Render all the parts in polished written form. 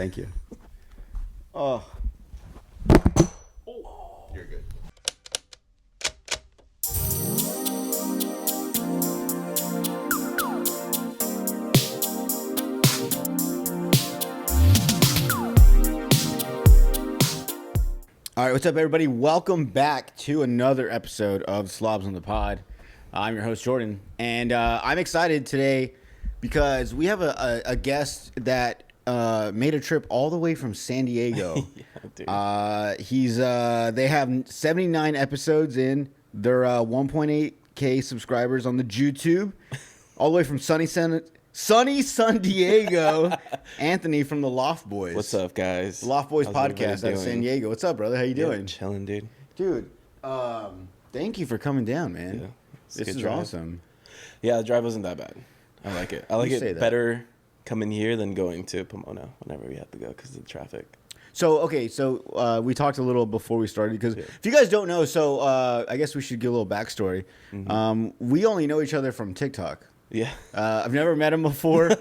Thank you. Oh. You're good. All right, what's up, everybody? Welcome back to another episode of Slobs on the Pod. I'm your host, Jordan, and I'm excited today because we have a guest that made a trip all the way from San Diego. Yeah, dude. They have 79 episodes in. They're 1.8K subscribers on the YouTube, all the way from sunny San Diego. Anthony from the Loft Boys. What's up, guys? Loft Boys How's podcast out everybody of San doing? Diego. What's up, brother? How you doing? Chilling, dude. Dude, thank you for coming down, man. Yeah, it's a This good is drive. awesome. Yeah, the drive wasn't that bad. I like it. I like You say it that. better coming here than going to Pomona whenever we have to go because of the traffic. So, we talked a little before we started because if you guys don't know, I guess we should give a little backstory. We only know each other from TikTok. Yeah. I've never met him before. We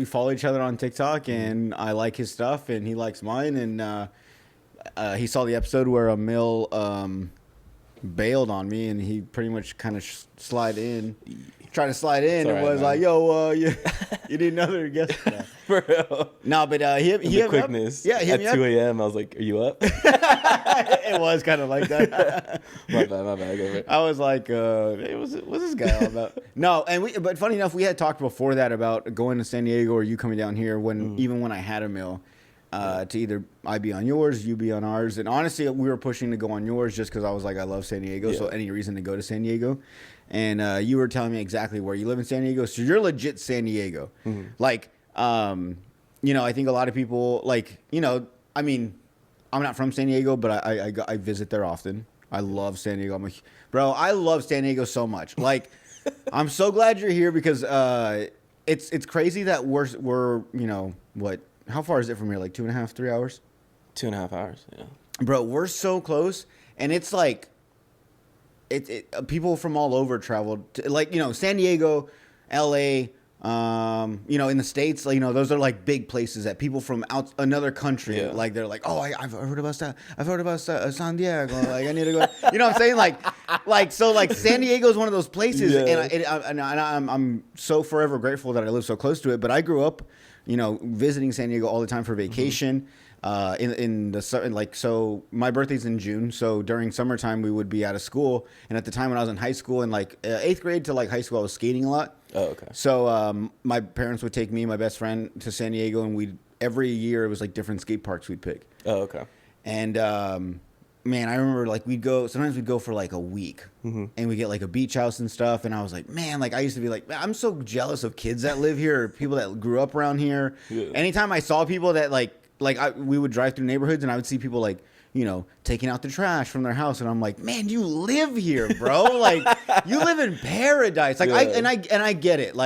follow each other on TikTok, and I like his stuff, and he likes mine. And he saw the episode where a mill bailed on me, and he pretty much kind of tried to slide in, It's and all right, was man. like, "Yo, you need another guest?" For real. No, but he hit The me up. quickness. Yeah, hit At me up. 2 a.m., I was like, are you up? It was kind of like that. My bad. Go for it. I was like, hey, what's this guy all about? No, but funny enough, we had talked before that about going to San Diego or you coming down here even when I had a mill, to either I be on yours, you be on ours. And honestly, we were pushing to go on yours just because I was like, I love San Diego. Yeah. So any reason to go to San Diego. And you were telling me exactly where you live in San Diego. So you're legit San Diego. Like, I think a lot of people I'm not from San Diego, but I visit there often. I love San Diego. I love San Diego so much. Like, I'm so glad you're here because it's crazy that we're what? How far is it from here? Like 2.5, 3 hours? 2.5 hours. Yeah. Bro, we're so close, and it's like people from all over traveled to, San Diego, LA. In the States, those are like big places that people from another country, they're like, oh, I've heard about that. I've heard about San Diego. Like, I need to go. You know what I'm saying? Like San Diego is one of those places, and I'm so forever grateful that I live so close to it. But I grew up, visiting San Diego all the time for vacation. So my birthday's in June. So during summertime, we would be out of school. And at the time when I was in high school, and 8th grade to high school, I was skating a lot. Oh, okay. So my parents would take me and my best friend to San Diego, and every year it was different skate parks we'd pick. Oh, okay. And man, I remember sometimes we'd go for a week, and we get a beach house and stuff. And I was like, man, I used to be like, I'm so jealous of kids that live here, or people that grew up around here. Yeah. Anytime I saw people that we would drive through neighborhoods, and I would see people taking out the trash from their house, and I'm like, man, you live here, bro. You live in paradise. I get it.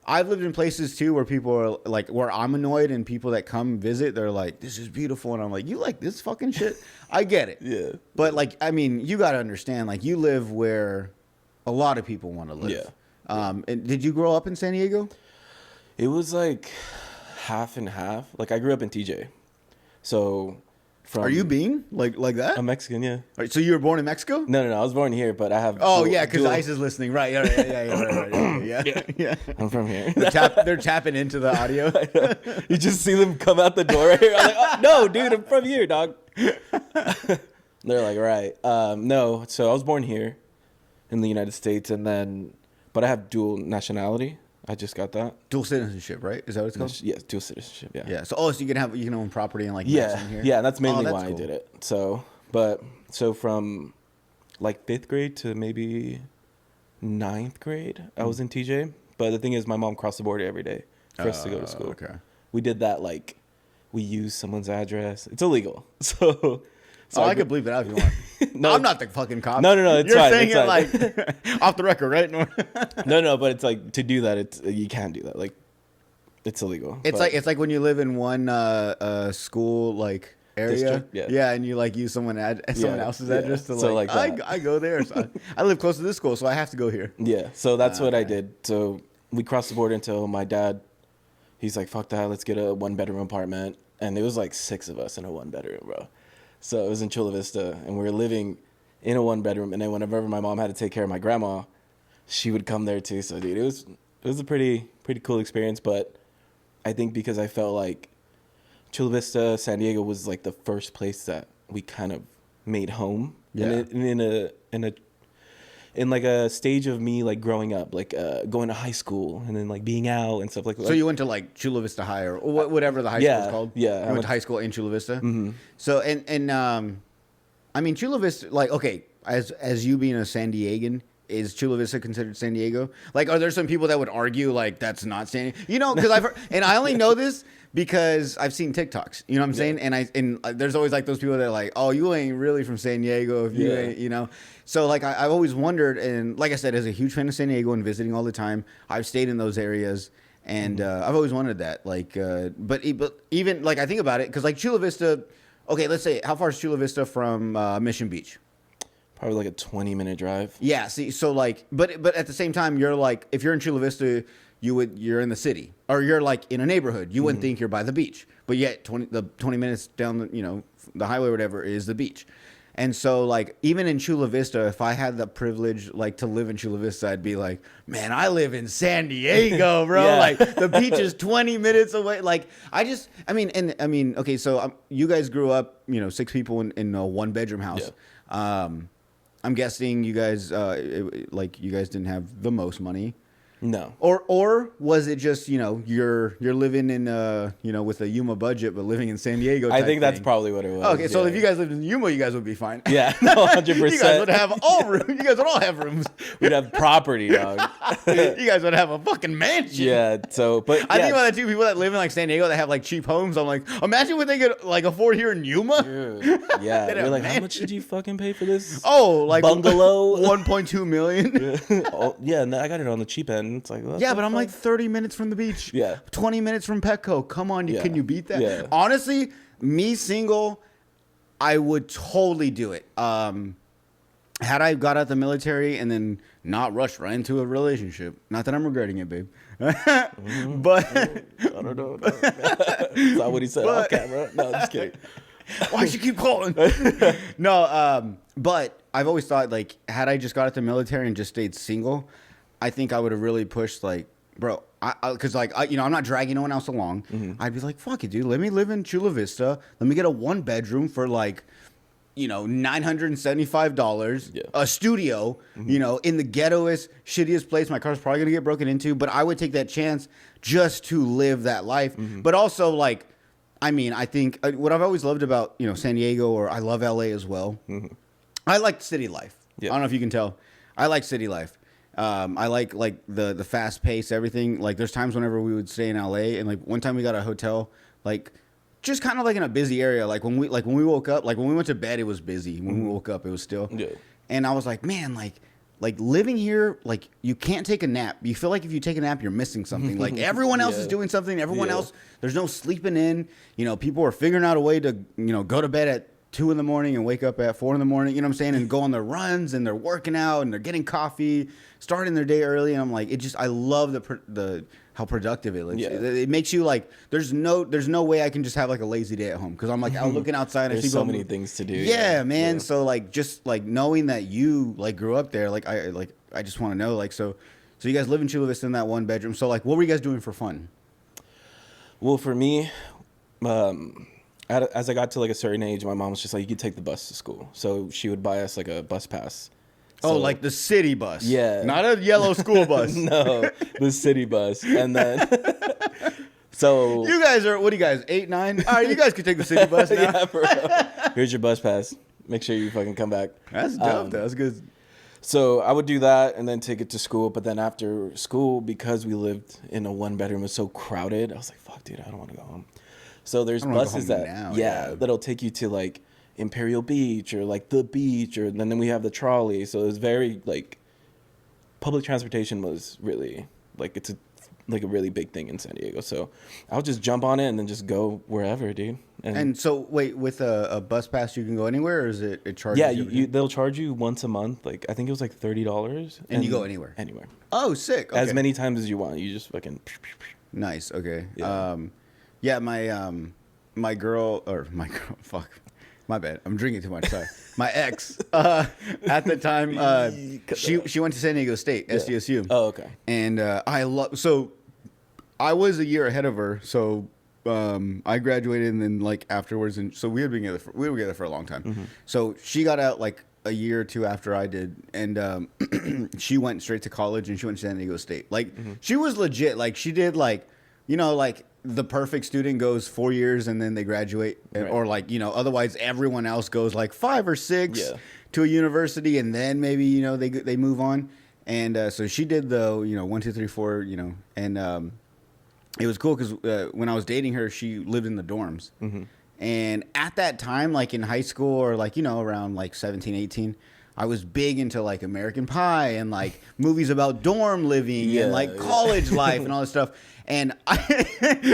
I've lived in places too where people are where I'm annoyed, and people that come visit, they're like, this is beautiful, and I'm like, you like this fucking shit? I get it. Yeah. But you got to understand, you live where a lot of people want to live. Yeah. And did you grow up in San Diego? It was half and half. I grew up in TJ. So Are you being like that? I'm Mexican, yeah. All right, so you were born in Mexico? No. I was born here, but I have. Oh, yeah, because ICE is listening. Right. Yeah. I'm from here. They're tapping into the audio. You just see them come out the door right here. I'm like, oh, no, dude, I'm from here, dog. They're like, right. No, so I was born here in the United States, but I have dual nationality. I just got that. Dual citizenship, right? Is that what it's called? Yes, dual citizenship, yeah. Yeah. So, so you can own property in Yeah, here? yeah, that's mainly that's why cool. I did it. So from 5th grade to maybe 9th grade, I was in TJ. But the thing is, my mom crossed the border every day for us to go to school. Okay. We did that we use someone's address. It's illegal. So I could bleep it out if you want. No, I'm not the fucking cop. No, it's You're fine. saying It's it off the record, right? No, but it's to do that, you can't do that. It's illegal. It's like when you live in one school area, District? Yeah. and you use someone else's address to So I go there. So I live close to this school, so I have to go here. Yeah, so that's what I did. So we crossed the border until my dad, he's like, fuck that, let's get a 1-bedroom apartment. And it was like 6 of us in a 1-bedroom, bro. So it was in Chula Vista, and we were living in a 1-bedroom. And then whenever my mom had to take care of my grandma, she would come there too. So dude, it was a pretty cool experience. But I think because I felt like Chula Vista, San Diego was like the first place that we kind of made home. Yeah. And in like a stage of me like growing up, like going to high school and then like being out and stuff like that. So you went to like Chula Vista High or whatever the high school is called? Yeah. You went to high school in Chula Vista? Mm-hmm. So, I mean, Chula Vista, like, okay, as you being a San Diegan, is Chula Vista considered San Diego? Like, are there some people that would argue like that's not San Diego? You know, because I've heard, and I only know this because I've seen TikToks. You know what I'm saying? And there's always like those people that are like, oh, you ain't really from San Diego if you ain't, you know. So like I've always wondered, and like I said, as a huge fan of San Diego and visiting all the time, I've stayed in those areas, and I've always wondered that. Like, but even like I think about it, because like Chula Vista, okay, let's say how far is Chula Vista from Mission Beach? Probably like a 20-minute drive. Yeah. See, so like, but at the same time, you're like, if you're in Chula Vista, you're in the city, or you're like in a neighborhood. You wouldn't think you're by the beach, but yet 20 minutes down the highway or whatever is the beach. And so like even in Chula Vista, if I had the privilege like to live in Chula Vista, I'd be like, man, I live in San Diego, bro. Yeah. Like the beach is 20 minutes away. Like I mean, okay, so you guys grew up, 6 people in a 1-bedroom house. Yeah. I'm guessing you guys you guys didn't have the most money. No. Or was it just, you're living in with a Yuma budget but living in San Diego type I think that's thing? probably what it was. Okay, so if you guys lived in Yuma, you guys would be fine. Yeah, no, 100%. You guys would have all rooms. You guys would all have rooms. We'd have property, dog. You guys would have a fucking mansion. Yeah, so, but I think about the 2 people that live in like San Diego that have like cheap homes. I'm like, imagine what they could like afford here in Yuma. Dude. Yeah, They'd you're have like, how mansion. much did you fucking pay for this? Oh, like bungalow? 1.2 million. Oh, yeah, and I got it on the cheap end. It's like, Yeah, but I'm like 30 minutes from the beach. Yeah. 20 minutes from Petco. Come on, Yeah. can you beat that? Yeah. Honestly, me single, I would totally do it. Had I got out the military and then not rushed right into a relationship. Not that I'm regretting it, babe. But I don't know. Is that what he said off camera? No, I'm just kidding. Why'd you keep calling? No, but I've always thought like had I just got out the military and just stayed single, I think I would have really pushed like, bro, because I'm not dragging no one else along. Mm-hmm. I'd be like, fuck it, dude. Let me live in Chula Vista. Let me get a 1-bedroom for like, $975. Yeah. A studio. In the ghettoest, shittiest place. My car's probably gonna get broken into, but I would take that chance just to live that life. Mm-hmm. But also like, I mean, I think what I've always loved about San Diego, or I love LA as well. Mm-hmm. I like city life. Yeah. I don't know if you can tell. I like city life. I like the fast pace, everything. Like there's times whenever we would stay in LA, and like one time we got a hotel, like just kind of like in a busy area. Like when we woke up, like when we went to bed, it was busy. When we woke up, it was still. Yeah. And I was like, man, like living here, like you can't take a nap. You feel like if you take a nap, you're missing something. Like everyone else is doing something. Everyone else, there's no sleeping in. People are figuring out a way to go to bed at 2 a.m. and wake up at 4 a.m. You know what I'm saying? And go on their runs, and they're working out, and they're getting coffee, starting their day early. And I'm like, I love the how productive it is. Yeah. It makes you like, there's no way I can just have like a lazy day at home, because I'm like out looking outside. There's I see so many things to do. Yeah, man. Yeah. So like, just like knowing that you like grew up there, like I just want to know, like, so you guys live in Chula Vista in that 1-bedroom. So like, what were you guys doing for fun? Well, for me, as I got to like a certain age, my mom was just like, you could take the bus to school. So she would buy us like a bus pass. So, like the city bus. Yeah. Not a yellow school bus. No, the city bus. And then, so. You guys are, what are you guys, 8, 9? All right, you guys could take the city bus now. Yeah, for real. Here's your bus pass. Make sure you fucking come back. That's dope, though. That's good. So I would do that and then take it to school. But then after school, because we lived in a 1-bedroom, it was so crowded. I was like, fuck, dude, I don't want to go home. So there's buses that'll take you to like Imperial Beach or like the beach, and then we have the trolley. So it was very like, public transportation was really like, it's a really big thing in San Diego. So I'll just jump on it and then just go wherever, dude. And so wait, with a bus pass you can go anywhere, or is it charges? Yeah, they'll charge you once a month. Like I think it was like $30, and you go anywhere. Anywhere. Oh, sick. Okay. As many times as you want. You just fucking. Nice. Okay. Yeah. Yeah. My girl, fuck, my bad. I'm drinking too much. Sorry. My ex, at the time, she went to San Diego State, Yeah. SDSU. Oh, okay. And so I was a year ahead of her. So I graduated, and then like afterwards, and so we were together for a long time. Mm-hmm. So she got out like a year or two after I did, and she went straight to college, and she went to San Diego State. Like she was legit. Like she did like, like the perfect student goes 4 years and then they graduate, Right. or like otherwise everyone else goes like 5 or 6 Yeah. to a university, and then maybe they move on. And so she did the 1, 2, 3, 4, and it was cool because when I was dating her, she lived in the dorms. Mm-hmm. And at that time, like in high school or like, around like 17, 18, I was big into like American Pie and like movies about dorm living and like college life and all this stuff. And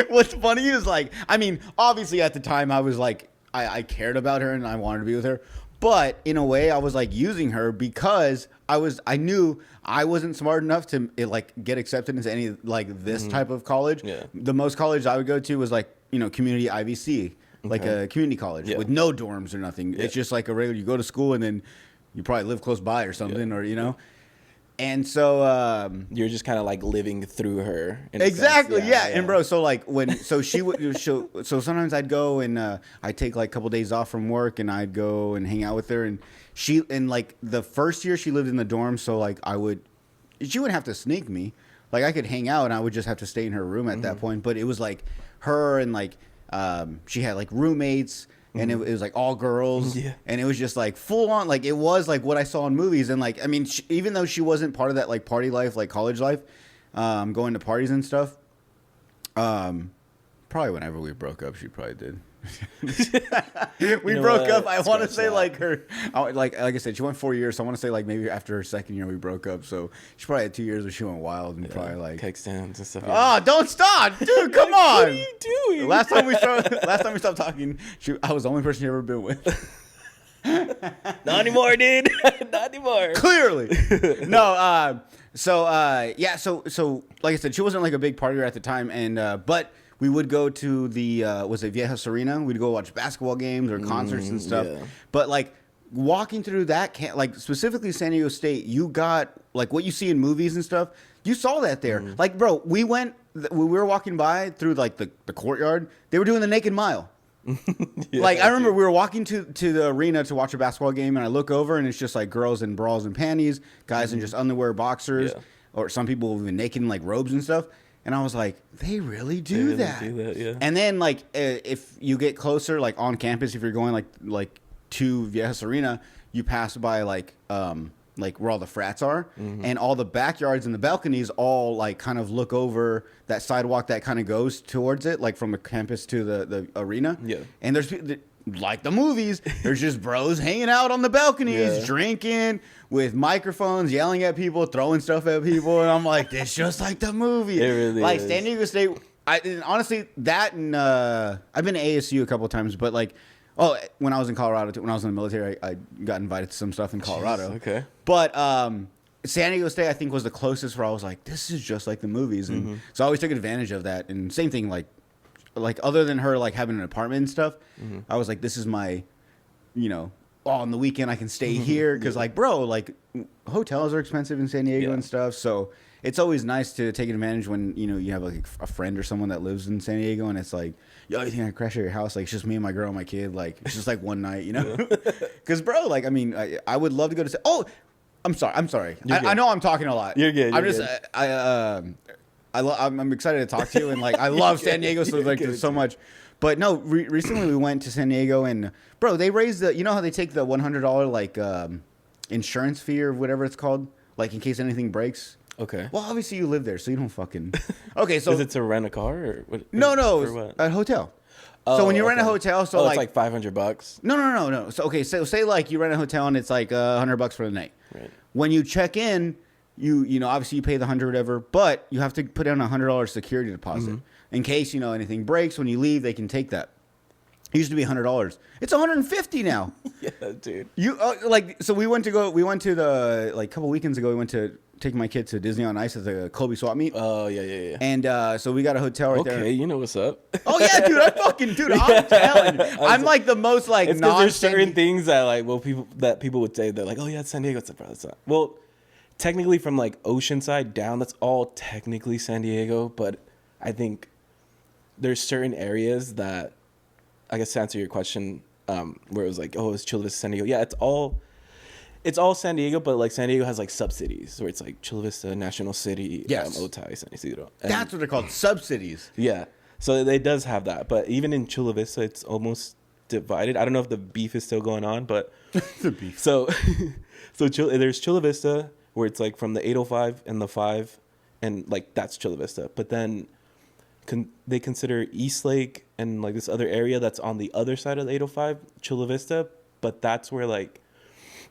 what's funny is like, I mean, obviously at the time I was like, I cared about her and I wanted to be with her. But in a way, I was like using her because I knew I wasn't smart enough to like get accepted into any like this type of college. Yeah. The most college I would go to was like community IVC, like a community college with no dorms or nothing. Yeah. It's just like a regular. You go to school and then you probably live close by or something, or. And so You're just kind of like living through her. In a exactly, sense. yeah. And bro, so like she would, so sometimes I'd go and I'd take like a couple days off from work and I'd go and hang out with her. And like the first year she lived in the dorm, so like she wouldn't have to sneak me. Like I could hang out and I would just have to stay in her room at that point. But it was like her and like she had like roommates. And it was like all girls, and it was just like full on, like it was like what I saw in movies. And like, I mean, even though she wasn't part of that like party life, like college life, going to parties and stuff, probably whenever we broke up, she probably did. We broke up. I want to say like her, like I said, she went 4 years. So I want to say like maybe after her second year we broke up. So she probably had 2 years where she went wild and probably like cake stands and stuff. Oh, don't stop, dude! Come on. What are you doing? Last time we stopped talking, I was the only person you ever been with. Not anymore, dude. Not anymore. Clearly, no. So like I said, she wasn't like a big partier at the time, and but we would go to the was it Viejas Arena? We'd go watch basketball games or concerts and stuff. Yeah. But like walking through that, like specifically San Diego State, you got like what you see in movies and stuff. You saw that there. Like, bro, we were walking by through like the courtyard. They were doing the Naked Mile. Like I remember we were walking to the arena to watch a basketball game, and I look over and it's just like girls in bras and panties, guys in just underwear, boxers, or some people even naked in like robes and stuff. And I was like, they really do that. Yeah. And then like if you get closer, like on campus, if you're going like to Viejas Arena, you pass by like where all the frats are, and all the backyards and the balconies all like kind of look over that sidewalk that kind of goes towards it, like from the campus to the arena. Yeah. And there's like the movies, there's just bros hanging out on the balconies, drinking with microphones, yelling at people, throwing stuff at people, and I'm like, it's just like the movie. It really like is. San Diego State. Honestly, that and I've been to ASU a couple of times, but like. Oh, when I was in Colorado, when I was in the military, I got invited to some stuff in Colorado. Jeez, okay. But San Diego State, I think, was the closest where I was like, this is just like the movies. And so I always took advantage of that. And same thing, like other than her like having an apartment and stuff, I was like, this is my, on the weekend I can stay here. Because like, bro, like hotels are expensive in San Diego and stuff. So it's always nice to take advantage when, you have like a friend or someone that lives in San Diego and it's like, yo, you think I can crash at your house? Like, it's just me and my girl and my kid. Like, it's just like one night, Because, bro, like, I mean, I would love to go to... Oh, I'm sorry. I know I'm talking a lot. You're good. I'm just... I'm excited to talk to you. And, like, I love San Diego, so, like, there's so much. But, no, recently we went to San Diego and, bro, they raised the... You know how they take the $100, like, insurance fee or whatever it's called? Like, in case anything breaks? Okay. Well, obviously you live there, so you don't fucking... Okay, so... Is it to rent a car or what? No, For what? a hotel. Oh, so when you rent a hotel, so it's like $500. No. So okay, so say like you rent a hotel and it's like $100 for the night. Right. When you check in, you obviously you pay the $100 whatever, but you have to put down $100 security deposit in case anything breaks. When you leave, they can take that. It used to be $100. It's $150 now. Yeah, dude. So we went to the like a couple weekends ago. We went to taking my kid to Disney on Ice at the Kobe swap meet. Oh yeah. And so we got a hotel right there. Okay, you know what's up. Oh yeah, dude, I'm telling you, I'm like the most like it's because there's certain things that like people would say, they're like, oh yeah, it's San Diego. It's like, bro, that's not. Well, technically from like Oceanside down, that's all technically San Diego, but I think there's certain areas that, I guess to answer your question, where it was like, oh, it's Chula Vista, San Diego. Yeah, it's all San Diego, but like San Diego has like sub-cities where it's like Chula Vista, National City, yes. Otay, San Isidro. That's what they're called, sub-cities. Yeah, so it does have that, but even in Chula Vista, it's almost divided. I don't know if the beef is still going on, but the beef. So there's Chula Vista where it's like from the 805 and the 5, and like that's Chula Vista, but then they consider East Lake and like this other area that's on the other side of the 805 Chula Vista, but that's where like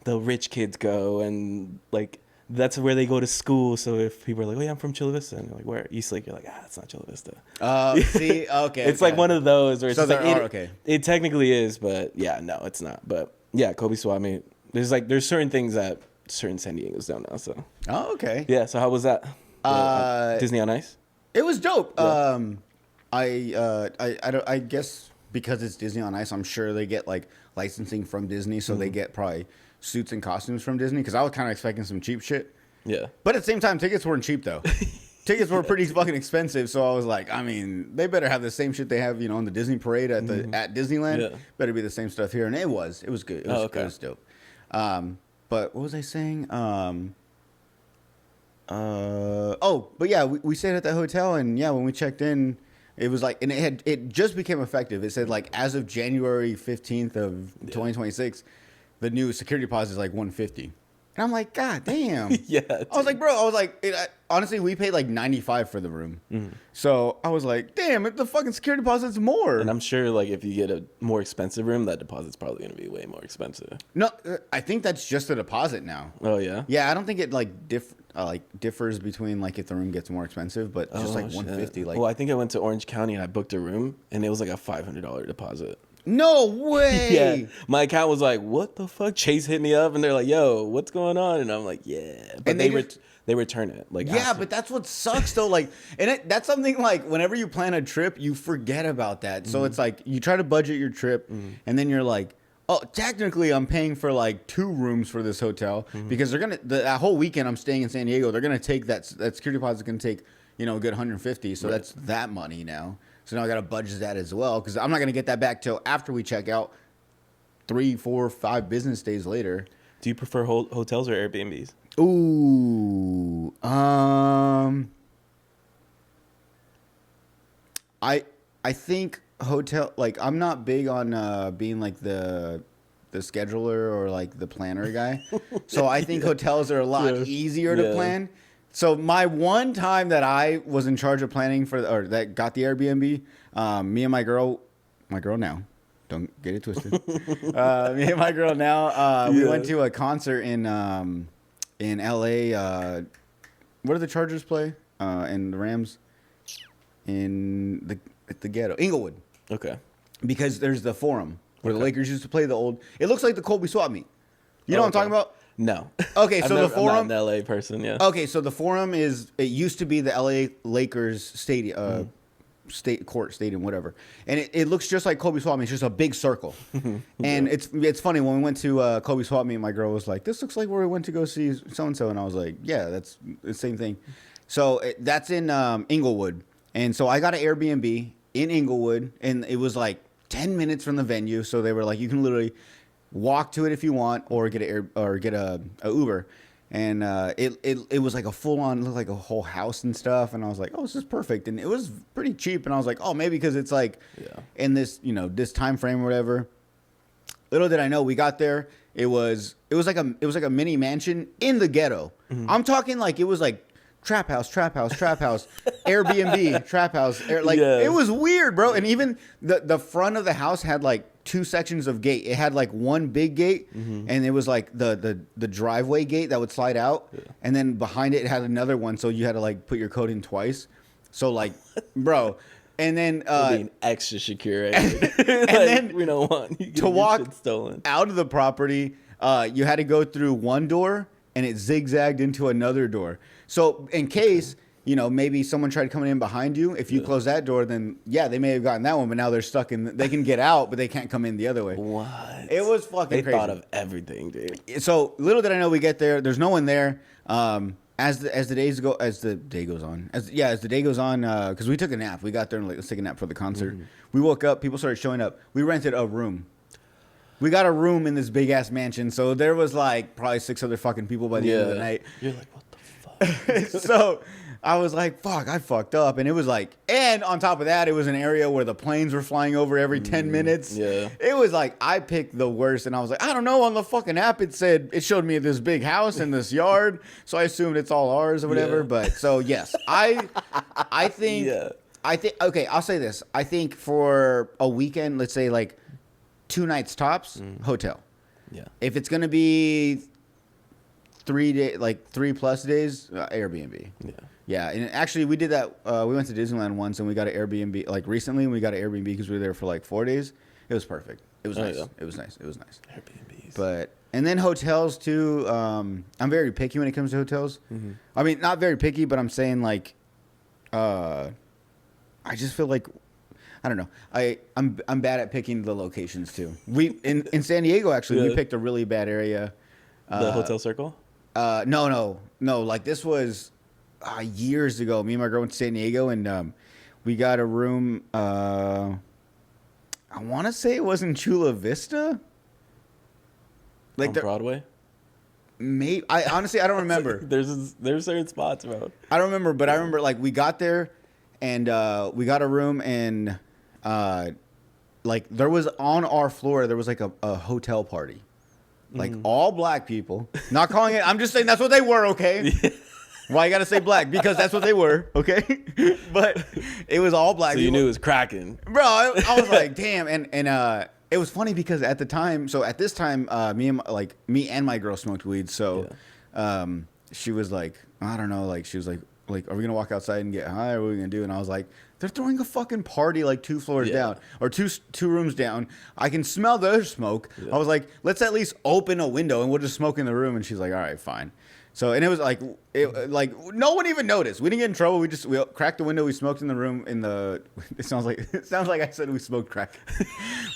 the rich kids go, and like that's where they go to school. So if people are like, oh yeah, I'm from Chula Vista, and you're like, where? East Lake. You're like, it's not Chula Vista. See, okay. It's like one of those where it's so just like, okay. It technically is, but yeah, no, it's not. But yeah, Kobe swap meet. There's certain things that certain San Diegos don't know. So okay. Yeah. So how was that? Disney on Ice. It was dope. Yeah. I guess because it's Disney on Ice, I'm sure they get like licensing from Disney, so they get probably suits and costumes from Disney. Because I was kind of expecting some cheap shit. Yeah. But at the same time, tickets weren't cheap though. Tickets were pretty fucking expensive, so I was like, I mean, they better have the same shit they have, in the Disney parade at Disneyland. Yeah. Better be the same stuff here, and it was good. It was dope. But what was I saying? But yeah, we stayed at the hotel, and yeah, when we checked in, it was like, and it just became effective. It said like as of January 15th of 2026, the new security deposit is like $150. And I'm like, God damn. Yeah. I was like, bro, honestly, we paid like $95 for the room. Mm-hmm. So I was like, damn, the fucking security deposit's more. And I'm sure like if you get a more expensive room, that deposit's probably going to be way more expensive. No, I think that's just a deposit now. Oh, yeah? Yeah, I don't think it differs between like if the room gets more expensive, but just like $150. Like, well, I think I went to Orange County and I booked a room and it was like a $500 deposit. No way. Yeah. My account was like, what the fuck? Chase hit me up and they're like, yo, what's going on? And I'm like, yeah. But they return it. Like, yeah, but that's what sucks though. Like, and that's something like whenever you plan a trip, you forget about that. So it's like you try to budget your trip and then you're like, oh, technically I'm paying for like 2 rooms for this hotel because they're that whole weekend I'm staying in San Diego. They're gonna take that security deposit gonna take a good 150. So that's that money now. So now I got to budget that as well because I'm not going to get that back till after we check out 3, 4, 5 business days later. Do you prefer hotels or Airbnbs? Ooh. I think hotel, like I'm not big on being like the scheduler or like the planner guy. So I think hotels are a lot easier to plan. So my one time that I was in charge of planning or that got the Airbnb, me and my girl now, don't get it twisted. Me and my girl now, we went to a concert in LA. Where do the Chargers play? And the Rams at the ghetto, Inglewood. Okay. Because there's the Forum where the Lakers used to play the old. It looks like the Kobe swap meet. You know what I'm talking about? No. Okay, so the Forum. I'm not an LA person, yeah. Okay, so the Forum it used to be the LA Lakers stadium, stadium, whatever. And it looks just like Kobe swap meet. It's just a big circle. And it's funny, when we went to Kobe swap meet, my girl was like, this looks like where we went to go see so-and-so. And I was like, yeah, that's the same thing. So that's in Inglewood. And so I got an Airbnb in Inglewood, and it was like 10 minutes from the venue. So they were like, you can literally walk to it if you want, or get a Uber, and it was like a full on, looked like a whole house and stuff, and I was like, oh, this is perfect, and it was pretty cheap, and I was like, oh, maybe because it's like in this this time frame or whatever. Little did I know, we got there, it was like a mini mansion in the ghetto. I'm talking like it was like trap house, Airbnb, trap house, it was weird, bro. And even the front of the house had like 2 sections of gate. It had like one big gate, and it was like the driveway gate that would slide out, and then behind it had another one, so you had to like put your code in twice. So like, bro, and then being extra secure, and then we don't want you to walk shit stolen out of the property. You had to go through one door, and it zigzagged into another door. So in case, you know, maybe someone tried coming in behind you, if you close that door, then yeah, they may have gotten that one, but now they're stuck in. They can get out, but they can't come in the other way. What? It was fucking They crazy. thought of everything, dude. So little did I know we get there. There's no one there. As the day goes on, because we took a nap. We got there and like, let's take a nap for the concert. Mm-hmm. We woke up. People started showing up. We rented a room. We got a room in this big ass mansion. So there was like probably 6 other fucking people by the end of the night. You're like, what the fuck? So I was like, fuck, I fucked up. And it was like, and on top of that, it was an area where the planes were flying over every 10 minutes. Yeah. It was like, I picked the worst. And I was like, I don't know. On the fucking app, it showed me this big house in this yard. So I assumed it's all ours or whatever. Yeah. But so, yes, I think, okay, I'll say this. I think for a weekend, let's say like 2 nights tops, hotel. Yeah. If it's going to be 3 plus days, Airbnb. Yeah. Yeah, and actually we did that. We went to Disneyland once, and we got an Airbnb. Like recently, we got an Airbnb because we were there for like 4 days. It was perfect. It was nice. Yeah. It was nice. Airbnbs. But and then hotels too. I'm very picky when it comes to hotels. Mm-hmm. I mean, not very picky, but I'm saying like, I just feel like, I don't know. I'm bad at picking the locations too. We in San Diego actually we picked a really bad area. The Hotel Circle? No. Like this was years ago. Me and my girl went to San Diego, and we got a room. I want to say it was in Chula Vista. Like on Broadway? Maybe. I honestly I don't remember. There's certain spots, bro. I don't remember, but I remember like we got there, and we got a room, and like there was on our floor there was like a hotel party. Like all black people. Not calling it. I'm just saying that's what they were. Okay. Yeah. Why you gotta say black? Because that's what they were. Okay. But it was all black. So people. You knew it was cracking, bro. I was like, damn. And it was funny because at the time. So at this time, me and my girl smoked weed. So, she was like, I don't know. Like she was like, are we gonna walk outside and get high? Or what are we gonna do? And I was like, they're throwing a fucking party like 2 floors down or two rooms down. I can smell the smoke. Yeah. I was like, let's at least open a window and we'll just smoke in the room. And she's like, all right, fine. So, and it was like, no one even noticed. We didn't get in trouble. We cracked the window. We smoked in the room it sounds like I said we smoked crack.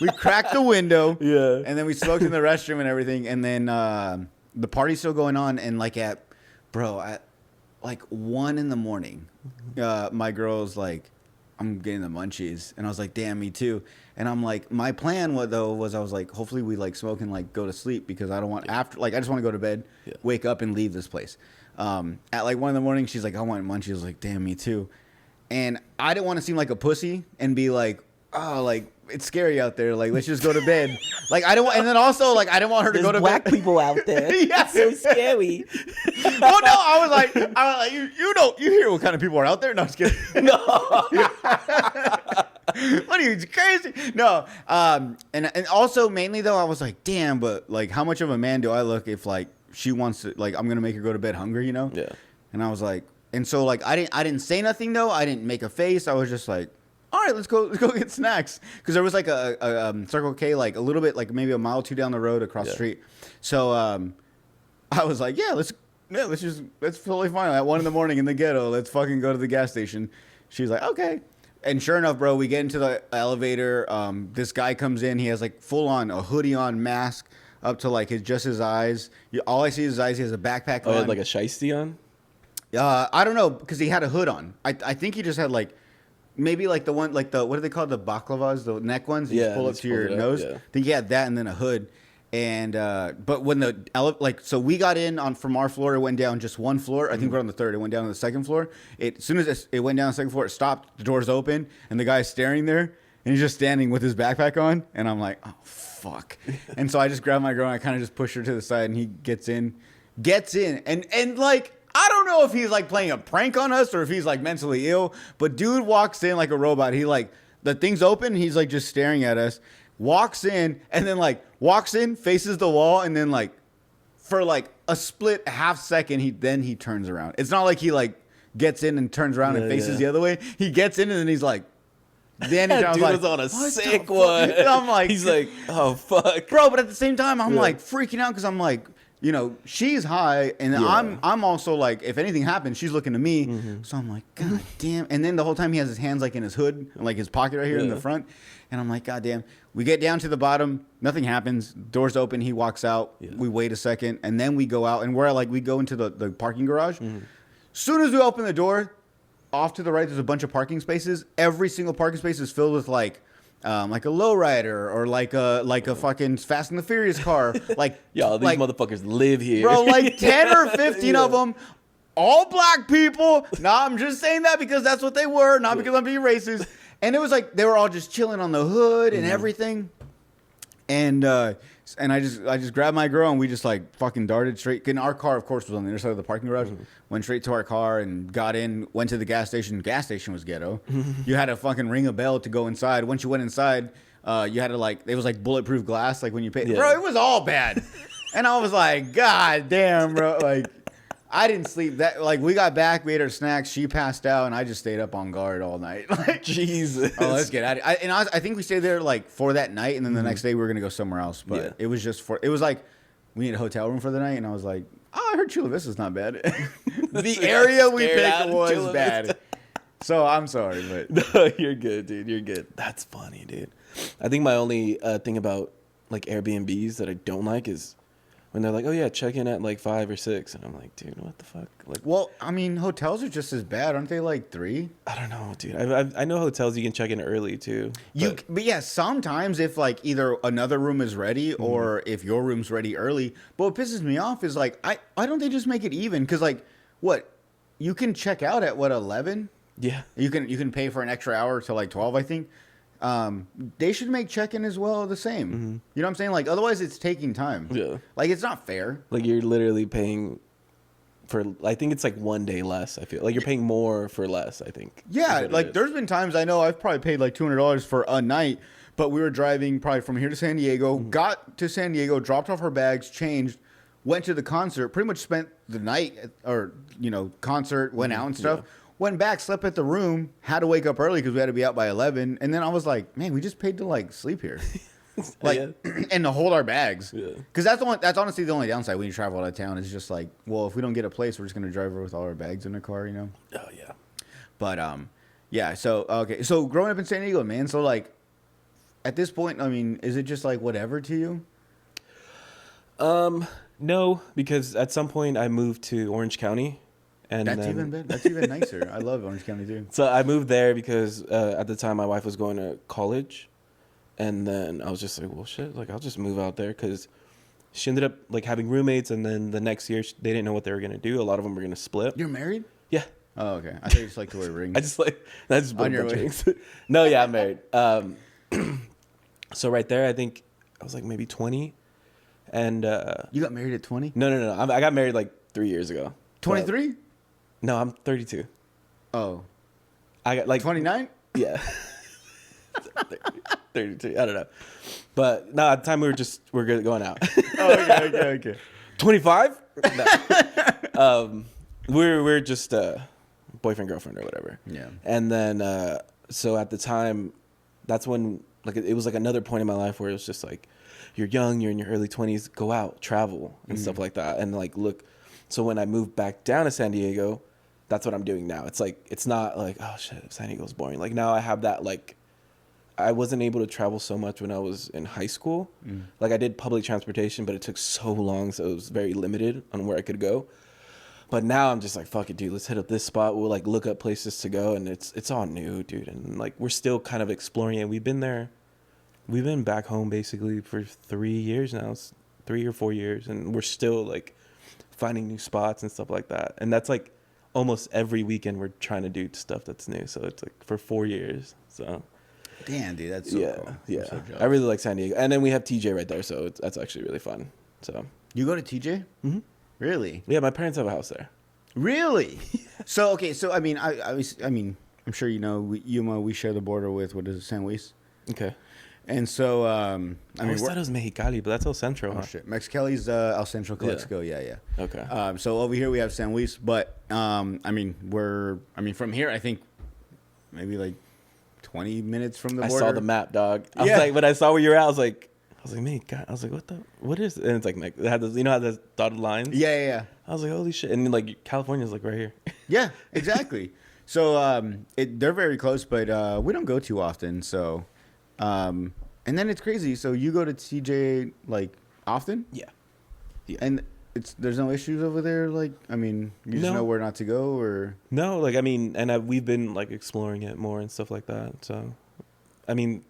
We cracked the window. Yeah. And then we smoked in the restroom and everything. And then, the party's still going on. And like at like 1 a.m, my girl's like, I'm getting the munchies. And I was like, damn, me too. And I'm like, my plan was I was like, hopefully we like smoke and like go to sleep because I don't want I just want to go to bed, wake up and leave this place. At like 1 a.m, she's like, I want munchies. I was like, damn, me too. And I didn't want to seem like a pussy and be like, oh, like it's scary out there. Like, let's just go to bed. Like, I don't want, and then also like, I didn't want her to go to black bed. Black people out there. Yeah. It's so scary. Well, no, I was like, you hear what kind of people are out there? No, I'm just kidding. No. What are you, crazy? No. And also mainly though, I was like, damn, but like, how much of a man do I look if like she wants to, like, I'm gonna make her go to bed hungry, you know? Yeah. And I was like, and so like, I didn't say nothing though. I didn't make a face. I was just like, all right, let's go get snacks. Because there was like a Circle K like a little bit, like maybe a mile or two down the road across the street. So I was like, let's totally fine. At 1 a.m in the ghetto, let's fucking go to the gas station. She was like, okay. And sure enough, bro, we get into the elevator. This guy comes in. He has like full on a hoodie on, mask up to like his eyes. All I see is his eyes. He has a backpack on. He had like a shiesty on? I don't know because he had a hood on. I think he just had like. Maybe like the one, like the, what do they call the baklavas, the neck ones? You just pull up to your nose. Yeah. I think he had that and then a hood. And, but when so we got in from our floor, it went down just 1 floor. I think we're on the 3rd. It went down to the 2nd floor. As soon as it went down the 2nd floor, it stopped. The door's open and the guy's staring there and he's just standing with his backpack on. And I'm like, oh, fuck. And so I just grabbed my girl and I kind of just pushed her to the side and he gets in and like, I don't know if he's like playing a prank on us or if he's like mentally ill, but dude walks in like a robot. He like, the thing's open. He's like just staring at us, walks in and then like walks in, faces the wall. And then like for like a split half second, he turns around. It's not like he like gets in and turns around and faces the other way. He gets in and then he's like, then dude like, was on a sick one. I'm like, he's like, oh fuck, bro. But at the same time, I'm like freaking out because I'm like, you know, she's high, and Yeah. I'm also like, if anything happens, she's looking to me. Mm-hmm. So I'm like, God damn. And then the whole time he has his hands like in his hood, like his pocket right here in the front. And I'm like, God damn. We get down to the bottom, nothing happens. Doors open, he walks out. Yeah. We wait a second, and then we go out, and we go into the parking garage. Soon as we open the door, off to the right, there's a bunch of parking spaces. Every single parking space is filled with like a lowrider or like a fucking Fast and the Furious car. Like, Y'all, these motherfuckers live here, bro. Like 10 or 15 of them, all black people. Nah, I'm just saying that because that's what they were, not because I'm being racist. And it was like they were all just chilling on the hood and everything. And I just grabbed my girl and we just like fucking darted straight. And our car, of course, was on the other side of the parking garage. Went straight to our car and got in. Went to the gas station. Gas station was ghetto. You had to fucking ring a bell to go inside. Once you went inside, you had to like it was like bulletproof glass. Like when you paid, bro, it was all bad. And I was like, God damn, bro, like. I didn't sleep. That like we got back, we ate our snacks. She passed out, and I just stayed up on guard all night. Like Jesus. Oh, let's get out. I think we stayed there like for that night, and then the next day we were gonna go somewhere else. But it was just for. It was like we need a hotel room for the night, and I was like, oh, I heard Chula Vista's not bad. The area we picked was bad. So I'm sorry, but no, you're good, dude. You're good. That's funny, dude. I think my only thing about like Airbnbs that I don't like is. When they're like, oh, yeah, check in at like 5 or 6. And I'm like, dude, what the fuck? Like, well, I mean, hotels are just as bad. Aren't they like 3? I don't know, dude. I know hotels you can check in early, too. But yeah, sometimes if like either another room is ready or if your room's ready early. But what pisses me off is like, why don't they just make it even? Because like, what? You can check out at, 11? Yeah. You can pay for an extra hour till like 12, I think. They should make check-in as well the same. You know what I'm saying? Like, otherwise it's taking time. Yeah. Like, it's not fair. Like, you're literally paying for, I think it's like 1 day less, I feel. Like, you're paying more for less, I think. Yeah, like, there's been times I know I've probably paid like $200 for a night, but we were driving probably from here to San Diego, got to San Diego, dropped off our bags, changed, went to the concert, pretty much spent the night, or, you know, concert, went out and stuff. Yeah. Went back, slept at the room, had to wake up early because we had to be out by 11. And then I was like, man, we just paid to like sleep here. Like, and to hold our bags. Because that's honestly the only downside when you travel out of town. It's just like, well, if we don't get a place, we're just going to drive over with all our bags in the car, you know? Oh, yeah. But, yeah, so, okay. So growing up in San Diego, man, so like, at this point, I mean, is it just like whatever to you? No, because at some point I moved to Orange County. And that's even better. That's even nicer. I love Orange County too. So I moved there because at the time my wife was going to college, and then I was just like, well, shit, like I'll just move out there because she ended up like having roommates, and then the next year they didn't know what they were gonna do. A lot of them were gonna split. You're married? Yeah. Oh, okay. I thought you just like to wear rings. I just on your way. No, yeah, I'm married. So right there, I think I was like maybe 20, and you got married at 20? No. I got married like 3 years ago. 23? No, I'm 32. Oh. I got like 29? Yeah. 32. I don't know. But no, at the time we're going out. Oh, okay. 25? No. We're just boyfriend, girlfriend or whatever. Yeah. And then so at the time, that's when like it was like another point in my life where it was just like you're young, you're in your early 20s, go out, travel and stuff like that. And like look, so when I moved back down to San Diego, that's what I'm doing now. It's like, it's not like, oh shit, San Diego's boring. Like now I have that, like, I wasn't able to travel so much when I was in high school. Like I did public transportation, but it took so long. So it was very limited on where I could go. But now I'm just like, fuck it, dude, let's hit up this spot. We'll like look up places to go. And it's all new, dude. And like, we're still kind of exploring it. We've been back home basically for 3 years now. It's 3 or 4 years. And we're still like finding new spots and stuff like that. And that's like, almost every weekend we're trying to do stuff that's new. So it's like for 4 years. So damn, dude, that's so cool. Yeah. So I really like San Diego. And then we have TJ right there, so that's actually really fun. So you go to TJ? Mm-hmm. Really? Yeah, my parents have a house there. Really? So okay, so I mean, I'm sure you know we share the border with what is it, San Luis? Okay. And so I always thought it was Mexicali, but that's El Centro. Oh shit, Mexicali's El Centro, Calexico. Yeah. Okay. So over here we have San Luis, but from here I think maybe like 20 minutes from the border. I saw the map, dog. I was like, when I saw where you're at, I was like, was like, mate, God, I was like, what is it? And it's like, it had this, you know how the dotted lines? Yeah. I was like, holy shit. And like, California's like right here. Yeah, exactly. So they're very close, but we don't go too often. So, and then it's crazy. So you go to TJ like often? Yeah. And there's no issues over there. Like, I mean, you just know where not to go, or no. Like, I mean, and we've been like exploring it more and stuff like that. So, I mean,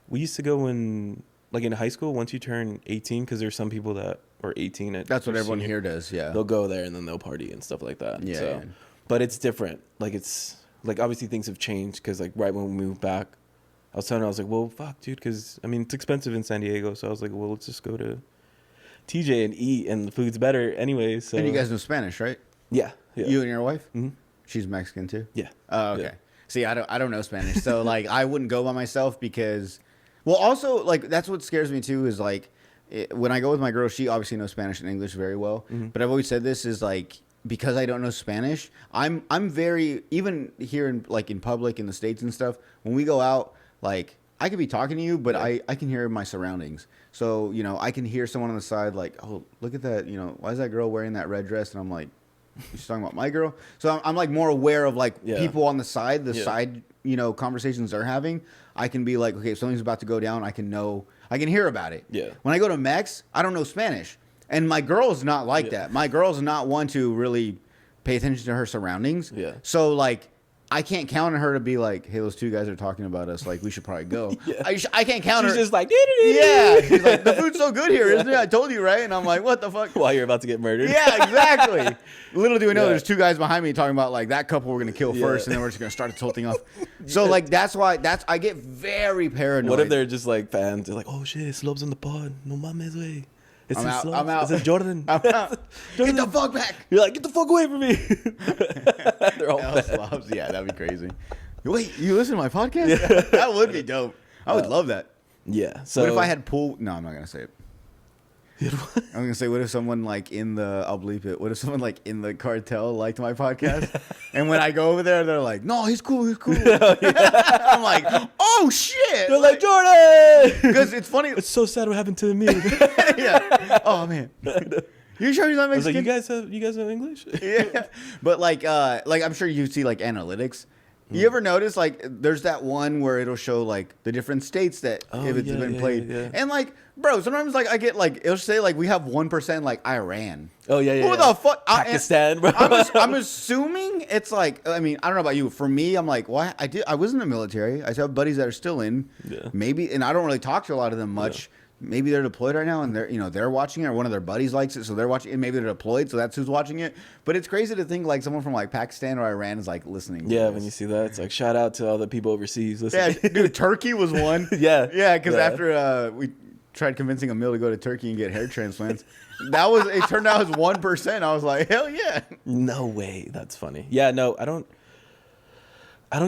we used to go in high school once you turn 18, because there's some people that are 18 at that's what everyone here does. Yeah, they'll go there and then they'll party and stuff like that. Yeah. So, but it's different. Like, it's like obviously things have changed, because like right when we moved back, I was telling her, I was like, well, fuck, dude, because I mean it's expensive in San Diego. So I was like, well, let's just go to TJ and eat, and the food's better anyway. So. And you guys know Spanish, right? Yeah. You and your wife? Mm-hmm. She's Mexican too. Yeah. Oh, okay. Yeah. See, I don't know Spanish, so like I wouldn't go by myself because, well, also like that's what scares me too is like when I go with my girl, she obviously knows Spanish and English very well, but I've always said this is like because I don't know Spanish, I'm very even here in like in public in the States and stuff. When we go out, like I could be talking to you, but I can hear my surroundings. So, you know, I can hear someone on the side like, oh, look at that. You know, why is that girl wearing that red dress? And I'm like, she's talking about my girl. So I'm like more aware of like people on the side, side, you know, conversations they're having. I can be like, okay, if something's about to go down, I can hear about it. Yeah. When I go to Mex, I don't know Spanish. And my girl's not like that. My girl's not one to really pay attention to her surroundings. Yeah. So like, I can't count on her to be like, hey, those two guys are talking about us. Like, we should probably go. I can't count on her. She's just like, yeah. She's like, the food's so good here, isn't it? I told you, right? And I'm like, what the fuck? While you're about to get murdered. Yeah, exactly. Little do we know, there's two guys behind me talking about like that couple we're gonna kill first, and then we're just gonna start this whole thing off. So like that's why I get very paranoid. What if they're just like fans? They're like, oh shit, Slopes in the pod. No mames, way. I'm out. It's Jordan. I'm out. Get the fuck back. You're like, get the fuck away from me. They're all fans. Yeah, that'd be crazy. Wait, you listen to my podcast? Yeah. That would be dope. I would love that. Yeah. So what if I had pool? No, I'm not gonna say it. I'm gonna say, what if someone like I'll bleep it. What if someone like in the cartel liked my podcast, and when I go over there, they're like, "No, he's cool." I'm like, "Oh shit!" They're like Jordan, because it's funny. It's so sad what happened to me. Yeah. Oh man. You sure he's not Mexican? I was like, you guys know English? Yeah. But like I'm sure you see like analytics. You ever notice like there's that one where it'll show like the different states that if it's been played, and like bro, sometimes like I get like it'll say like we have 1% like Iran. Oh yeah. Who the fuck? Pakistan, bro. I'm assuming it's like I mean I don't know about you. For me, I'm like why I was in the military. I have buddies that are still in. Yeah. Maybe, and I don't really talk to a lot of them much. Yeah. Maybe they're deployed right now, and they're watching it, or one of their buddies likes it, so they're watching it. Maybe they're deployed, so that's who's watching it. But it's crazy to think like someone from like Pakistan or Iran is like listening. Yeah, when you see that, it's like shout out to all the people overseas listening. Yeah, dude, Turkey was one. Yeah, because after we tried convincing Emil to go to Turkey and get hair transplants, it turned out as 1%. I was like, hell yeah. No way, that's funny. Yeah, no, I don't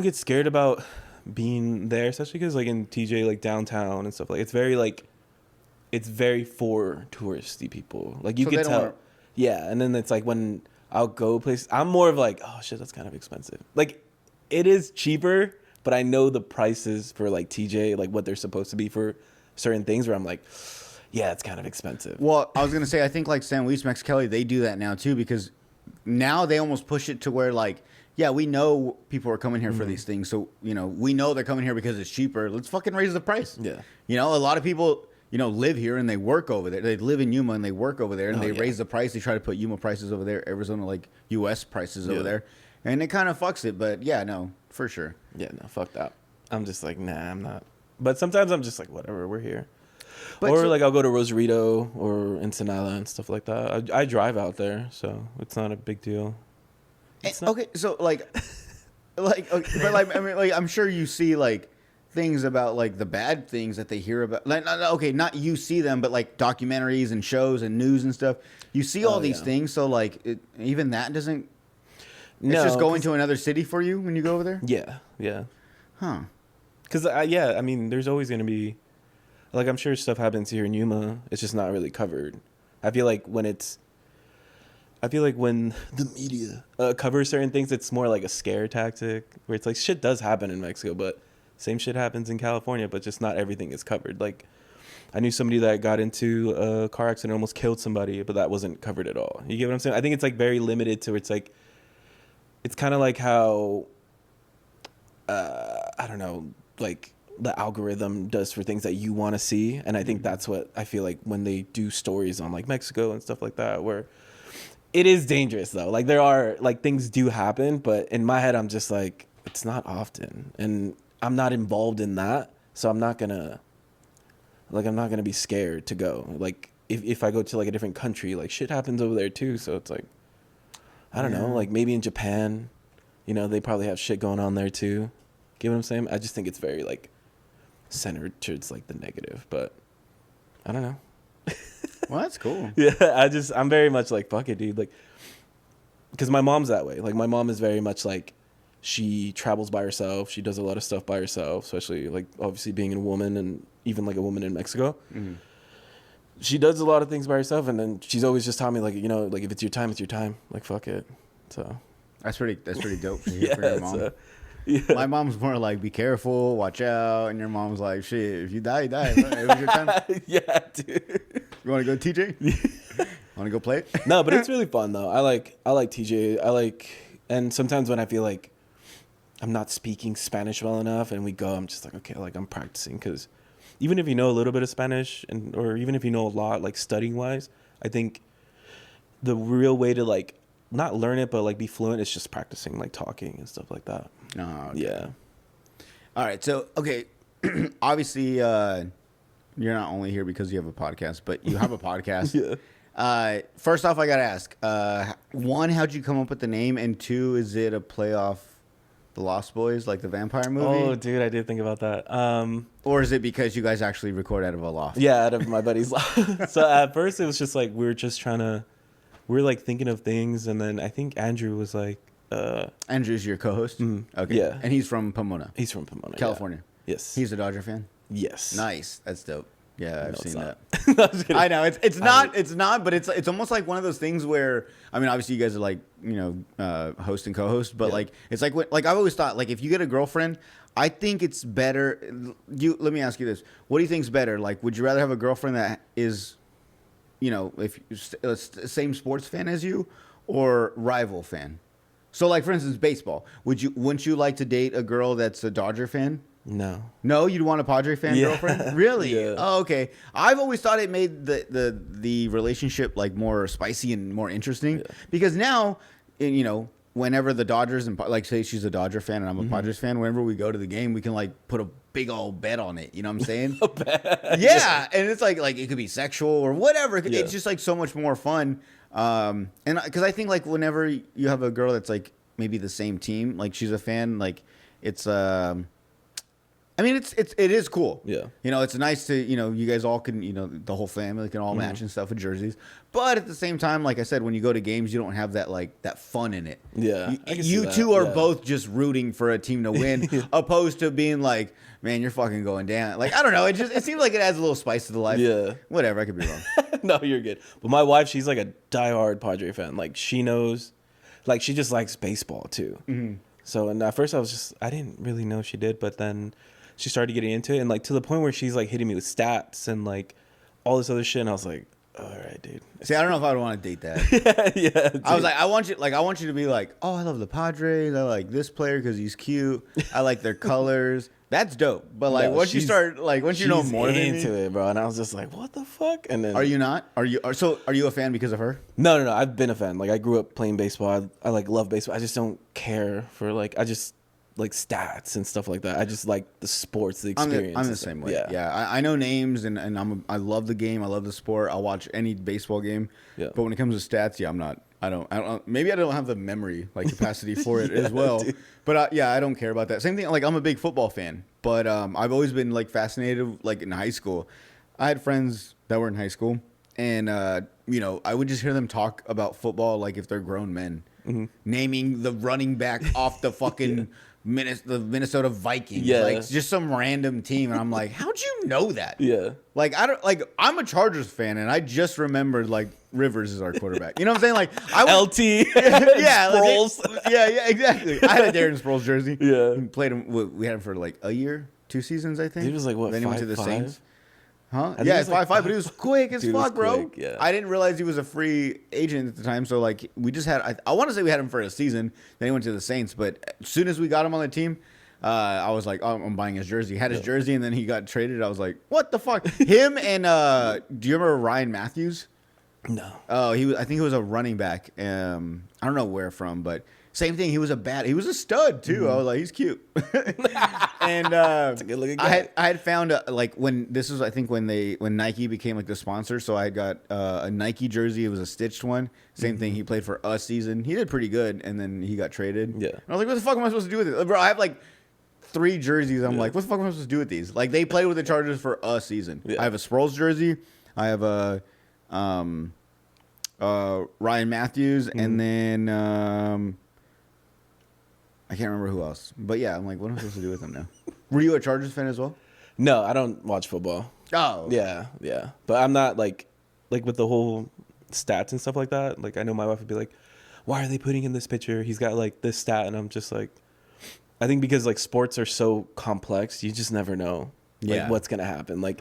get scared about being there, especially because like in TJ, like downtown and stuff, like it's very for touristy people. Like you can tell. Yeah, and then it's like when I'll go places, I'm more of like, oh shit, that's kind of expensive. Like it is cheaper, but I know the prices for like TJ, like what they're supposed to be for certain things where I'm like, yeah, it's kind of expensive. Well, I was going to say, I think like San Luis, Mexicali, they do that now too, because now they almost push it to where like, yeah, we know people are coming here for these things. So, we know they're coming here because it's cheaper. Let's fucking raise the price. Yeah. A lot of people, live here and they work over there. They live in Yuma and they work over there, and they raise the price. They try to put Yuma prices over there, Arizona, like U.S. prices over there. And it kind of fucks it. But yeah, no, for sure. Yeah, no, fuck that. I'm just like, nah, I'm not. But sometimes I'm just like, whatever, we're here. But or like I'll go to Rosarito or Ensenada and stuff like that. I drive out there, so it's not a big deal. Okay, so like, okay, but like I mean, like I'm sure you see like things about like the bad things that they hear about. Like, okay, not you see them, but like documentaries and shows and news and stuff. You see all these things, so like even that doesn't. No, it's just going to another city for you when you go over there. Yeah. Huh. Because I mean, there's always gonna be, like, I'm sure stuff happens here in Yuma. It's just not really covered. I feel like when the media covers certain things, it's more like a scare tactic where it's like shit does happen in Mexico, but same shit happens in California, but just not everything is covered. Like I knew somebody that got into a car accident, almost killed somebody, but that wasn't covered at all. You get what I'm saying? I think it's like very limited to where it's like, it's kind of like how, I don't know, like the algorithm does for things that you want to see. And I think that's what I feel like when they do stories on like Mexico and stuff like that, where it is dangerous though. Like there are like things do happen, but in my head, I'm just like, it's not often. And I'm not involved in that. So I'm not gonna be scared to go. Like if I go to like a different country, like shit happens over there too. So it's like, I don't know, like maybe in Japan, you know, they probably have shit going on there too. Get what I'm saying? I just think it's very like centered towards like the negative, but I don't know. Well, that's cool. Yeah, I'm very much like, fuck it, dude. Like, because my mom's that way. Like, my mom is very much like, she travels by herself. She does a lot of stuff by herself, especially like obviously being a woman and even like a woman in Mexico. Mm-hmm. She does a lot of things by herself, and then she's always just taught me like, you know, like if it's your time, it's your time. Like, fuck it. So that's pretty dope for your mom. Yeah. My mom's more like, be careful, watch out, and your mom's like, shit, if you die, you die. It was your time. Yeah, dude. You want to go TJ? Want to go play? No, but it's really fun though. I like TJ. And sometimes when I feel like I'm not speaking Spanish well enough, and we go, I'm just like, okay, like I'm practicing, because even if you know a little bit of Spanish, or even if you know a lot, like studying wise, I think the real way to like not learn it, but like be fluent is just practicing, like talking and stuff like that. Oh, okay. Yeah. All right. So, okay. Obviously, you're not only here because you have a podcast, but you have a podcast. Yeah. First off, I got to ask, one, how'd you come up with the name? And two, is it a play off The Lost Boys, like the vampire movie? Oh, dude, I did think about that. Or is it because you guys actually record out of a loft? Yeah, out of my buddy's loft. So at first it was just like, we were like thinking of things. And then I think Andrew was like, Andrew's your co-host? Mm-hmm. Okay. Yeah. And he's from Pomona? He's from Pomona, California? Yeah. Yes. He's a Dodger fan? Yes. Nice. That's dope. Yeah, I've seen that. No, I know it's not, but it's almost like one of those things where, I mean, obviously you guys are like, you know, host and co-host, but like it's like like I've always thought, like if you get a girlfriend, I think it's better. Let me ask you this: what do you think's better? Like, would you rather have a girlfriend that is, you know, if same sports fan as you, or rival fan? So, like for instance, baseball. Wouldn't you like to date a girl that's a Dodger fan? No. No, you'd want a Padre fan girlfriend? Really? Yeah. Oh, okay. I've always thought it made the relationship like more spicy and more interesting because now, you know, whenever the Dodgers and like say she's a Dodger fan and I'm a Padres fan, whenever we go to the game, we can like put a big old bet on it. You know what I'm saying? A bet. Yeah, and it's like it could be sexual or whatever. It's just like so much more fun. And because I think like whenever you have a girl that's like maybe the same team, like she's a fan, like it's I mean, it is cool. Yeah. You know, it's nice to, you know, you guys all can, you know, the whole family can all match and stuff with jerseys. But at the same time, like I said, when you go to games, you don't have that, like, that fun in it. Yeah. You two are both just rooting for a team to win, opposed to being like, man, you're fucking going down. Like, I don't know. It seems like it adds a little spice to the life. Yeah. Whatever. I could be wrong. No, you're good. But my wife, she's like a diehard Padre fan. Like, she knows, like, she just likes baseball, too. Mm-hmm. So, and at first I didn't really know she did, but then she started getting into it, and like to the point where she's like hitting me with stats and like all this other shit, and I was like, all right, dude. See, I don't know if I would want to date that. Yeah. Dude. I was like, I want you to be like, oh, I love the Padres. I like this player because he's cute. I like their colors. That's dope. But like, once you know more into it, bro, and I was just like, what the fuck? And then are you not? Are you a fan because of her? No. I've been a fan. Like, I grew up playing baseball. I like love baseball. I just don't care for like like stats and stuff like that. I just like the sports, the experience. I'm the same way. Yeah. I know names and I love the game. I love the sport. I'll watch any baseball game. Yeah. But when it comes to stats, I'm not. I don't. Maybe I don't have the memory capacity for it as well. Dude. But I don't care about that. Same thing. Like I'm a big football fan, but I've always been like fascinated. Like in high school, I had friends that were in high school, and you know, I would just hear them talk about football like if they're grown men, naming the running back off the fucking. The Minnesota Vikings, like just some random team, and I'm like, how'd you know that? Yeah, like I'm a Chargers fan, and I just remembered like Rivers is our quarterback. You know what I'm saying? Like LT, yeah, Sproles. yeah, exactly. I had a Darren Sproles jersey. Yeah, we played him. We had him for like a year, 2 seasons, I think. He was like what? Then he went to the Saints. Huh? I think Yeah, it's it's 5'5", but he was quick as Dude was fuck, bro. quick, yeah. I didn't realize he was a free agent at the time, so like we just had. I want to say we had him for a season. Then he went to the Saints, but as soon as we got him on the team, I was like, oh, I'm buying his jersey. He had his jersey, and then he got traded. I was like, what the fuck? Him and do you remember Ryan Matthews? No. Oh, he was. I think he was a running back. I don't know where from, but same thing. He was a stud too. I was like, he's cute. And It's a good looking guy. I had found like when this was, I think when Nike became like the sponsor. So I got a Nike jersey. It was a stitched one. Same thing. He played for a season. He did pretty good, and then he got traded. Yeah. And I was like, what the fuck am I supposed to do with it, bro? I have like 3 jerseys. I'm like, what the fuck am I supposed to do with these? Like they played with the Chargers for a season. Yeah. I have a Sproles jersey. I have a Ryan Matthews, and then I can't remember who else. But yeah, I'm like, what am I supposed to do with them now? Were you a Chargers fan as well? No, I don't watch football. Oh, Yeah. But I'm not like with the whole stats and stuff like that. Like I know my wife would be like, why are they putting in this picture? He's got like this stat, and I'm just like, I think because like sports are so complex, you just never know like what's gonna happen. Like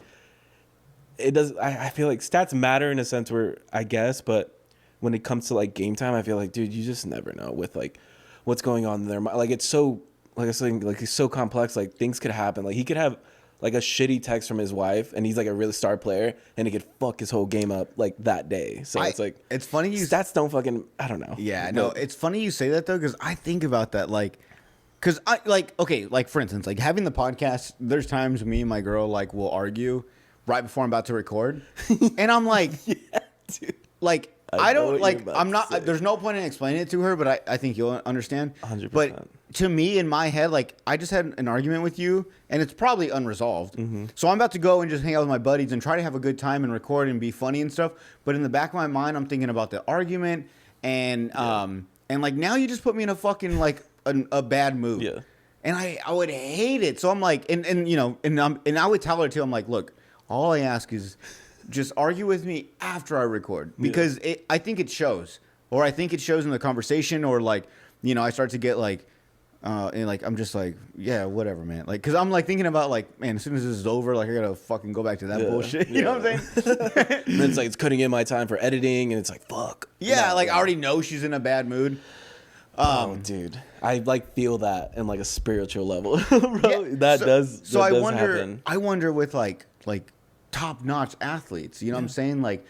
it does. I feel like stats matter in a sense where I guess, but when it comes to like game time, I feel like, dude, you just never know with like what's going on in their mind. Like it's so, like I was saying, like it's so complex. Like things could happen. Like he could have like a shitty text from his wife, and he's like a really star player, and he could fuck his whole game up like that day. So it's like, it's funny you stats don't fucking, I don't know. Yeah, no, it's funny you say that though, because I think about that like. Because I like, okay, like for instance, like having the podcast, there's times me and my girl like will argue right before I'm about to record. And I'm like, Dude. like, I I know don't what like, you're about I'm to not, say. there's no point in explaining it to her, but I think you'll understand. 100%. But to me, in my head, like I just had an argument with you and it's probably unresolved. So I'm about to go and just hang out with my buddies and try to have a good time and record and be funny and stuff. But in the back of my mind, I'm thinking about the argument and like now you just put me in a fucking like a bad mood. Yeah. And I would hate it. So I'm like, and you know, and I would tell her too. I'm like, look, all I ask is just argue with me after I record because I think it shows, or I think it shows in the conversation, or like, you know, I start to get like, and like I'm just like, yeah, whatever, man. Like, cause I'm like thinking about like, man, as soon as this is over, like I gotta fucking go back to that bullshit. You know what I'm saying? And then it's like it's cutting in my time for editing, and it's like fuck. Yeah, No, like I already know she's in a bad mood. Oh, dude, I like feel that in like a spiritual level, bro. That does. So that I does wonder. happen. I wonder with like top notch athletes. You know what I'm saying? Like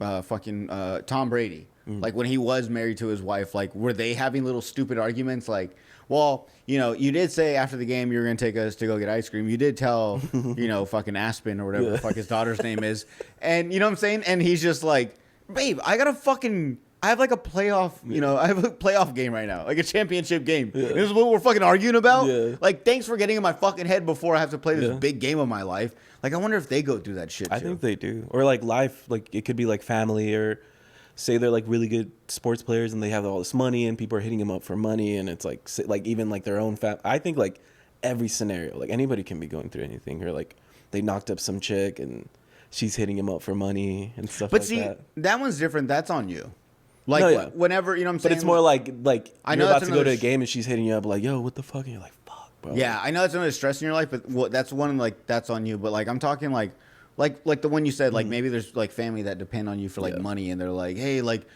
fucking Tom Brady. Like when he was married to his wife. Like were they having little stupid arguments? Like, well, you know, you did say after the game you were gonna take us to go get ice cream. You did tell you know fucking Aspen or whatever the fuck his daughter's name is, and you know what I'm saying? And he's just like, babe, I have like a playoff, you know, I have a playoff game right now, like a championship game. Yeah. This is what we're fucking arguing about. Yeah. Like, thanks for getting in my fucking head before I have to play this big game of my life. Like, I wonder if they go through that shit too. I think they do, or like life, like it could be like family, or say they're like really good sports players and they have all this money and people are hitting them up for money, and it's like even like their own I think like every scenario, like anybody can be going through anything, or like they knocked up some chick and she's hitting him up for money and stuff. But like see, that one's different. That's on you. Like No, yeah. whenever, you know what I'm saying? But it's more like I you're know about that's to go to another a game and she's hitting you up like, yo, what the fuck? And you're like, fuck, bro. Yeah, I know that's another stress in your life, but that's one like that's on you. But like I'm talking like the one you said, like maybe there's like family that depend on you for like money, and they're like, hey, like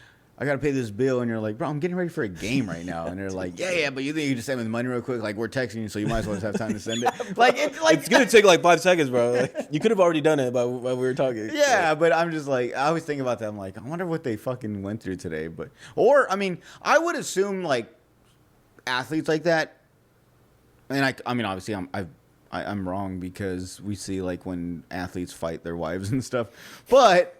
I gotta pay this bill, and you're like, bro, I'm getting ready for a game right now, and they're like, yeah, but you think you just send me the money real quick? Like we're texting you, so you might as well just have time to send it. Like It's gonna take like 5 seconds, bro. Like, you could have already done it while we were talking. Yeah, but I'm just like, I always think about that. I'm like, I wonder what they fucking went through today. But or I mean, I would assume like athletes like that, and I mean, obviously, I'm wrong because we see like when athletes fight their wives and stuff, but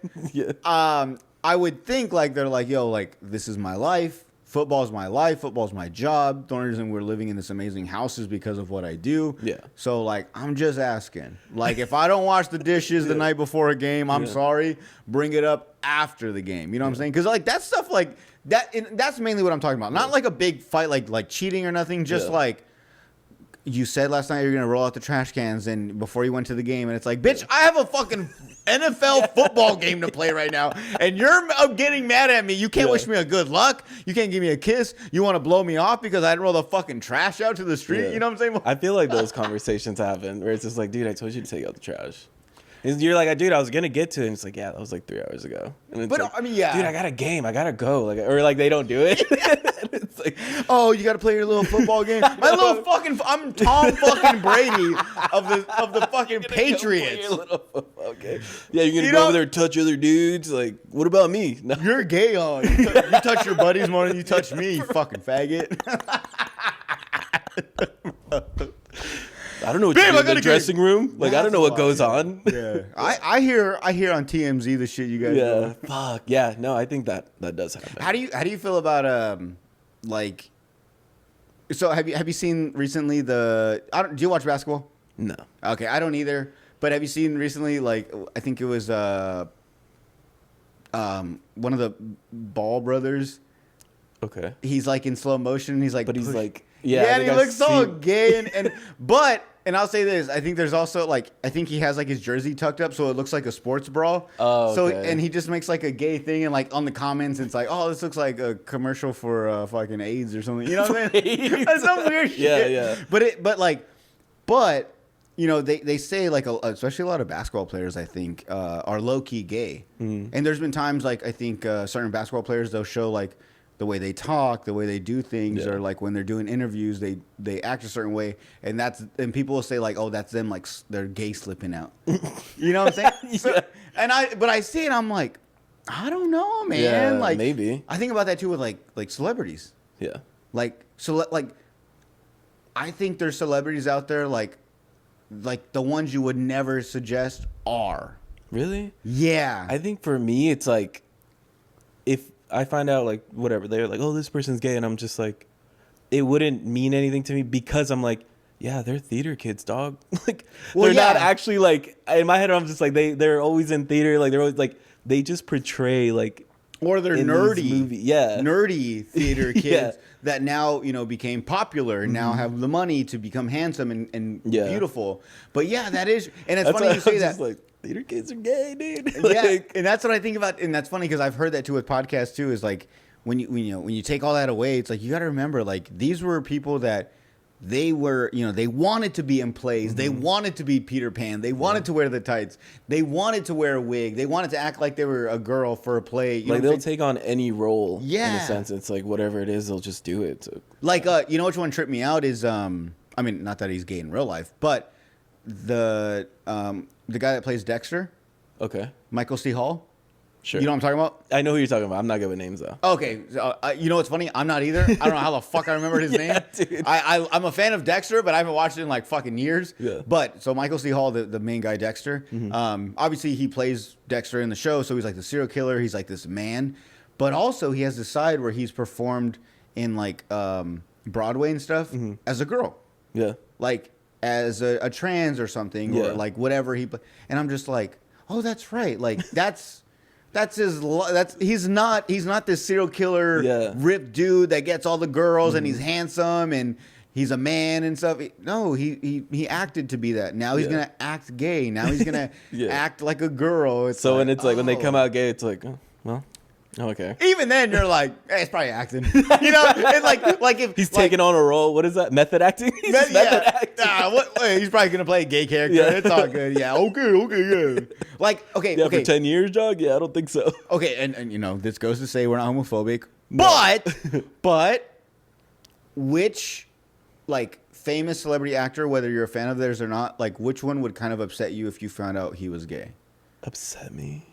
I would think like they're like, yo, like this is my life. Football's my life. Football's my job. The only reason we're living in this amazing house is because of what I do. Yeah. So like, I'm just asking. Like, if I don't wash the dishes the night before a game, I'm sorry. Bring it up after the game. You know what I'm saying? Because like that stuff, like that. That's mainly what I'm talking about. Not like a big fight, like cheating or nothing. Just like. You said last night you were going to roll out the trash cans and before you went to the game, and it's like, bitch, I have a fucking NFL football game to play right now, and you're getting mad at me. You can't wish me a good luck. You can't give me a kiss. You want to blow me off because I didn't roll the fucking trash out to the street. You know what I'm saying? I feel like those conversations happen where it's just like, dude, I told you to take out the trash. You're like, dude, I was gonna get to it. And it's like, yeah, that was like 3 hours ago. And it's But like, I mean, yeah, dude, I got a game, I gotta go. Like, or like they don't do it. It's like, oh, you got to play your little football game. My little fucking, I'm Tom fucking Brady of the fucking Patriots. Your little football game. Yeah, you're gonna go over there and touch other dudes. Like, what about me? No. You're gay on. You touch your buddies more than you touch me, you fucking faggot. I don't know what you do in the dressing room. Like, I don't know what goes on. Yeah, I hear on TMZ the shit you guys do. Yeah, fuck. Yeah, no, I think that does happen. How do you feel about like? So have you seen recently do you watch basketball? No. Okay, I don't either. But have you seen recently, like, I think it was one of the Ball brothers. Okay. He's like in slow motion. And he's like, but he's like, yeah, and he looks so gay. And I'll say this: I think there's also like, I think he has like his jersey tucked up, so it looks like a sports bra. Oh, so okay. and he just makes like a gay thing, and like on the comments, it's like, oh, this looks like a commercial for fucking AIDS or something. You know what I mean? That's some weird shit. Yeah. But you know, they say like, especially a lot of basketball players, I think, are low key gay. Mm. And there's been times like I think certain basketball players, they'll show like the way they talk, the way they do things, or like when they're doing interviews, they act a certain way, and people will say like, oh, that's them, like they're gay slipping out. You know what I'm saying? So, but I see it, I'm like, I don't know, man. Yeah, like maybe. I think about that too with like celebrities. Yeah. Like I think there's celebrities out there like the ones you would never suggest are. Really? Yeah. I think for me, it's like, if I find out like whatever, they're like, oh, this person's gay, and I'm just like, it wouldn't mean anything to me because I'm like, yeah, they're theater kids, dog. Like, they're not actually like, in my head I'm just like, they're always in theater, like they're always like, they just portray like, or they're nerdy, nerdy theater kids that now, you know, became popular and now have the money to become handsome and beautiful. But yeah, that is, and it's funny you say that. Like, theater kids are gay, dude. Yeah, and that's what I think about, and that's funny because I've heard that too with podcasts too. Is like when you take all that away, it's like you got to remember, like, these were people that they were, you know, they wanted to be in plays, they wanted to be Peter Pan, they wanted to wear the tights, they wanted to wear a wig, they wanted to act like they were a girl for a play. You like, they'll take on any role. Yeah, in a sense, it's like whatever it is, they'll just do it. So. Like, you know which one tripped me out is, I mean, not that he's gay in real life, but the guy that plays Dexter, Michael C. Hall. Sure. You know what I'm talking about? I know who you're talking about. I'm not good with names though. Okay, so, you know what's funny? I'm not either. I don't know how the fuck I remember his name. Dude. I'm a fan of Dexter, but I haven't watched it in like fucking years. Yeah. But so Michael C. Hall, the main guy, Dexter. Obviously he plays Dexter in the show, so he's like the serial killer. He's like this man, but also he has this side where he's performed in like Broadway and stuff as a girl. Yeah. Like as a trans or something, or like whatever and I'm just like, oh, that's right. Like he's not this serial killer ripped dude that gets all the girls and he's handsome and he's a man and stuff. No, he acted to be that. Now he's gonna act gay. Now he's gonna act like a girl. It's so like, when it's like when they come out gay, it's like, oh, well. Okay. Even then, you're like, hey, it's probably acting. You know, it's like if he's taking on a role. What is that? Method acting? Method acting. He's probably gonna play a gay character. Yeah. It's all good. Yeah. Okay. Yeah. Like, okay. Yeah. For 10 years, dog. Yeah, I don't think so. Okay, and you know, this goes to say we're not homophobic, but which like famous celebrity actor, whether you're a fan of theirs or not, like which one would kind of upset you if you found out he was gay? Upset me.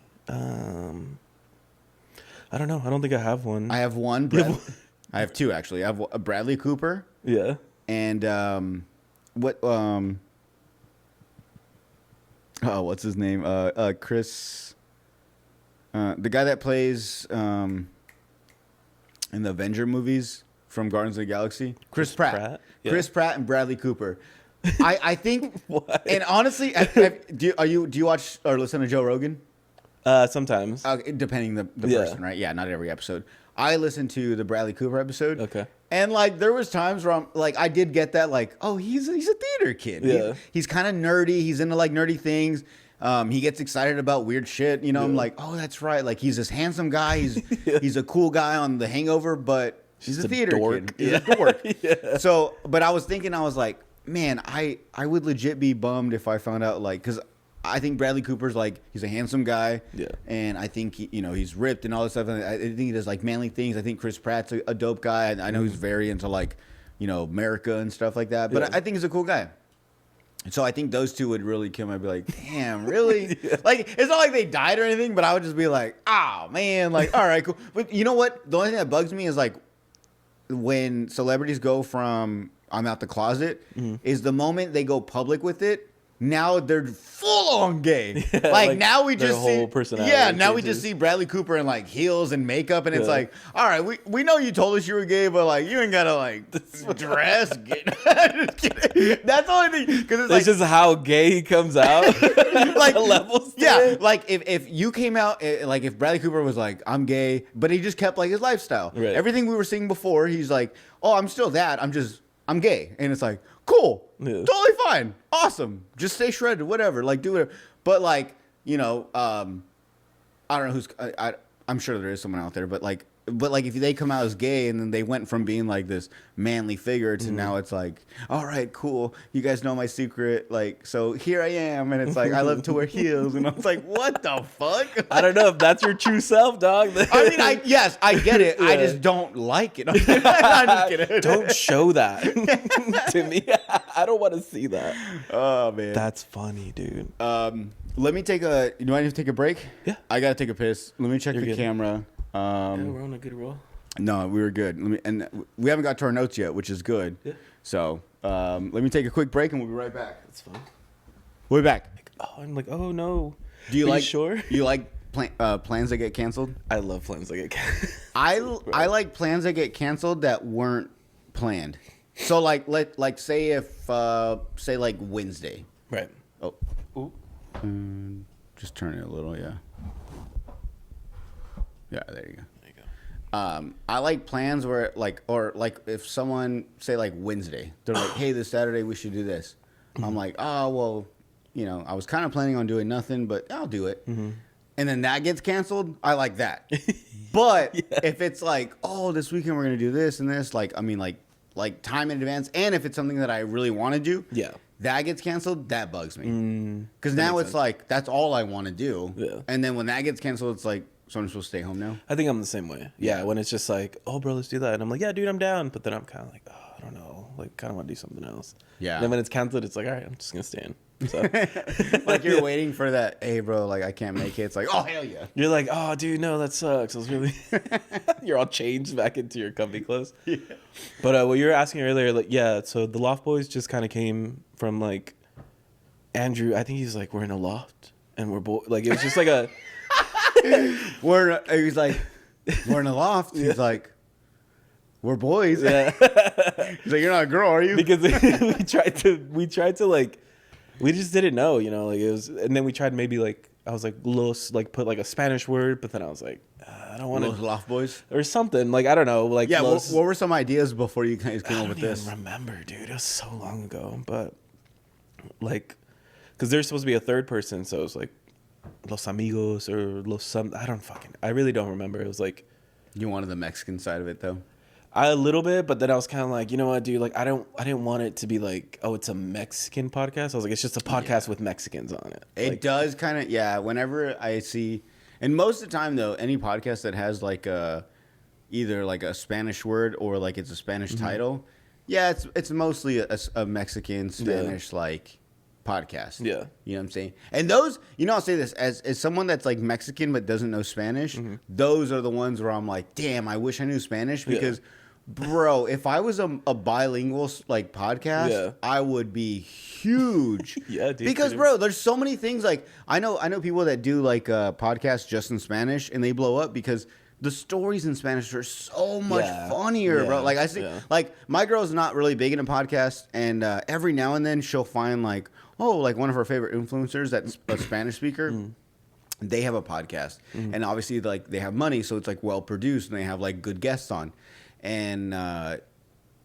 I don't know. I don't think I have one. I have one. I have two, actually. I have Bradley Cooper. Yeah. And what's his name? Chris. The guy that plays in the Avenger movies from Guardians of the Galaxy. Chris Pratt. Yeah. Chris Pratt and Bradley Cooper. I think. What? And honestly, do you watch or listen to Joe Rogan? Sometimes. Depending the person, right? Yeah, not every episode. I listened to the Bradley Cooper episode. Okay. And like there was times where I'm like, I did get that, like, oh, he's a theater kid. Yeah. He's kind of nerdy. He's into like nerdy things. He gets excited about weird shit. You know, I'm like, oh, that's right. Like he's this handsome guy. He's a cool guy on The Hangover, but he's a theater kid. He's a dork. Yeah. So, but I was thinking, I was like, man, I would legit be bummed if I found out, like, because I think Bradley Cooper's like, he's a handsome guy. Yeah. And I think, he's ripped and all this stuff. And I think he does like manly things. I think Chris Pratt's a dope guy. I know he's very into like, America and stuff like that. But Yeah. I think he's a cool guy. So I think those two would really kill me. I'd be like, damn, really? Yeah. Like, it's not like they died or anything, but I would just be like, oh, man. Like, all right, cool. But you know what? The only thing that bugs me is like when celebrities go from I'm out the closet is the moment they go public with it. Now they're full on gay. Yeah, like now we just see now we just see Bradley Cooper in like heels and makeup, and it's like, all right, we know you told us you were gay, but like you ain't gotta like dress gay. That's the only thing, because it's like, just how gay he comes out. Like levels. Yeah, like if you came out like if Bradley Cooper was like I'm gay, but he just kept like his lifestyle. Right. Everything we were seeing before, he's like, oh, I'm still that. I'm gay, and it's like, cool. Yeah. Totally fine. Awesome. Just stay shredded, whatever. Like, do whatever. But, like, I don't know who's... I'm sure there is someone out there, but if they come out as gay and then they went from being, like, this manly figure to now it's like, all right, cool. You guys know my secret. Like, so here I am. And it's like, I love to wear heels. And I was like, what the fuck? I don't know if that's your true self, dog. I mean, yes, I get it. Yeah. I just don't like it. I'm just kidding. Don't show that to me. I don't want to see that. Oh, man. That's funny, dude. Let me take a... Do I need to take a break? Yeah. I got to take a piss. Let me check the good. camera. Yeah, we're on a good roll. No, we were good. And we haven't got to our notes yet, which is good. Yeah. So let me take a quick break, and we'll be right back. That's fine. We'll be back. I'm like, oh, no. Do you Are like... You sure? You like plans that get canceled? I love plans that get canceled. I like plans that get canceled that weren't planned. So, say if... say, like, Wednesday. Right. Oh. Ooh. Just turn it a little, yeah. Yeah, there you go. There you go. I like plans where if someone say like Wednesday, they're like, hey, this Saturday we should do this. I'm like, oh, well, I was kind of planning on doing nothing, but I'll do it. Mm-hmm. And then that gets canceled. I like that. But if it's like, oh, this weekend we're going to do this and this, like time in advance. And if it's something that I really want to do. Yeah. That gets canceled, that bugs me. Because now it's like, that's all I want to do. Yeah. And then when that gets canceled, it's like, so I'm supposed to stay home now? I think I'm the same way. Yeah, when it's just like, oh, bro, let's do that. And I'm like, yeah, dude, I'm down. But then I'm kind of like, oh, I don't know. Like, kind of want to do something else. Yeah. And then when it's canceled, it's like, all right, I'm just going to stay in. So. Like you're waiting for that, hey, bro, like I can't make it. It's like, oh, hell yeah. You're like, oh, dude, no, that sucks. I was really... You're all changed back into your comfy clothes. Yeah. But what you were asking earlier, like, yeah, so the Loft Boys just kind of came from, like, Andrew. I think he's like, we're in a loft. And we're like, it was just like a... He's like, we're in a loft. He's like, we're boys. Yeah. He's like, you're not a girl, are you? Because we tried to like, we just didn't know, like it was, and then we tried maybe like, I was like, los, like put like a Spanish word, but then I was like, I don't want to. Los Loft Boys? Or something, like, I don't know. Like, yeah, what were some ideas before you guys came up with this? I don't remember, dude. It was so long ago, but like, because there's supposed to be a third person, so it was like, Los Amigos or I really don't remember. It was like... You wanted the Mexican side of it, though? A little bit, but then I was kind of like, you know what, dude? Like, I didn't want it to be like, oh, it's a Mexican podcast. I was like, it's just a podcast with Mexicans on it. It does kind of, yeah. Whenever I see... And most of the time, though, any podcast that has like either like a Spanish word or like it's a Spanish title, yeah, it's mostly a Mexican, Spanish, like... podcast. Yeah. You know what I'm saying? And those, I'll say this, as someone that's like Mexican but doesn't know Spanish, those are the ones where I'm like, damn, I wish I knew Spanish because, bro, if I was a bilingual like podcast, I would be huge. Yeah, dude. Because, bro, there's so many things like, I know people that do like podcasts just in Spanish and they blow up because the stories in Spanish are so much funnier, bro. Like I see, like my girl's not really big into podcasts, and every now and then she'll find like, oh, like one of her favorite influencers that's a Spanish speaker. They have a podcast, and obviously like they have money, so it's like well produced, and they have like good guests on, and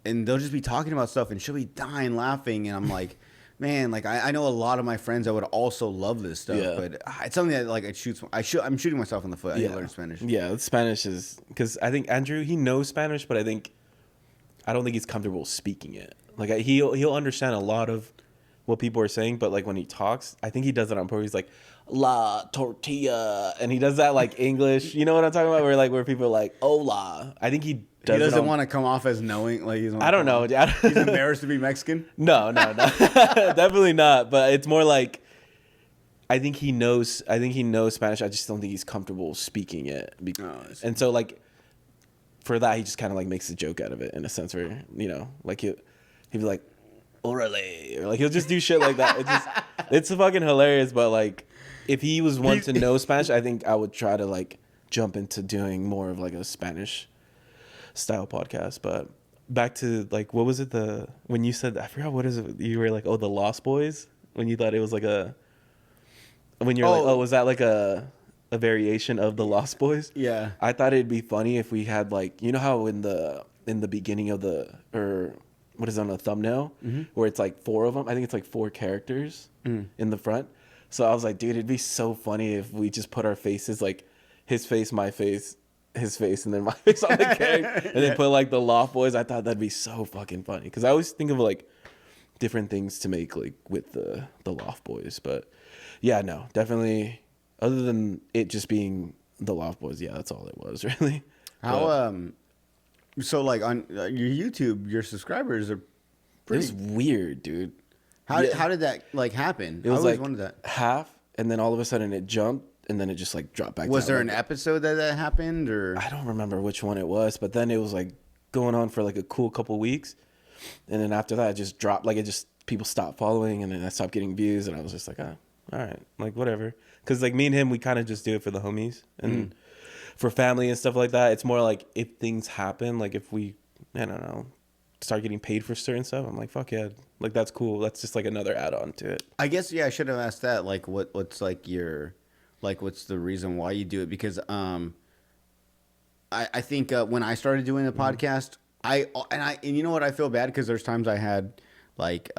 they'll just be talking about stuff, and she'll be dying laughing, and I'm like. Man, like I know a lot of my friends that would also love this stuff, but it's something that like I'm shooting myself in the foot. I need to learn Spanish. Yeah, Spanish is because I think Andrew he knows Spanish, but I don't think he's comfortable speaking it. Like he'll understand a lot of what people are saying, but like when he talks, I think he does it on purpose. He's like, la tortilla, and he does that like English. You know what I'm talking about? Where people are like, hola. I think he does. He doesn't want to come off as knowing, like he's. I don't know. He's embarrassed to be Mexican. No, definitely not. But it's more like, I think he knows Spanish. I just don't think he's comfortable speaking it. And so like, for that, he just kind of like makes a joke out of it in a sense where, you know, like he'd be like, orale, or like he'll just do shit like that. It's fucking hilarious. But like, if he was one to know Spanish, I think I would try to like jump into doing more of like a Spanish style podcast. But back to like, what was it, when you said, I forgot, what is it, you were like, oh, the Lost Boys, when you thought it was like when you're like, oh, was that like a variation of the Lost Boys? Yeah. I thought it'd be funny if we had like, you know how in the beginning of or what is on the thumbnail, where it's like 4 of them, I think it's like 4 characters in the front. So I was like, dude, it'd be so funny if we just put our faces, like his face, my face, his face, and then my face on the character, and then put like the Loft Boys. I thought that'd be so fucking funny, because I always think of like different things to make like with the Loft Boys. But yeah, no, definitely, other than it just being the Loft Boys, yeah, that's all it was really. So like on your YouTube, your subscribers are pretty. It was weird, dude. How did that like happen? It was I always like wondered that. half, and then all of a sudden it jumped, and then it just like dropped back. Was down. there an episode that happened, or I don't remember which one it was, but then it was like going on for like a cool couple weeks, and then after that it just dropped. Like, it just, people stopped following, and then I stopped getting views, and I was just like, oh, all right, like whatever. Because like me and him, we kind of just do it for the homies and for family and stuff like that. It's more like if things happen, like if we, I don't know, start getting paid for certain stuff, I'm like, fuck yeah, like that's cool. That's just like another add-on to it. I guess, yeah, I should have asked that. Like, what's like your, like, what's the reason why you do it? Because I think when I started doing the podcast, and you know what, I feel bad because there's times I had like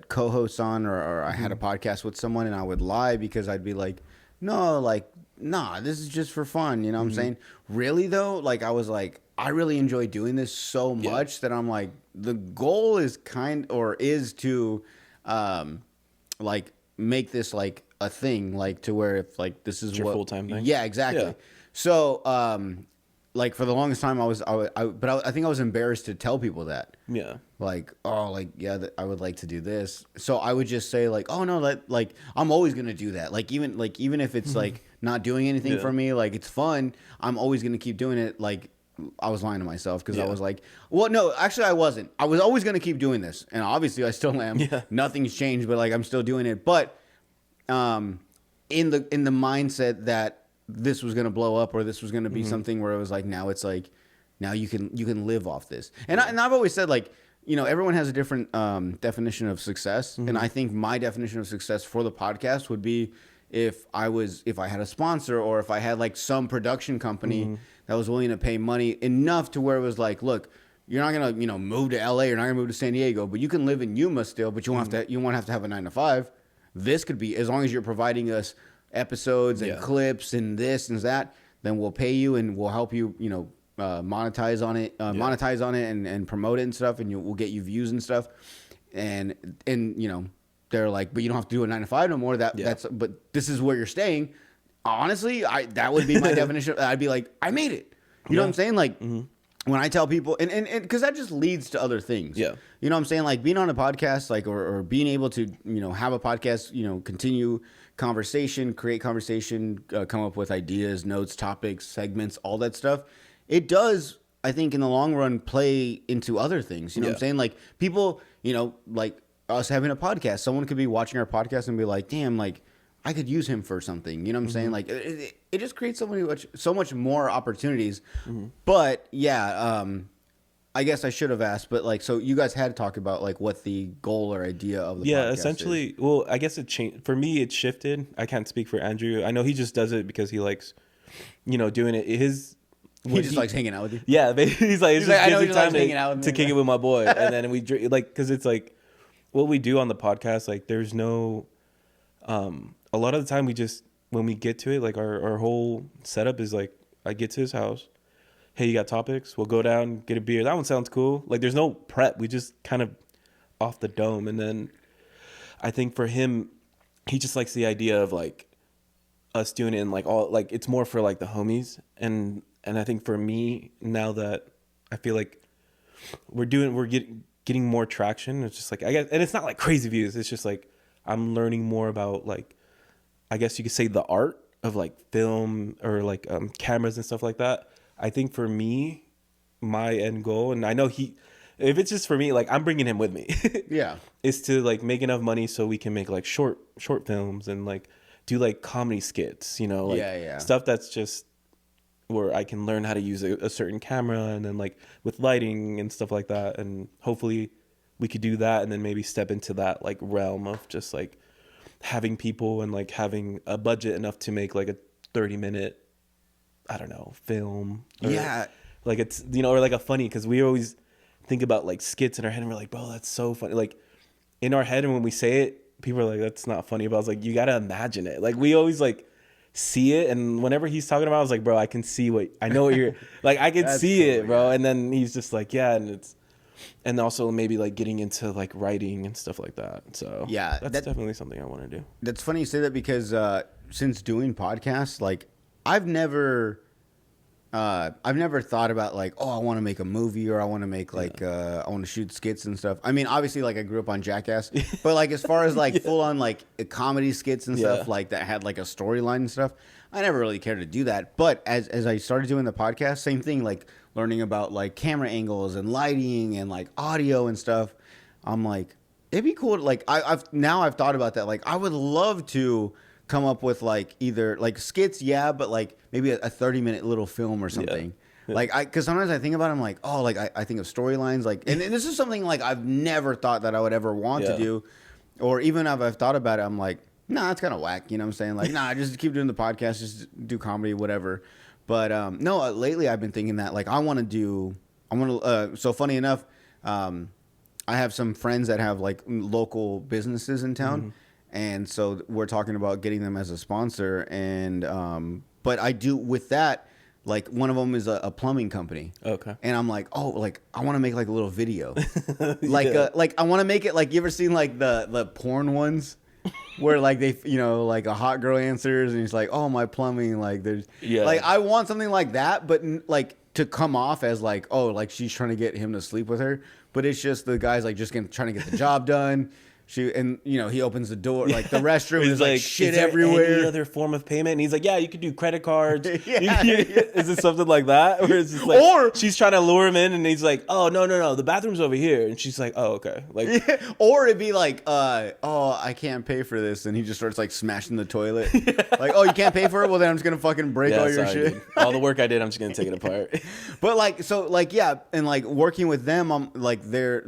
co-hosts on, or I had a podcast with someone, and I would lie because I'd be like, no, like, nah, this is just for fun. You know what I'm saying? Really though, like, I was like, I really enjoy doing this so much that I'm like, the goal is to like make this like a thing, like to where if like this is your full-time thing. Yeah, exactly. Yeah. So like for the longest time I think I was embarrassed to tell people that. Yeah. Like, oh, like, yeah, I would like to do this. So I would just say like, oh no, like I'm always gonna do that. Like even if it's like not doing anything for me, like it's fun, I'm always gonna keep doing it. Like, I was lying to myself because I was like, well, no, actually I wasn't. I was always gonna keep doing this, and obviously I still am. Yeah. Nothing's changed, but like I'm still doing it. But in the mindset that this was gonna blow up, or this was gonna be something where it was like, now it's like, now you can live off this. And I've always said, like, you know, everyone has a different definition of success, and I think my definition of success for the podcast would be if I had a sponsor, or if I had like some production company that was willing to pay money enough to where it was like, look, you're not gonna, you know, move to LA, you're not gonna move to San Diego, but you can live in Yuma still, but you won't have to have a 9 to 5. This could be, as long as you're providing us episodes and clips and this and that, then we'll pay you and we'll help you, you know, monetize on it and promote it and stuff, and we'll get you views and stuff. And you know, they're like, but you don't have to do a 9 to 5 no more. But this is where you're staying. Honestly, that would be my definition. I'd be like, I made it. You know what I'm saying? Like, when I tell people, and because that just leads to other things. Yeah. You know what I'm saying? Like, being on a podcast, like, or being able to, you know, have a podcast, you know, continue conversation, create conversation, come up with ideas, notes, topics, segments, all that stuff. It does, I think, in the long run, play into other things. You know what I'm saying? Like, people, you know, like us having a podcast, someone could be watching our podcast and be like, damn, like, I could use him for something. You know what I'm saying? Like, it just creates so much more opportunities. But yeah, I guess I should have asked, but like, so you guys had to talk about like what the goal or idea of the podcast essentially is. Well, I guess it changed for me. It shifted. I can't speak for Andrew. I know he just does it because he likes, you know, doing it. He just likes hanging out with you. Yeah, he's like, it's just I know he time hanging out with to kick it with my boy, and then we like, because it's like what we do on the podcast. Like, there's no, a lot of the time we just, when we get to it, like our whole setup is like, I get to his house. Hey, you got topics? We'll go down, get a beer. That one sounds cool. Like, there's no prep. We just kind of off the dome, and then I think for him, he just likes the idea of like us doing it in like all like it's more for like the homies, and I think for me now that I feel like we're getting more traction, it's just like I guess, and it's not like crazy views, it's just like I'm learning more about like I guess you could say the art of like film or like cameras and stuff like that. I think for me, my end goal, and I know if it's just for me, like I'm bringing him with me. Yeah, is to like make enough money so we can make like short films and like do like comedy skits, you know, like stuff that's just where I can learn how to use a certain camera, and then like with lighting and stuff like that, and hopefully we could do that, and then maybe step into that like realm of just like having people and like having a budget enough to make like a 30-minute, I don't know, film. Yeah. Like it's, you know, or like a funny, because we always think about like skits in our head and we're like, bro, that's so funny. Like in our head, and when we say it, people are like, that's not funny. But I was like, you got to imagine it. Like we always like see it. And whenever he's talking about it, I was like, bro, I can see I know what you're like, I can see cool, it, bro. Yeah. And then he's just like, yeah. And also maybe like getting into like writing and stuff like that. So yeah, that's definitely something I want to do. That's funny you say that, because since doing podcasts, like I've never thought about like, oh, I want to make a movie, or I want to make like I want to shoot skits and stuff. I mean, obviously, like I grew up on Jackass, but like as far as like full on like comedy skits and stuff like that had like a storyline and stuff, I never really cared to do that. But as I started doing the podcast, same thing, like learning about like camera angles and lighting and like audio and stuff. I'm like, it'd be cool to, like I've thought about that. Like I would love to come up with like either like skits, but like maybe a 30-minute little film or something. Yeah. Like because sometimes I think about it, I'm like, oh, like I think of storylines, like, and this is something like I've never thought that I would ever want to do, or even if I've thought about it, I'm like, nah, it's kind of whack, you know what I'm saying? Like, nah, just keep doing the podcast, just do comedy, whatever. But no, lately I've been thinking that like so funny enough, I have some friends that have like local businesses in town. Mm-hmm. And so we're talking about getting them as a sponsor. And but I do with that, like one of them is a plumbing company. Okay. And I'm like, oh, like I want to make like a little video. Like I want to make it like, you ever seen like the porn ones where like they, you know, like a hot girl answers and it's like, oh, my plumbing, like there's like I want something like that, but like to come off as like, oh, like she's trying to get him to sleep with her, but it's just the guy's like just trying to get the job done. And you know, he opens the door, like the restroom is like shit everywhere. Any other form of payment? And he's like, yeah, you could do credit cards. Is it something like that? Or is just like, or she's trying to lure him in, and he's like, oh no, the bathroom's over here, and she's like, oh okay, like, or it'd be like, oh, I can't pay for this, and he just starts like smashing the toilet, like, oh, you can't pay for it? Well, then I'm just gonna fucking break all your shit. Dude. All the work I did, I'm just gonna take it apart. But like, so like, yeah, and like working with them, I'm like,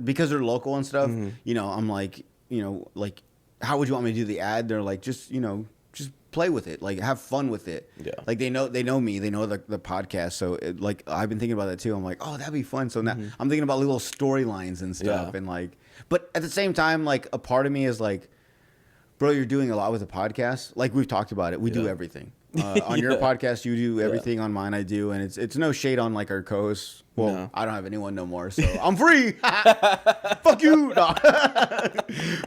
because they're local and stuff. Mm-hmm. You know, I'm like, you know, like, how would you want me to do the ad? They're like, just, you know, just play with it, like have fun with it. Yeah. Like they know me, they know the podcast. So like I've been thinking about that too. I'm like, oh, that'd be fun. So now I'm thinking about little storylines and stuff, and like, but at the same time, like a part of me is like, bro, you're doing a lot with the podcast. Like we've talked about it. We do everything. On your podcast, you do everything. On mine, I do, and it's no shade on like our co-hosts. Well, no. I don't have anyone no more, so I'm free. Fuck you. No.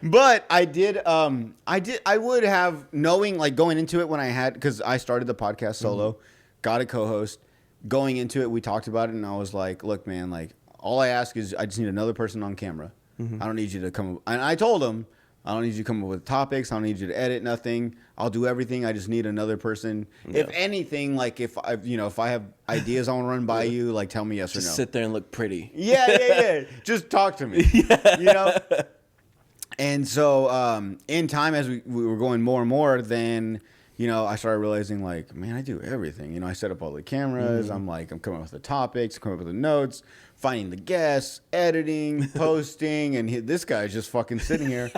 But I would have, knowing like going into it when I had, because I started the podcast solo, got a co-host. Going into it, we talked about it, and I was like, look, man, like all I ask is I just need another person on camera. I don't need you to come. And I told him, I don't need you to come up with topics. I don't need you to edit nothing. I'll do everything. I just need another person. Yeah. If anything, like if I have ideas I want to run by you, like tell me yes or no. Just sit there and look pretty. Yeah. Just talk to me. You know? And so in time, as we were going more and more, then, you know, I started realizing like, man, I do everything. You know, I set up all the cameras. I'm coming up with the topics, coming up with the notes, finding the guests, editing, posting, and this guy's just fucking sitting here.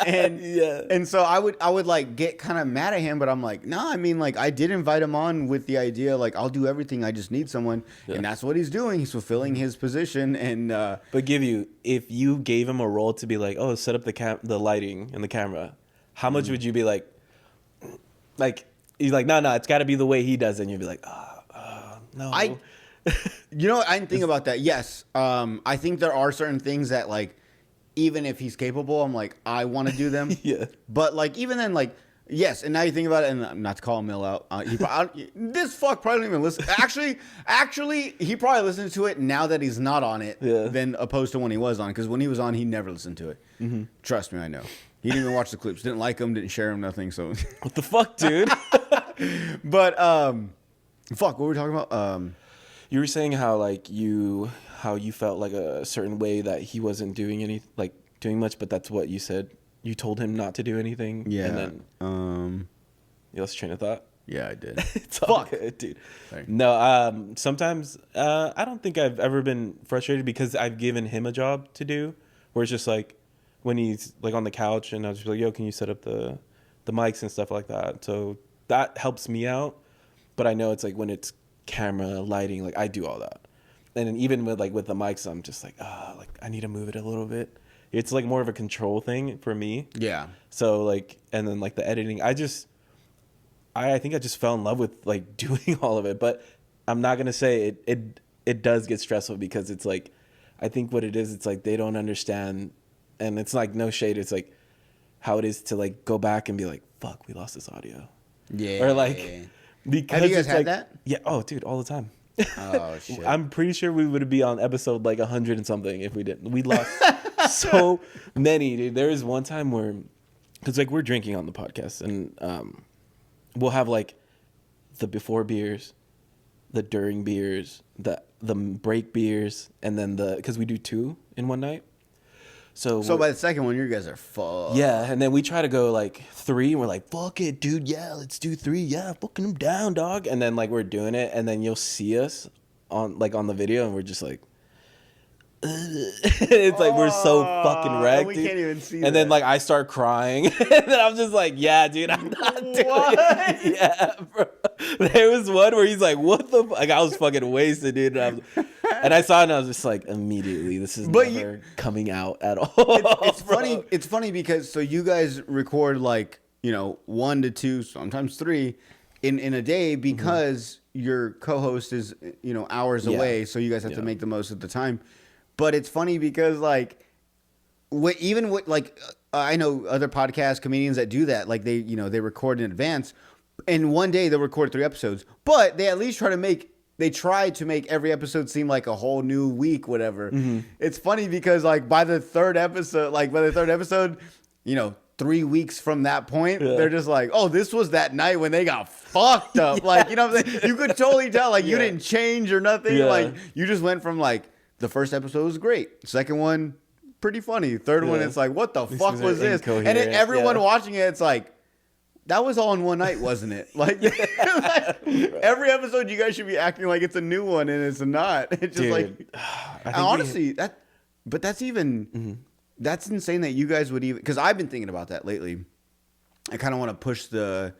And so I would like get kind of mad at him, but I'm like, nah, I mean, like I did invite him on with the idea like I'll do everything, I just need someone, and that's what he's doing. He's fulfilling his position. And but if you gave him a role to be like, oh, set up the lighting and the camera, how much would you be like he's like, no, it's got to be the way he does it, and you'd be like, no. You know, I didn't think about that. Yes, I think there are certain things that like even if he's capable, I'm like, I want to do them. Yeah. But like, even then, like, yes. And now you think about it, and not to call Mill out, this fuck probably don't even listen. Actually, he probably listens to it now that he's not on it, than opposed to when he was on. Because when he was on, he never listened to it. Mm-hmm. Trust me, I know. He didn't even watch the clips. Didn't like them. Didn't share them. Nothing. So what the fuck, dude? But fuck. What were we talking about? You were saying how you felt like a certain way that he wasn't doing doing much, but that's what you said. You told him not to do anything. Yeah. And then you lost train of thought. Yeah, I did. It's all good, dude. Sorry. No, sometimes I don't think I've ever been frustrated because I've given him a job to do, where it's just like when he's like on the couch and I'll just be like, yo, can you set up the mics and stuff like that? So that helps me out. But I know it's like when it's camera, lighting, like I do all that. And then even with the mics, I'm just like, I need to move it a little bit. It's like more of a control thing for me. Yeah. So and then the editing, I think I just fell in love with like doing all of it. But I'm not gonna say it does get stressful because it's like, I think what it is, it's like they don't understand, and it's like no shade. It's like how it is to like go back and be like, fuck, we lost this audio. Yeah. Or like, because have you guys it's had like, that? Yeah. Oh, dude, all the time. Oh shit. I'm pretty sure we would be on episode like 100 and something if we didn't. We lost so many, dude. There was one time where, because like we're drinking on the podcast, and we'll have like the before beers, the during beers, the break beers, and then because we do 2 in one night. So by the second one, you guys are fucked. Yeah, and then we try to go like 3, and we're like, fuck it, dude. Yeah, let's do 3. Yeah, fucking them down, dog. And then like we're doing it, and then you'll see us on the video, and we're just like, it's like we're so fucking wrecked. We dude. can't even see. And then like I start crying, and then I'm just like, yeah, dude, I'm not doing it. Yeah, bro. There was one where he's like, what the fuck? Like I was fucking wasted, dude. And I saw it, and I was just like, immediately, this is never coming out at all. It's funny. It's funny because so you guys record like 1 to 2, sometimes 3, in a day because your co-host is hours away, so you guys have to make the most of the time. But it's funny because like, even with like I know other podcast comedians that do that. Like they record in advance, and one day they'll record 3 episodes, but they at least try to make every episode seem like a whole new week, whatever. Mm-hmm. It's funny because like by the third episode, 3 weeks from that point, they're just like, oh, this was that night when they got fucked up. Like, you know what I'm saying? You could totally tell, like, you didn't change or nothing. Yeah. Like, you just went from, like, the first episode was great. Second one, pretty funny. Third one, it's like, what the fuck was this? And everyone watching it, it's like, that was all in one night, wasn't it? Like, every episode, you guys should be acting like it's a new one, and it's not. It's just like, honestly, that's even... Mm-hmm. That's insane that you guys would even, because I've been thinking about that lately. I kind of want to push the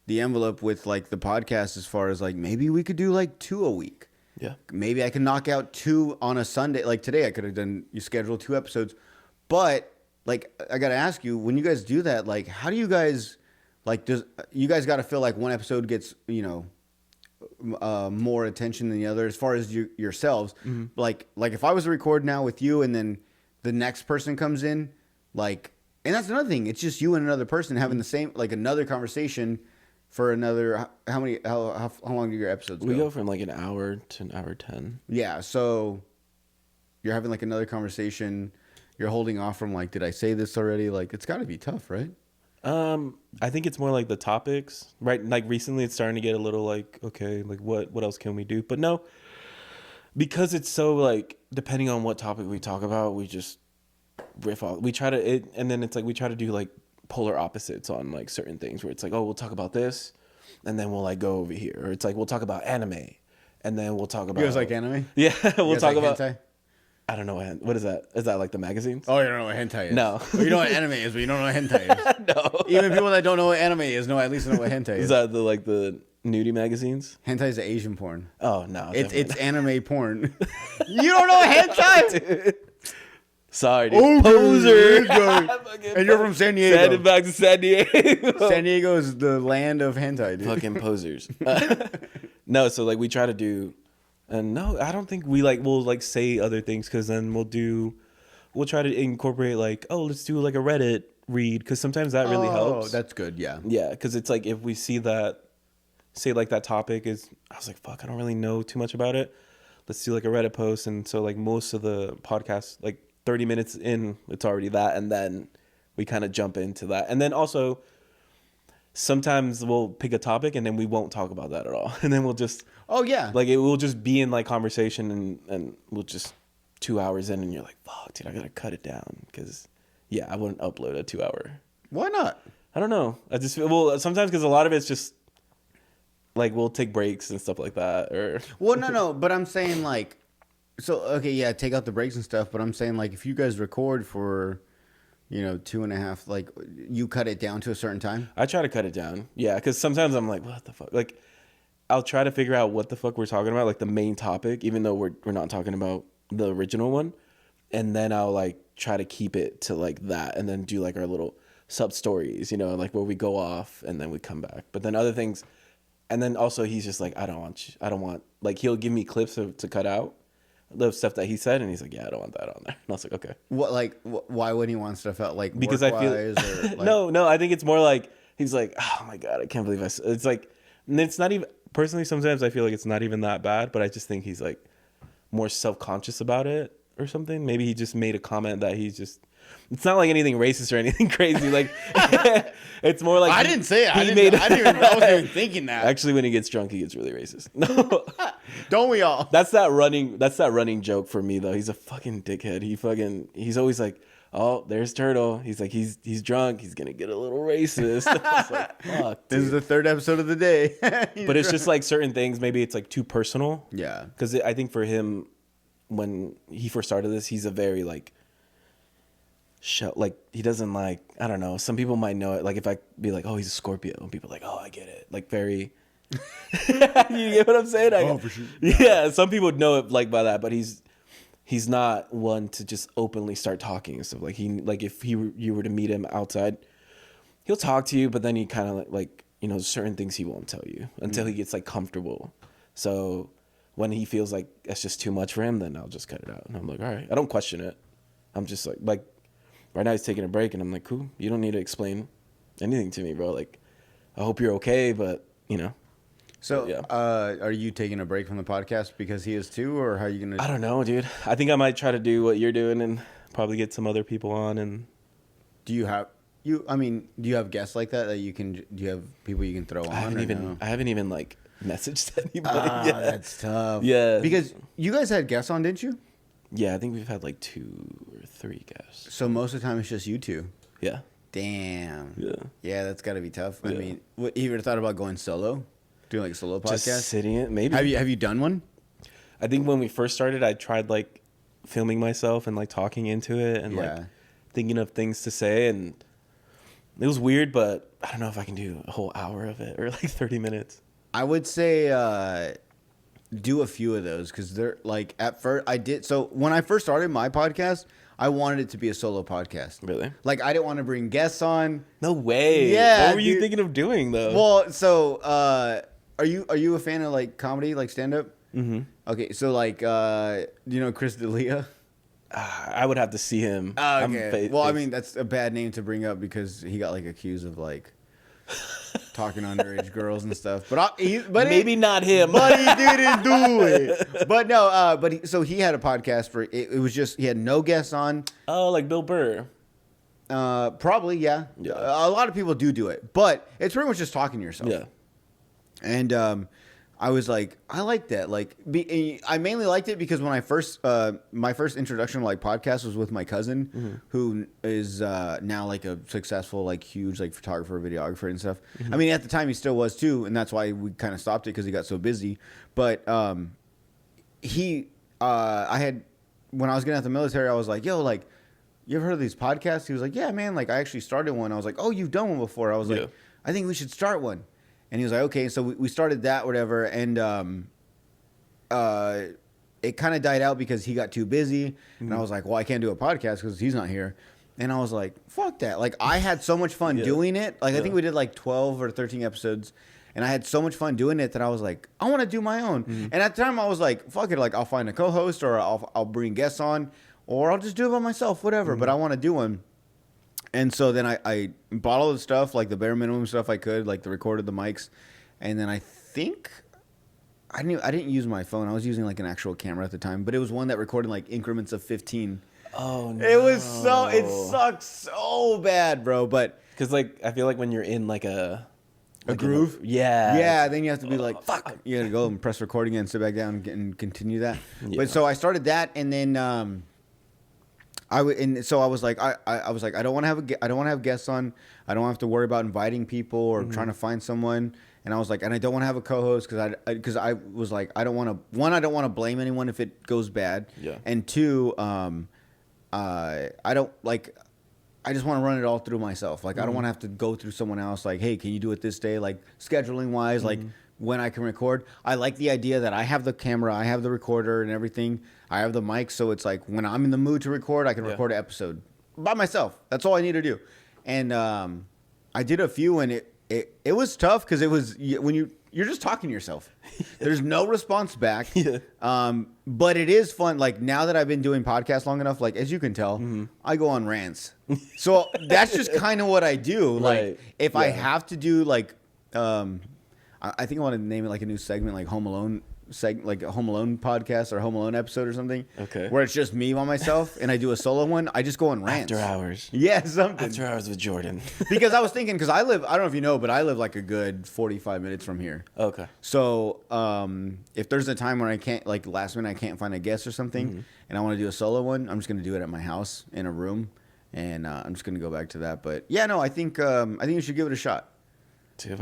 envelope with like the podcast as far as like maybe we could do like 2 a week. Yeah. Maybe I can knock out 2 on a Sunday. Like today I could have done, you schedule 2 episodes. But like I got to ask you, when you guys do that, like how do you guys, like you guys got to feel like one episode gets, more attention than the other as far as yourselves. Mm-hmm. Like if I was to record now with you and then the next person comes in, like, and that's another thing. It's just you and another person having the same, like, another conversation for another. How long do your episodes go? We go from like an hour to an hour 10. Yeah, so you're having like another conversation. You're holding off from like, did I say this already? Like, it's got to be tough, right? I think it's more like the topics, right? Like recently, it's starting to get a little like, okay, like what else can we do? But no. Because it's so like depending on what topic we talk about, we just riff off. We try to and then it's like we try to do like polar opposites on like certain things where it's like, oh, we'll talk about this, and then we'll like go over here, or it's like we'll talk about anime, and then we'll talk about. You guys like anime? Yeah, we'll talk about. Hentai? I don't know what is that? Is that like the magazines? Oh, you don't know what hentai is? No. Well, you know what anime is, but you don't know what hentai is. No. Even people that don't know what anime is know at least know what hentai is. Is that the nudie magazines? Hentai is Asian porn. Oh no, it's anime porn. You don't know hentai? Dude. Sorry, dude. Poser. And you're from San Diego. Send it back to San Diego. San Diego is the land of hentai, dude. Fucking posers. No, so like we try to do, and no, I don't think we'll like say other things because then we'll we'll try to incorporate like, oh, let's do like a Reddit read, because sometimes that really helps. Oh, that's good. Yeah. Yeah, because it's like if we see that, say like that topic is, I was like, fuck, I don't really know too much about it. Let's do like a Reddit post, and so like most of the podcast, like 30 minutes in, it's already that, and then we kind of jump into that, and then also sometimes we'll pick a topic and then we won't talk about that at all, and then we'll just like it will just be in like conversation, and we'll just 2 hours in and you're like, fuck, dude, I gotta cut it down, because I wouldn't upload a 2 hour. Why not? I don't know, I just feel, well, sometimes because a lot of it's just like we'll take breaks and stuff like that, or well, no, but I'm saying like, so okay, yeah, take out the breaks and stuff, but I'm saying like if you guys record for 2.5, like you cut it down to a certain time. I try to cut it down, because sometimes I'm like, what the fuck, like I'll try to figure out what the fuck we're talking about, like the main topic, even though we're not talking about the original one, and then I'll like try to keep it to like that, and then do like our little sub stories, like where we go off and then we come back. But then other things, and then also he's just like, I don't want, like he'll give me clips to cut out the stuff that he said, and he's like, yeah, I don't want that on there. And I was like, okay. What, like, why wouldn't he want stuff out, like, because I feel or, like... no, I think it's more like he's like, oh my god, I can't believe it's like, and it's not even, personally sometimes I feel like it's not even that bad, but I just think he's like more self-conscious about it or something. Maybe he just made a comment that he's just, it's not like anything racist or anything crazy, like it's more like I didn't say it. I wasn't even thinking that. Actually, when he gets drunk, he gets really racist. No. Don't we all? That's that running joke for me though. He's a fucking dickhead. He's always like, oh, there's Turtle. He's like, he's drunk. He's gonna get a little racist. I was like, fuck, dude. This is the third episode of the day. But it's just like certain things. Maybe it's like too personal. Yeah. Because I think for him, when he first started this, he's a very like, like he doesn't like, I don't know. Some people might know it. Like if I be like, oh, he's a Scorpio, and people are like, oh, I get it. Like very. You get what I'm saying? Oh, for sure. Yeah, some people would know it like by that, but he's not one to just openly start talking and stuff. Like if you were to meet him outside, he'll talk to you, but then he kind of like certain things he won't tell you until he gets like comfortable. So when he feels like that's just too much for him, then I'll just cut it out. And I'm like, all right, I don't question it. I'm just like right now he's taking a break, and I'm like, cool, you don't need to explain anything to me, bro. Like, I hope you're okay, but So, yeah. Are you taking a break from the podcast because he is too, or how are you gonna? I don't know, dude. I think I might try to do what you're doing and probably get some other people on. And do you have guests like that you can? Do you have people you can throw on? I haven't even like messaged anybody yet. That's tough. Yeah, because you guys had guests on, didn't you? Yeah, I think we've had like 2 or 3 guests. So most of the time it's just you two. Yeah. Damn. Yeah. Yeah, that's got to be tough. Yeah. I mean, you ever thought about going solo? Doing like a solo podcast? Just sitting it, maybe. Have you done one? I think when we first started, I tried like filming myself and like talking into it and like thinking of things to say, and it was weird, but I don't know if I can do a whole hour of it or like 30 minutes. I would say do a few of those, because they're like, at first I did. So when I first started my podcast, I wanted it to be a solo podcast. Really? Like, I didn't want to bring guests on. No way. Yeah. What were you thinking of doing though? Well, so are you a fan of like comedy, like stand up? Mm-hmm. Okay, so like do you know Chris D'Elia? I would have to see him. Oh, okay. Well, I mean, that's a bad name to bring up because he got like accused of like talking to underage girls and stuff. But maybe not him. But he didn't do it. But no, so he had a podcast for it was just, he had no guests on. Oh, like Bill Burr. Probably, yeah. A lot of people do it, but it's pretty much just talking to yourself. Yeah. And I was like, I like that. Like, I mainly liked it because when I first, my first introduction to like podcast was with my cousin, who is now like a successful, like huge, like photographer, videographer, and stuff. I mean, at the time he still was too, and that's why we kind of stopped it because he got so busy. But I had, when I was getting out the military, I was like, yo, like, you ever heard of these podcasts? He was like, yeah, man. Like, I actually started one. I was like, oh, you've done one before. I was like, I think we should start one. And he was like, okay. So we started that, whatever. And it kind of died out because he got too busy. And I was like, well, I can't do a podcast because he's not here. And I was like, fuck that. Like, I had so much fun doing it. Like, I think we did like 12 or 13 episodes. And I had so much fun doing it that I was like, I want to do my own. And at the time, I was like, fuck it. Like, I'll find a co-host or I'll bring guests on. or I'll just do it by myself, whatever. But I want to do one. And so then I bought all the stuff, like the bare minimum stuff I could, like the recorded, the mics, and then I think I didn't use my phone. I was using like an actual camera at the time, but it was one that recorded like increments of 15. Oh no! It sucks so bad, bro. But because like I feel like when you're in like a groove, yeah, then you have to be like, fuck, you gotta go and press record again, sit back down and continue that. Yeah. But so I started that, and then so I was like, I was like, I don't want to have guests on. I don't have to worry about inviting people or trying to find someone. And I was like, and I don't want to have a co-host because I was like, I don't want to. One, I don't want to blame anyone if it goes bad. Yeah. And two, I don't like. I just want to run it all through myself. Like, I don't want to have to go through someone else. Like, hey, can you do it this day? Like, scheduling wise, like when I can record. I like the idea that I have the camera, I have the recorder and everything. I have the mic, so it's like when I'm in the mood to record, I can record an episode by myself. That's all I need to do. And I did a few, and it was tough because it was when you're just talking to yourself. There's no response back. But it is fun. Like, now that I've been doing podcasts long enough, like, as you can tell, I go on rants. So that's just kind of what I do. Like, if I have to do like, I think I want to name it like a new segment, like Home Alone like a Home Alone podcast or Home Alone episode or something. Okay. Where it's just me by myself and I do a solo one. I just go on rants. After hours. Yeah, something. After hours with Jordan. Because I was thinking, because I don't know if you know, but I live like a good 45 minutes from here. Okay. So if there's a time when I can't, like last minute, I can't find a guest or something, and I want to do a solo one, I'm just going to do it at my house in a room, and I'm just going to go back to that. But yeah, no, I think you should give it a shot.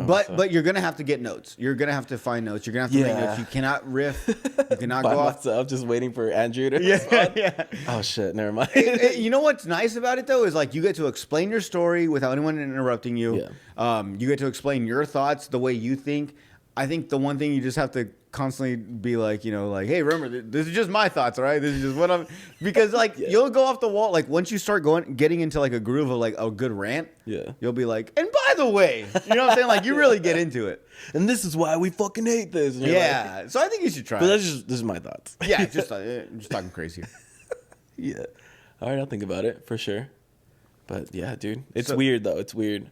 But you're gonna have to get notes. You're gonna have to find notes. You're gonna have to make notes. You cannot riff. You cannot go off. I'm just waiting for Andrew to respond. Yeah. Oh shit, never mind. You know what's nice about it though is like you get to explain your story without anyone interrupting you. Yeah. You get to explain your thoughts the way you think. I think the one thing you just have to constantly be like, like, hey, remember, this is just my thoughts, all right? This is just what I'm, because like you'll go off the wall. Like once you start getting into like a groove of like a good rant, you'll be like, and by the way, you know what I'm saying? Like you really get into it. And this is why we fucking hate this. Yeah. Like, so I think you should try. But this is my thoughts. Yeah. Just talking crazy. Yeah. All right. I'll think about it for sure. But yeah, dude, it's weird though. It's weird.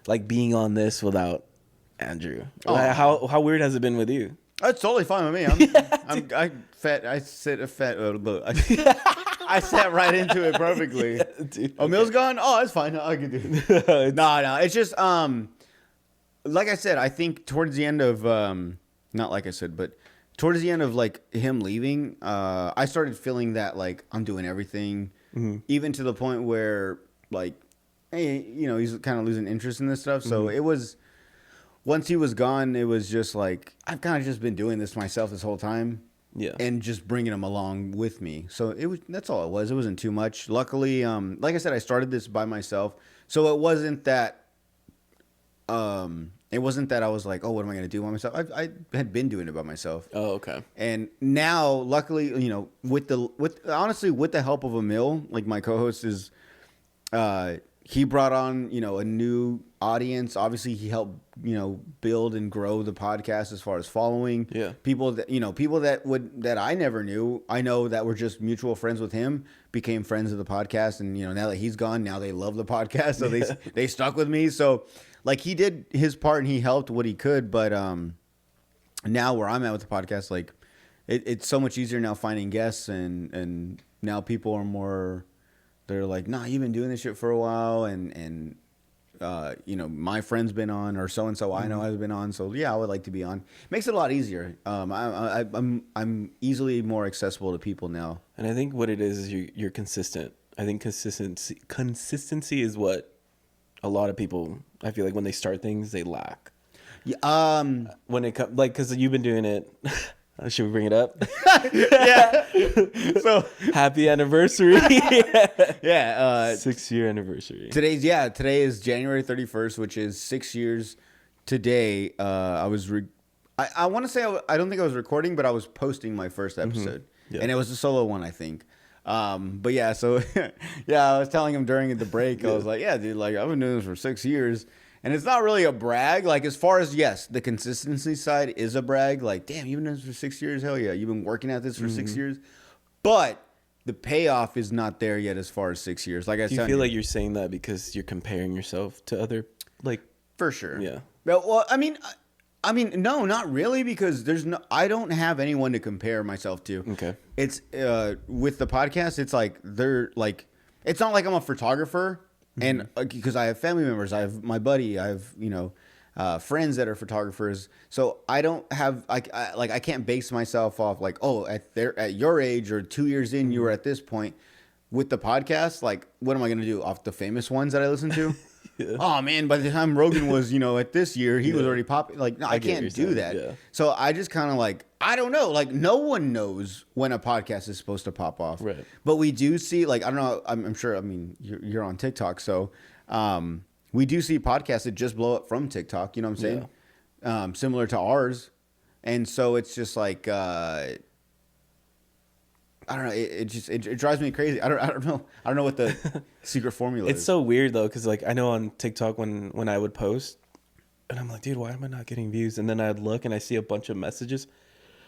Like being on this without Andrew. Like, how weird has it been with you? It's totally fine with me. I sat right into it perfectly. Yeah, dude, Mill's gone. Oh, it's fine. I can do it. No. It's just like I said. I think towards the end of not like I said, but towards the end of like him leaving, I started feeling that like I'm doing everything, even to the point where like, hey, he's kind of losing interest in this stuff. So it was. Once he was gone, it was just like, I've kind of just been doing this myself this whole time. Yeah. And just bringing him along with me. So that's all it was. It wasn't too much. Luckily, like I said, I started this by myself. So it wasn't that I was like, oh, what am I going to do by myself? I had been doing it by myself. Oh, okay. And now, luckily, with the help of Emil, like my co-host is, he brought on, a new audience. Obviously, he helped, build and grow the podcast as far as following. Yeah. People that I never knew, I know that were just mutual friends with him, became friends of the podcast. And, now that he's gone, now they love the podcast. So they stuck with me. So, like, he did his part and he helped what he could. But now where I'm at with the podcast, like, it's so much easier now finding guests. And now people are more... They're like, nah, you've been doing this shit for a while, and my friend's been on, or so and so I know has been on, so yeah, I would like to be on. Makes it a lot easier. I'm easily more accessible to people now. And I think what it is you're consistent. I think consistency is what a lot of people, I feel like when they start things, they lack. Yeah. When it comes, like, because you've been doing it. Should we bring it up? Yeah. So happy anniversary. Yeah. 6-year anniversary. Today is January 31st, which is 6 years today. I want to say I don't think I was recording, but I was posting my first episode. Yeah. And it was a solo one, I think. But yeah, so I was telling him during the break, I was like, yeah, dude, like I've been doing this for 6 years. And it's not really a brag. Like, as far as, yes, the consistency side is a brag. Like, damn, you've been doing this for 6 years? Hell yeah. You've been working at this for 6 years? But the payoff is not there yet as far as 6 years. Like I said, do you feel like you're saying that because you're comparing yourself to other, like, for sure? Yeah. Well, I mean, no, not really, because I don't have anyone to compare myself to. Okay. It's with the podcast, it's like it's not like I'm a photographer, and because I have family members, I have my buddy, I have friends that are photographers, so I don't have I can't base myself off like, oh, at your age or 2 years in, you were at this point. With the podcast, like, what am I gonna do off the famous ones that I listen to? Yeah. Oh man, by the time Rogan was, at this year, he was already popping. Like, no, I can't do that. Yeah. So I just kind of like, I don't know. Like, no one knows when a podcast is supposed to pop off. Right. But we do see, like, I don't know. I'm sure. I mean, you're on TikTok, so we do see podcasts that just blow up from TikTok. You know what I'm saying? Yeah. Similar to ours, and so it's just like. I don't know. It drives me crazy. I don't know. I don't know what the secret formula is. It's so weird though, because like I know on TikTok when I would post, and I'm like, dude, why am I not getting views? And then I'd look and I see a bunch of messages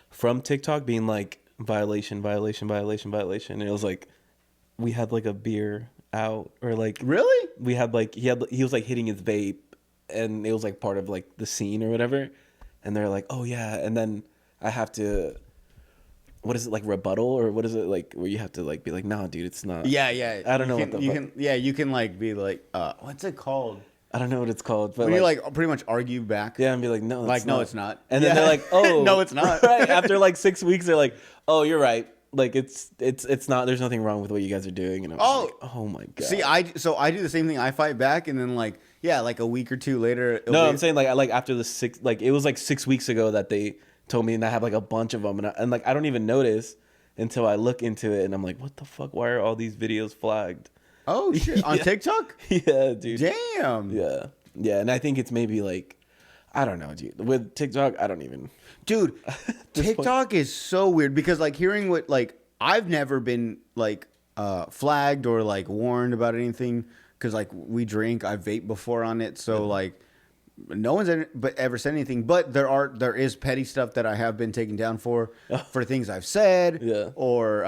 from TikTok being like violation, violation, violation, violation. And it was like we had like a beer out, or like really we had like he was like hitting his vape, and it was like part of like the scene or whatever. And they're like, oh yeah, and then I have to. What is it, like rebuttal, or what is it like where you have to like be like, nah, dude, it's not. Yeah. I don't know what you can like be like, what's it called? I don't know what it's called, but when you like pretty much argue back. Yeah, and be like, no, like no, it's not. And then they're like, oh, no, it's not. Right after like 6 weeks, they're like, oh, you're right. Like it's not. There's nothing wrong with what you guys are doing. And I'm like, oh my god. See, I do the same thing. I fight back, and then like like a week or two later. I'm saying like after the 6, like it was like 6 weeks ago that they told me, and I have like a bunch of them, and like I don't even notice until I look into it, and I'm like, what the fuck? Why are all these videos flagged? Oh shit! On TikTok? Yeah, dude. Damn. Yeah, and I think it's maybe like, I don't know, dude. With TikTok, I don't even. Dude, TikTok is so weird because like hearing what like I've never been like flagged or like warned about anything because like we drink, I vape before on it, so like. No one's ever said anything, but there is petty stuff that I have been taken down for things I've said, or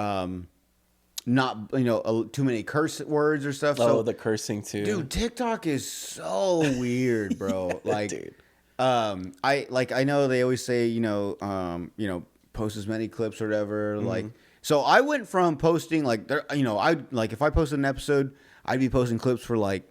not too many curse words or stuff. Oh, so, the cursing too, dude. TikTok is so weird, bro. Like, dude. I know they always say post as many clips or whatever. Mm-hmm. Like, so I went from posting like if I posted an episode, I'd be posting clips for like.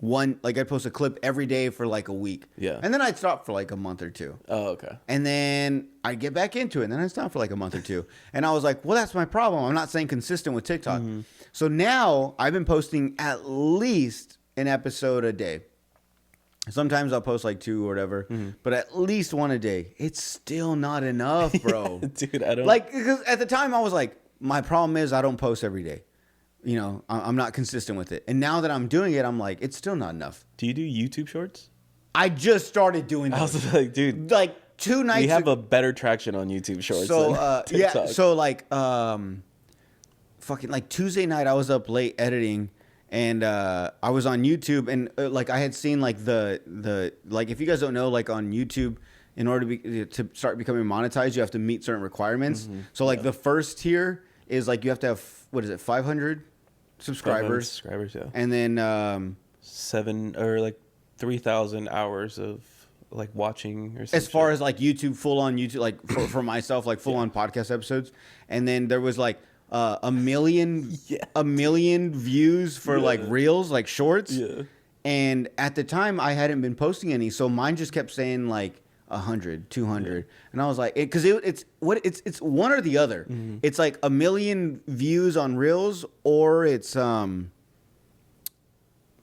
I'd post a clip every day for like a week. Yeah. And then I'd stop for like a month or two. Oh, okay. And then I'd get back into it. And then I'd stop for like a month or two. And I was like, well, that's my problem. I'm not staying consistent with TikTok. Mm-hmm. So now I've been posting at least an episode a day. Sometimes I'll post like 2 or whatever, but at least 1 a day. It's still not enough, bro. Dude, I don't... Like, because at the time I was like, my problem is I don't post every day. I'm not consistent with it. And now that I'm doing it, I'm like, it's still not enough. Do you do YouTube shorts? I just started doing those. I was like, dude. Like 2 nights we have a better traction on YouTube shorts so, than TikTok. Yeah, so like, fucking like Tuesday night, I was up late editing. And I was on YouTube. And like I had seen like the like, if you guys don't know, like on YouTube, in order to start becoming monetized, you have to meet certain requirements. Mm-hmm. So like the first tier is like you have to have, 500 subscribers, yeah, and then 7 or like 3,000 hours of like watching or something. As far as like YouTube, full on YouTube, like for myself, like full on podcast episodes, and then there was like a million views for like reels, like shorts, and at the time I hadn't been posting any, so mine just kept saying like 100, 200, and I was like, because it's one or the other. Mm-hmm. It's like 1 million views on reels, or it's I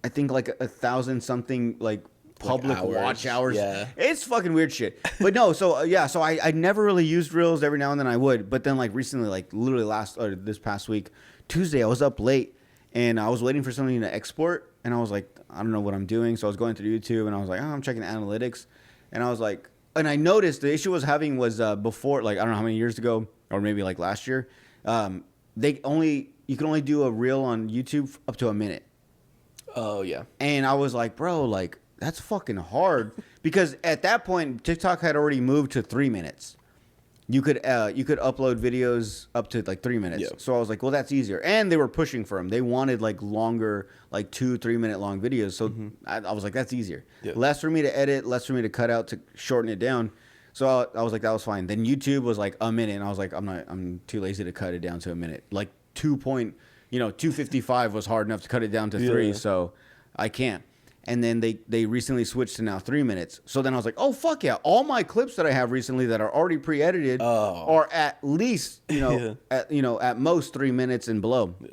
think like 1,000 something like public like watch hours. Yeah, it's fucking weird shit. But no, so I never really used reels. Every now and then I would, but then like recently, like literally this past week, Tuesday, I was up late and I was waiting for something to export, and I was like, I don't know what I'm doing, so I was going through YouTube and I was like, I'm checking analytics, and I was like. And I noticed the issue I was having was before, like, I don't know how many years ago, or maybe like last year, you can only do a reel on YouTube up to a minute. Oh, yeah. And I was like, bro, like, that's fucking hard. Because at that point, TikTok had already moved to 3 minutes. you could upload videos up to like 3 minutes. Yeah. So I was like, well, that's easier. And they were pushing for them. They wanted like longer, like 2-3 minute long videos. So I was like, that's easier. Yeah. Less for me to edit, less for me to cut out to shorten it down. So I was like, that was fine. Then YouTube was like a minute, and I was like, I'm too lazy to cut it down to a minute. Like 255 was hard enough to cut it down to 3, so I can't. And then they recently switched to now 3 minutes. So then I was like, oh fuck yeah! All my clips that I have recently that are already pre-edited are at least at most 3 minutes and below. Yeah.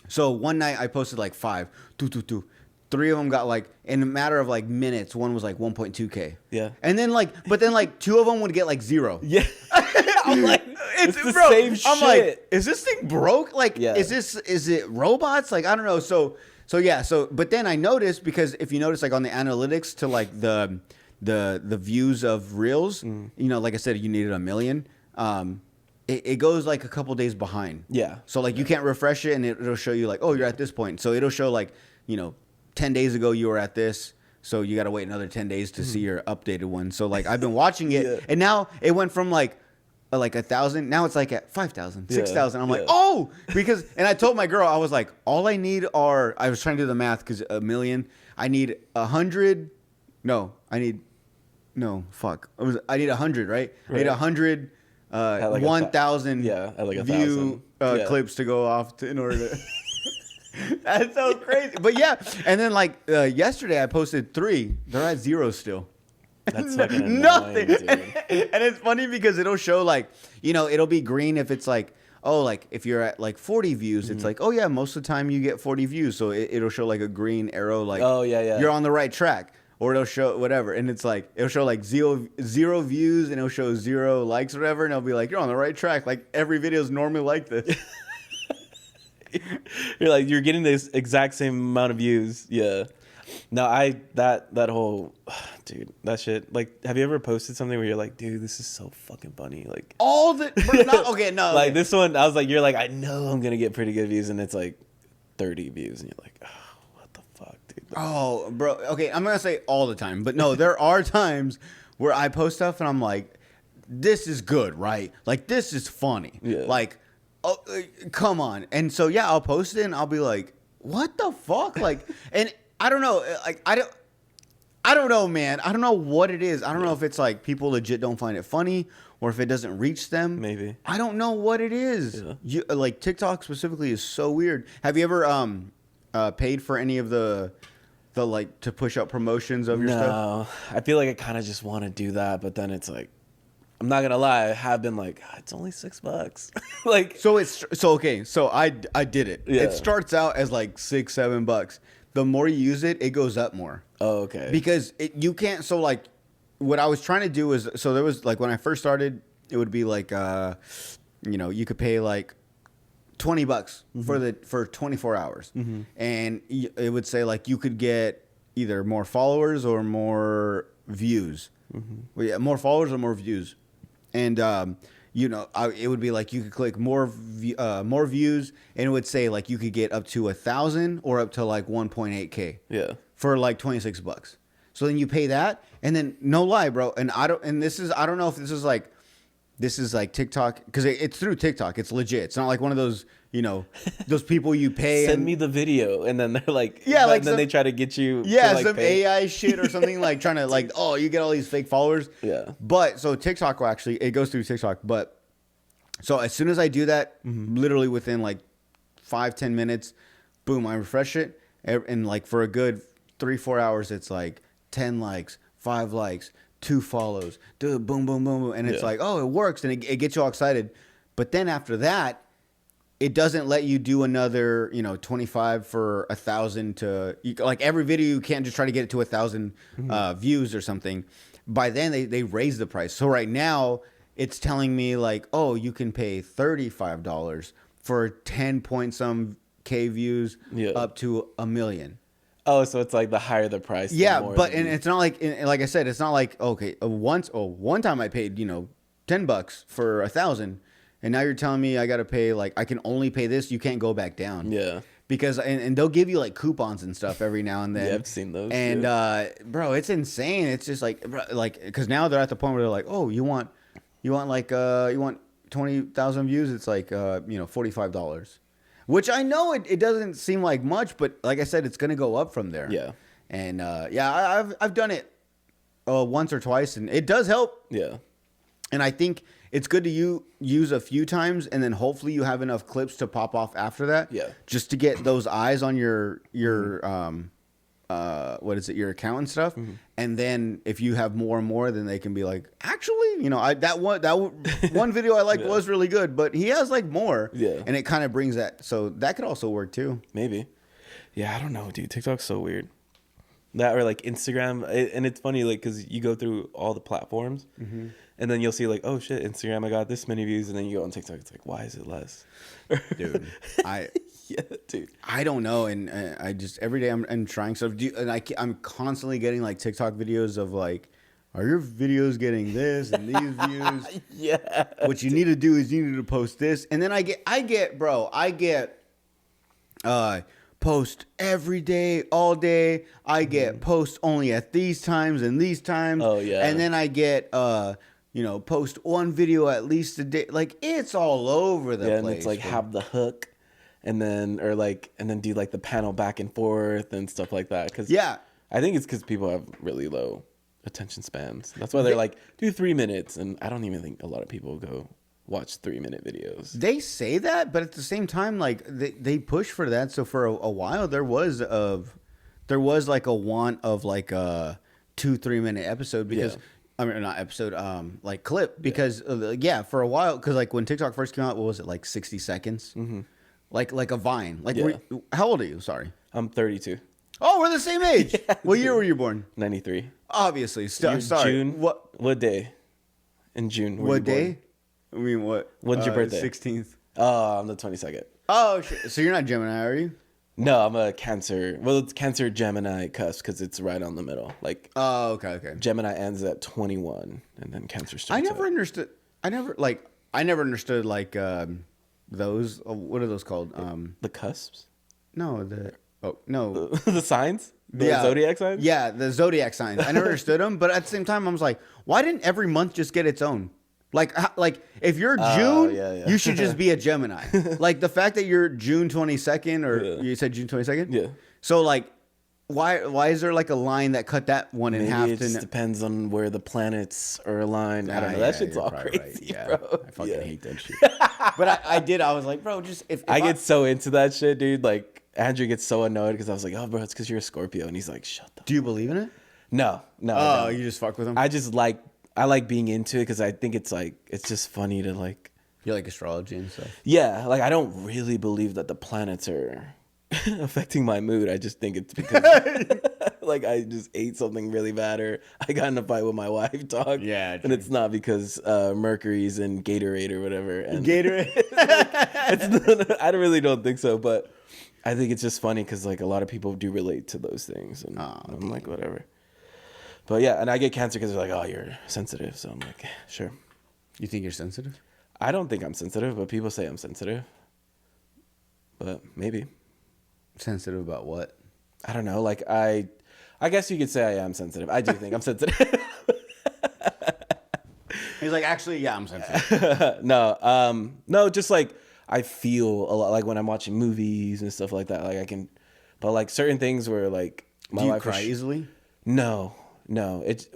So one night I posted like 5, 2. 3 of them got like in a matter of like minutes. One was like 1.2K. Yeah. And then but then 2 of them would get like 0. Yeah. I'm like, it's the bro, same shit. I'm like, is this thing broke? Like, is it robots? Like, I don't know. So but then I noticed, because if you notice like on the analytics to like the views of reels, like I said, you needed 1 million. It goes like a couple days behind. Yeah. So like you can't refresh it and it'll show you like, oh, you're at this point. So it'll show like, 10 days ago you were at this. So you got to wait another 10 days to see your updated one. So like I've been watching it and now it went from like 1,000. Now it's like at 5,000, 6,000. I'm like, oh, and I told my girl, I was like, all I need I was trying to do the math because 1 million, I need 100. I need 100, right? I need 100, 1,000 view clips to go off in order to. That's so crazy. But yeah. And then yesterday I posted 3. They're at 0 still. That's fucking annoying, nothing. Dude. And it's funny because it'll show it'll be green if it's like, oh, like if you're at like 40 views, it's like, oh yeah, most of the time you get 40 views. So it'll show like a green arrow, like, oh yeah, you're on the right track. Or it'll show whatever. And it's like, it'll show like zero views and it'll show 0 likes or whatever. And it'll be like, you're on the right track. Like every video is normally like this. You're like, you're getting this exact same amount of views. Yeah. No, that whole, dude, that shit. Like, have you ever posted something where you're like, dude, this is so fucking funny? Like, okay, no. Like this one, I was like, you're like, I know I'm gonna get pretty good views, and it's like 30 views, and you're like, oh, what the fuck, dude? Oh, bro. Okay, I'm gonna say all the time, but no, there are times where I post stuff and I'm like, this is good, right? Like, this is funny. Yeah. Like, oh, come on. And so yeah, I'll post it and I'll be like, what the fuck? Like, and I don't know. Like, I don't know, man. I don't know what it is. I don't know if it's like people legit don't find it funny or if it doesn't reach them. Maybe. I don't know what it is. Yeah. Like TikTok specifically is so weird. Have you ever paid for any of the like to push up promotions of your stuff? No. I feel like I kind of just want to do that, but then it's like, I'm not gonna lie, I have been like, it's only $6. Like, so I did it. Yeah. It starts out as like $6-7. The more you use it, it goes up more. Oh, okay. Because you can't. So like, what I was trying to do is, so there was like when I first started, it would be like, you could pay like $20 for 24 hours, and it would say like you could get either more followers or more views. Well, yeah, more followers or more views, and it would be like you could click more views, and it would say like you could get up to 1,000 or up to like 1.8K. Yeah. For like $26. So then you pay that, and then no lie, bro. And I don't know if this is like TikTok, because it's through TikTok. It's legit. It's not like one of those, those people you pay. Send me the video, and then they're like, yeah, like then they try to get you. Yeah, to like some pay. AI shit or something, like trying to like, oh, you get all these fake followers. Yeah. But so TikTok will actually, it goes through TikTok. But so as soon as I do that, literally within like 5-10 minutes, boom, I refresh it, and like for a good 3-4 hours, it's like 10 likes, 5 likes, 2 follows, dude, boom, boom, boom, boom. And it's like, oh, it works. And it gets you all excited. But then after that, it doesn't let you do another, 25 for 1,000 to, like every video, you can't just try to get it to 1,000 views or something. By then they raise the price. So right now it's telling me like, oh, you can pay $35 for 10 point some K views up to 1 million. Oh, so it's like the higher the price. Yeah, but and it's not like I said, it's not like okay, one time I paid $10 for 1,000, and now you're telling me I got to pay like I can only pay this. You can't go back down. Yeah, because and they'll give you like coupons and stuff every now and then. Yeah, I've seen those. And bro, it's insane. It's just like because now they're at the point where they're like, oh, you want You want like you want 20,000 views? It's like $45. Which I know it doesn't seem like much, but like I said, it's gonna go up from there. Yeah. And I've done it once or twice, and it does help. Yeah. And I think it's good to use a few times, and then hopefully you have enough clips to pop off after that. Yeah. Just to get those eyes on your what is it, your account and stuff. Mm-hmm. And then if you have more and more, then they can be like, actually, that one video I liked was really good, but he has like more. Yeah. And it kind of brings that. So that could also work too. Maybe. Yeah, I don't know, dude. TikTok's so weird. That or like Instagram, and it's funny, like, because you go through all the platforms, mm-hmm. and then you'll see like, oh shit, Instagram, I got this many views, and then you go on TikTok, it's like, why is it less? Dude, yeah, dude, I don't know, and I just every day I'm trying stuff, I'm constantly getting like TikTok videos of like, are your videos getting this and these views? Yeah. What you need to do is you need to post this, and then I get post every day, all day. I get post only at these times and these times. Oh yeah. And then I get post one video at least a day. Like it's all over the place. And it's like have the hook, and then do like the panel back and forth and stuff like that. I think it's because people have really low attention spans. That's why they're like, do 3 minutes, and I don't even think a lot of people go watch 3-minute videos. They say that, but at the same time, like they push for that. So for a while, there was like a want of like a 2-3 minute episode because I mean not episode like clip because for a while because like when TikTok first came out, what was it, like 60 seconds? Mm-hmm. Like a Vine. Like how old are you? Sorry, I'm 32. Oh, we're the same age. What year were you born? 93. Obviously, sorry. June. What day? In June. What day? I mean, what? When's your birthday? 16th. Oh, I'm the 22nd. Oh, shit. So you're not Gemini, are you? No, I'm a Cancer. Well, it's Cancer Gemini cusp because it's right on the middle. Like, oh, okay. Gemini ends at 21, and then Cancer starts. I never understood like those. What are those called? The cusps. No, the signs. The zodiac signs. Yeah, the zodiac signs. I never understood them, but at the same time, I was like, why didn't every month just get its own? Like if you're June, you should just be a Gemini. Like the fact that you're June 22nd, or you said June 22nd. Yeah. So like, why is there like a line that cut that one in half? It just depends on where the planets are aligned. I don't know. That shit's all crazy, right. bro. I fucking hate that shit. But I was like, bro, just if I get so into that shit, dude. Like Andrew gets so annoyed because I was like, oh, bro, it's because you're a Scorpio, and he's like, shut the. Do you believe in it? No. Oh, you just fuck with him. I like being into it because I think it's just funny to like. You like astrology and stuff. Yeah, like I don't really believe that the planets are affecting my mood. I just think it's because like I just ate something really bad or I got in a fight with my wife, dog. Yeah, true. And it's not because Mercury's in Gatorade or whatever. And Gatorade. I really don't think so, but I think it's just funny because like a lot of people do relate to those things, and I'm like whatever. But yeah, and I get Cancer because they're like, oh, you're sensitive. So I'm like, sure. You think you're sensitive? I don't think I'm sensitive, but people say I'm sensitive. But maybe. Sensitive about what? I don't know. Like I guess you could say I am sensitive. I do think I'm sensitive. He's like, actually, yeah, I'm sensitive. No, just like I feel a lot like when I'm watching movies and stuff like that. Like I can, but like certain things where like my life. Do you cry easily? No. It's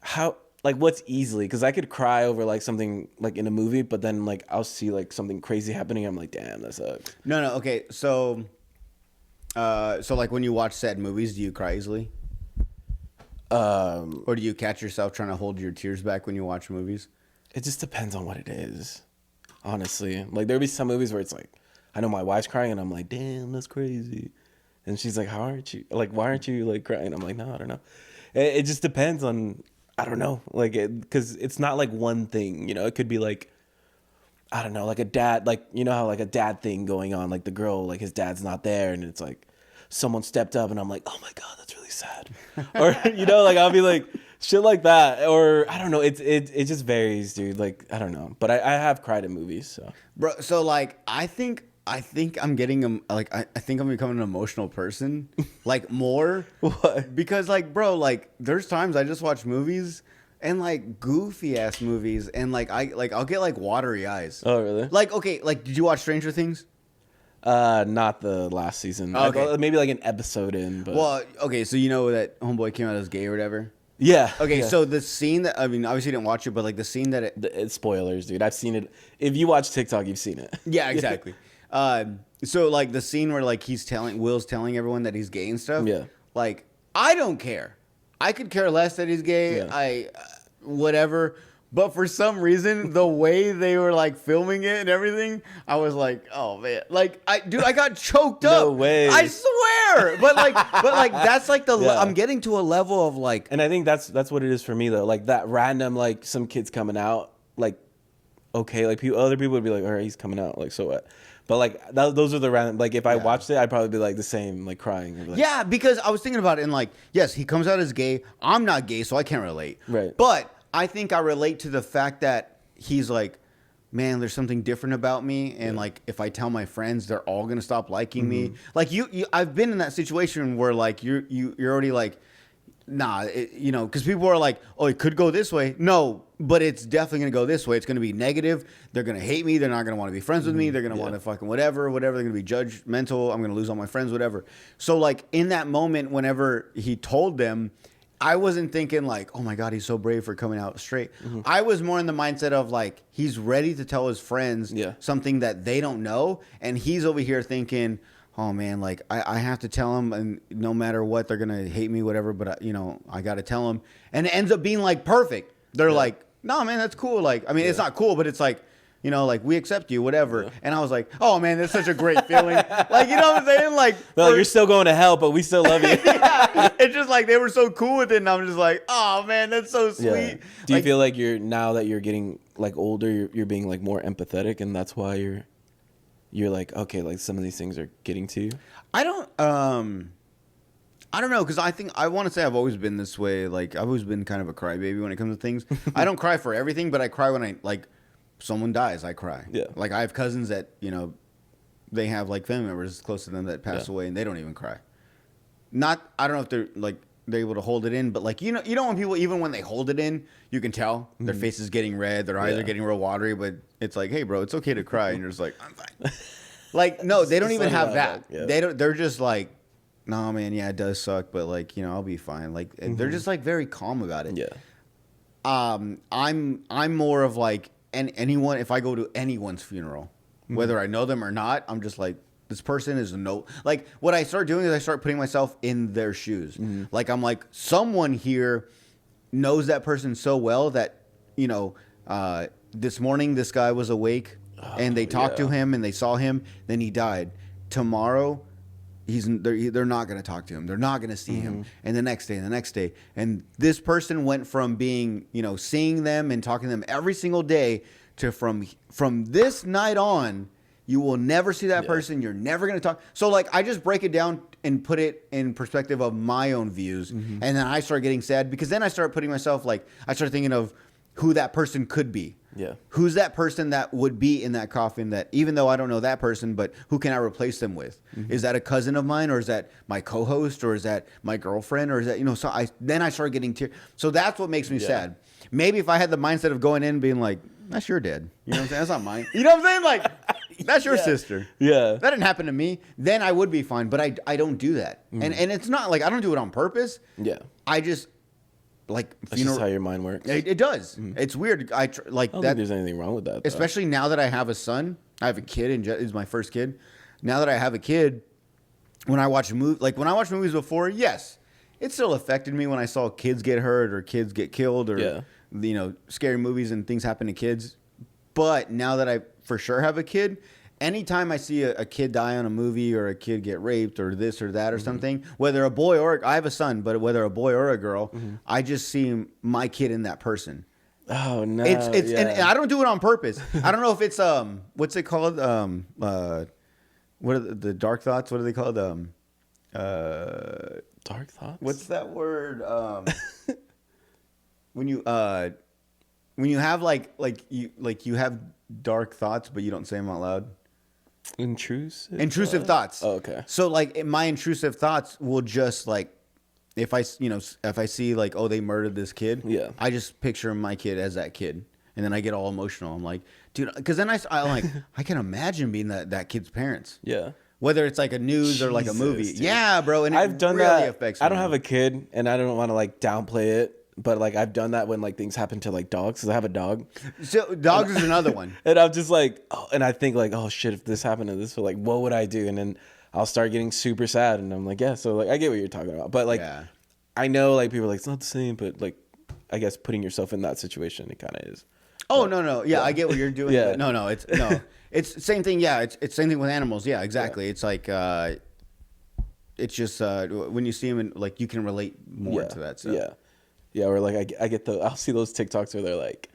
how like what's easily, because I could cry over like something like in a movie, but then like I'll see like something crazy happening. I'm like, damn, that sucks. No, okay. So like when you watch sad movies, do you cry easily? Or do you catch yourself trying to hold your tears back when you watch movies? It just depends on what it is, honestly. Like there'll be some movies where it's like, I know my wife's crying and I'm like, damn, that's crazy. And she's like, how aren't you? Like, why aren't you like crying? I'm like, no, I don't know. It just depends on, I don't know. Like, because it's not like one thing, you know? It could be like, I don't know, like a dad, like, you know how like a dad thing going on, like the girl, like his dad's not there. And it's like someone stepped up and I'm like, oh my God, that's really sad. Or, you know, like I'll be like shit like that. Or I don't know. It just varies, dude. Like, I don't know. But I have cried in movies. So, bro, so like, I think I'm getting like I think I'm becoming an emotional person, like more. What? Because like, bro, like there's times I just watch movies and like goofy ass movies, and like I'll get like watery eyes. Oh, really? Like, okay, like did you watch Stranger Things? Not the last season. Okay. Maybe like an episode in. But Well, okay, so you know that homeboy came out as gay or whatever. yeah. Okay, yeah. so the scene that, I mean, obviously didn't watch it, but like the scene that It's spoilers, dude. I've seen it. If you watch TikTok, you've seen it. yeah, exactly. So like the scene where like Will's telling everyone that he's gay and stuff. Yeah. Like, I don't care. I could care less that he's gay. Yeah. Whatever. But for some reason, the way they were like filming it and everything, I was like, oh man, like I got choked up. No way. I swear. But like that's like Yeah. I'm getting to a level of like. And I think that's what it is for me though. Like that random like some kids coming out like okay, like other people would be like, all right, he's coming out, like so what? But like those are the random. Like if I watched it, I'd probably be like the same, like crying. Like, Yeah, because I was thinking about it and like, yes, he comes out as gay. I'm not gay, so I can't relate. Right. But I think I relate to the fact that he's like, man, there's something different about me, and like if I tell my friends, they're all gonna stop liking me. Like I've been in that situation where like you're already like, nah, you know, because people are like, oh, it could go this way. No, but it's definitely gonna go this way. It's gonna be negative. They're gonna hate me. They're not gonna want to be friends with me. They're gonna want to fucking whatever. They're gonna be judgmental. I'm gonna lose all my friends, whatever. So like in that moment, whenever he told them, I wasn't thinking like, oh my God, he's so brave for coming out straight. I was more in the mindset of like, he's ready to tell his friends something that they don't know. And he's over here thinking, oh man, like I have to tell them, and no matter what, they're going to hate me, whatever. But you know, I got to tell them. And it ends up being like perfect. They're like, no, man, that's cool. Like, I mean, it's not cool, but it's like, you know, like we accept you, whatever. Yeah. And I was like, oh man, that's such a great feeling. Like, you know what I'm saying? Like, well, you're still going to hell, but we still love you. Yeah. It's just like they were so cool with it, and I'm just like, oh man, that's so sweet. Yeah. Do you feel like now that you're getting like older, you're being like more empathetic, and that's why you're like, okay, like some of these things are getting to you? I don't know, because I want to say I've always been this way. Like I've always been kind of a crybaby when it comes to things. I don't cry for everything, but I cry when I like. Someone dies, I cry. Yeah. Like I have cousins that, you know, they have like family members close to them that pass away, and they don't even cry. I don't know if they're able to hold it in, but like, you know when people, even when they hold it in, you can tell their face is getting red, their eyes are getting real watery, but it's like, hey bro, it's okay to cry. And you're just like, I'm fine. Like, no, they don't even have that. Yeah. They're just like, no man, yeah, it does suck, but like, you know, I'll be fine. Like they're just like very calm about it. Yeah. I'm more of like, and anyone, if I go to anyone's funeral, whether I know them or not, I'm just like, this person is like what I start doing is I start putting myself in their shoes. Like I'm like, someone here knows that person so well that, you know, this morning this guy was awake and they talked to him and they saw him, then he died. Tomorrow they're not going to talk to him. They're not going to see him. And the next day. And this person went from being, you know, seeing them and talking to them every single day to from this night on, you will never see that person. You're never going to talk. So like, I just break it down and put it in perspective of my own views. And then I start getting sad because then I start putting myself, like, I start thinking of who that person could be. Yeah. Who's that person that would be in that coffin that, even though I don't know that person, but who can I replace them with? Is that a cousin of mine, or is that my co-host, or is that my girlfriend, or is that, you know, so then I start getting tears. So that's what makes me sad. Maybe if I had the mindset of going in being like, that's your dad. You know what I'm saying? That's not mine. You know what I'm saying? Like, that's your sister. Yeah. That didn't happen to me. Then I would be fine, but I don't do that. And it's not like, I don't do it on purpose. Yeah. I just, like, that's just how your mind works. It does. It's weird. I don't think there's anything wrong with that, though. Especially now that I have a son. I have a kid, and is my first kid. Now that I have a kid, when I watch movies before, yes, it still affected me when I saw kids get hurt or kids get killed, or you know, scary movies and things happen to kids. But now that I for sure have a kid, anytime I see a kid die on a movie, or a kid get raped, or this or that or something, whether a boy or I have a son, but whether a boy or a girl, I just see my kid in that person. Oh no! And I don't do it on purpose. I don't know if it's what's it called? What are the dark thoughts? What are they called? Dark thoughts. What's that word? When you have you have dark thoughts, but you don't say them out loud. Intrusive thoughts. Oh, okay. So like my intrusive thoughts will just like if I see like, oh, they murdered this kid, Yeah. I just picture my kid as that kid, and then I get all emotional. I'm like, dude, because then I like I can imagine being that kid's parents. Yeah. Whether it's like a news or like a movie. Jesus, dude. Yeah, bro. And I've done really that. affects I don't me. have a kid, and I don't want to like downplay it, but like I've done that when like things happen to like dogs, because I have a dog. So dogs is another one. And I'm just like, oh, and I think like, oh shit, if this happened to this, like, what would I do? And then I'll start getting super sad, and I'm like, yeah. So like, I get what you're talking about, but like, Yeah. I know like people are like it's not the same, but like, I guess putting yourself in that situation, it kind of is. Oh, no. Yeah, I get what you're doing. Yeah. But no. It's the same thing. Yeah, it's same thing with animals. Yeah, exactly. Yeah. It's like it's just when you see them, and like you can relate more to that stuff. Yeah. Or like I get I'll see those TikToks where they're like,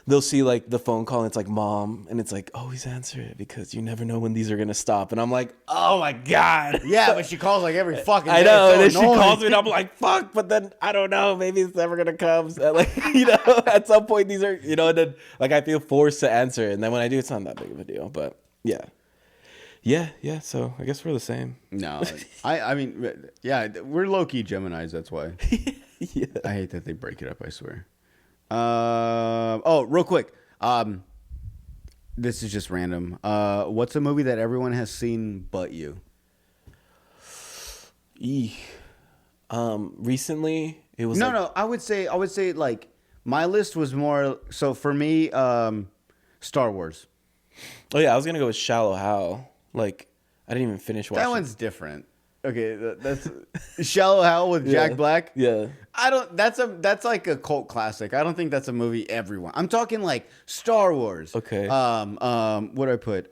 they'll see like the phone call and it's like mom, and it's like always answer it because you never know when these are gonna stop. And I'm like, oh my god. Yeah, but she calls like every fucking day. I know, and then It's so she annoying. calls me and I'm like, fuck, but then I don't know, maybe it's never gonna come. So, like, at some point these are, and then like I feel forced to answer it, and then when I do, it's not that big of a deal. But yeah. So I guess we're the same. No, I mean, yeah, we're low key Geminis. That's why. Yeah. I hate that they break it up. I swear. Real quick. This is just random. What's a movie that everyone has seen but you? Recently it was No. I would say like my list was more. So for me, Star Wars. Oh yeah, I was gonna go with Shallow Hal. Like I didn't even finish watching. That one's different. Okay, that's Shallow Hal with Jack Black. Yeah. I don't. That's like a cult classic. I don't think that's a movie everyone. I'm talking like Star Wars. Okay. What do I put?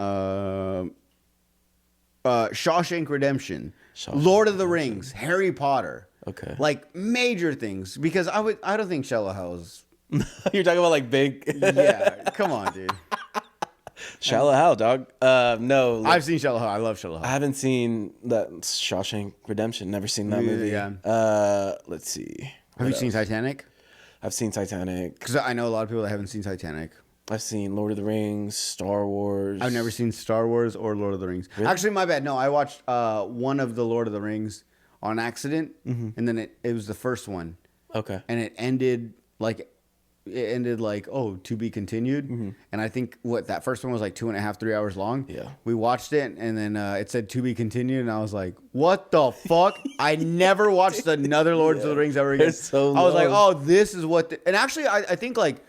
Shawshank Redemption, Shawshank Lord of the Rings, Harry Potter. Okay. Like major things, because I don't think Shallow Hal is. You're talking about like big. Yeah, come on, dude. Shallow Hal, dog. No. I've seen Shallow Hal. I love Shallow Hal. I haven't seen that Shawshank Redemption. Never seen that movie. Yeah. Let's see. Have you seen Titanic? I've seen Titanic. Because I know a lot of people that haven't seen Titanic. I've seen Lord of the Rings, Star Wars. I've never seen Star Wars or Lord of the Rings. Really? Actually, my bad. No, I watched one of the Lord of the Rings on accident, and then it was the first one, Okay. and it ended like to be continued. And I think that first one was like 2.5, 3 hours long. Yeah. We watched it, and then it said to be continued, and I was like, what the fuck? I never watched another Lord of the Rings ever again. They're so I was like, long. oh, this is what. And actually, I think like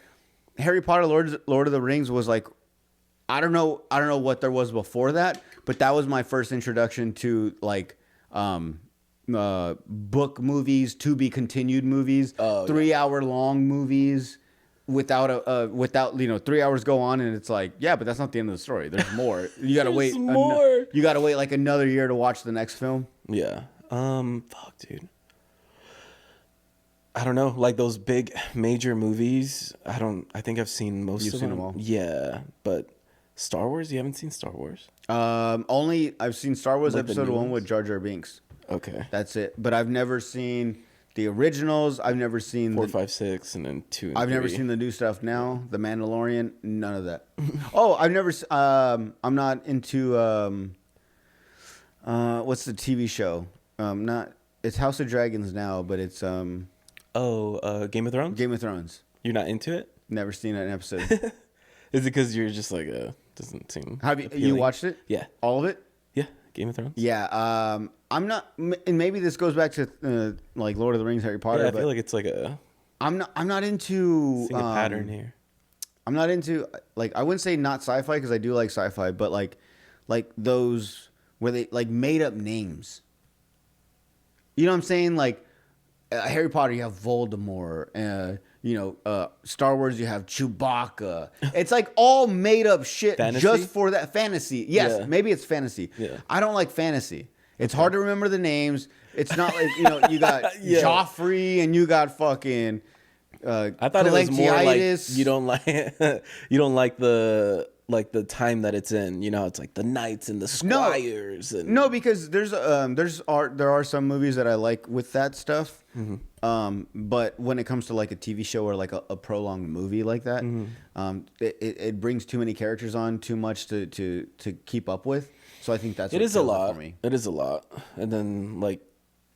Harry Potter, Lord of the Rings was like, I don't know what there was before that, but that was my first introduction to like book movies, to be continued movies, 3 hour long movies without 3 hours go on and it's like, yeah, but that's not the end of the story. There's more. You gotta There's wait. more. You gotta wait like another year to watch the next film. Yeah. Fuck, dude. I don't know. Like those big major movies. I think I've seen most You've of seen them. them all? Yeah, but Star Wars. You haven't seen Star Wars? Only I've seen Star Wars Like the episode new 1 ones? with Jar Jar Binks. Okay. That's it. But I've never seen the originals. I've never seen 4, 5, 6, and then 2. And I've never 3. seen the new stuff now. The Mandalorian, none of that. Oh, I've never. I'm not into. What's the TV show? Not. It's House of Dragons now, but it's Game of Thrones. Game of Thrones. You're not into it? Never seen an episode. Is it because you're just like doesn't seem? Have you appealing? watched it? Yeah. All of it? Yeah. Game of Thrones. Yeah. I'm not, and maybe this goes back to like Lord of the Rings, Harry Potter. Yeah, I but feel like it's like a I'm not into. seeing a pattern here. I'm not into, like, I wouldn't say not sci-fi because I do like sci-fi, but like those where they like made up names. You know what I'm saying? Like Harry Potter, you have Voldemort. Star Wars, you have Chewbacca. It's like all made up shit Fantasy? just for that fantasy. Yes, Yeah. maybe it's fantasy. Yeah. I don't like fantasy. It's hard to remember the names. It's not like you got Yeah. Joffrey and you got fucking. I thought it was more like Collectiitis. you don't like the time that it's in. You know, it's like the knights and the squires. And No, because there are some movies that I like with that stuff. But when it comes to like a TV show or like a prolonged movie like that, it brings too many characters on, too much to keep up with. So I think that's it what is a kills it lot. for me. It is a lot, and then like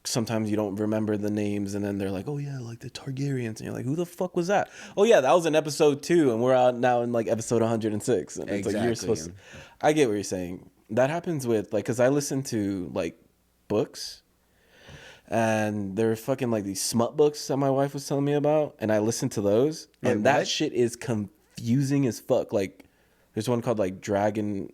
sometimes you don't remember the names, and then they're like, oh yeah, like the Targaryens, and you're like, who the fuck was that? Oh yeah, that was in episode 2, and we're out now in like episode 106, and it's like you're supposed to. I get what you're saying. That happens with like, because I listen to like books, and there are fucking like these smut books that my wife was telling me about, and I listened to those, and that shit is confusing as fuck. Like, there's one called like Dragon,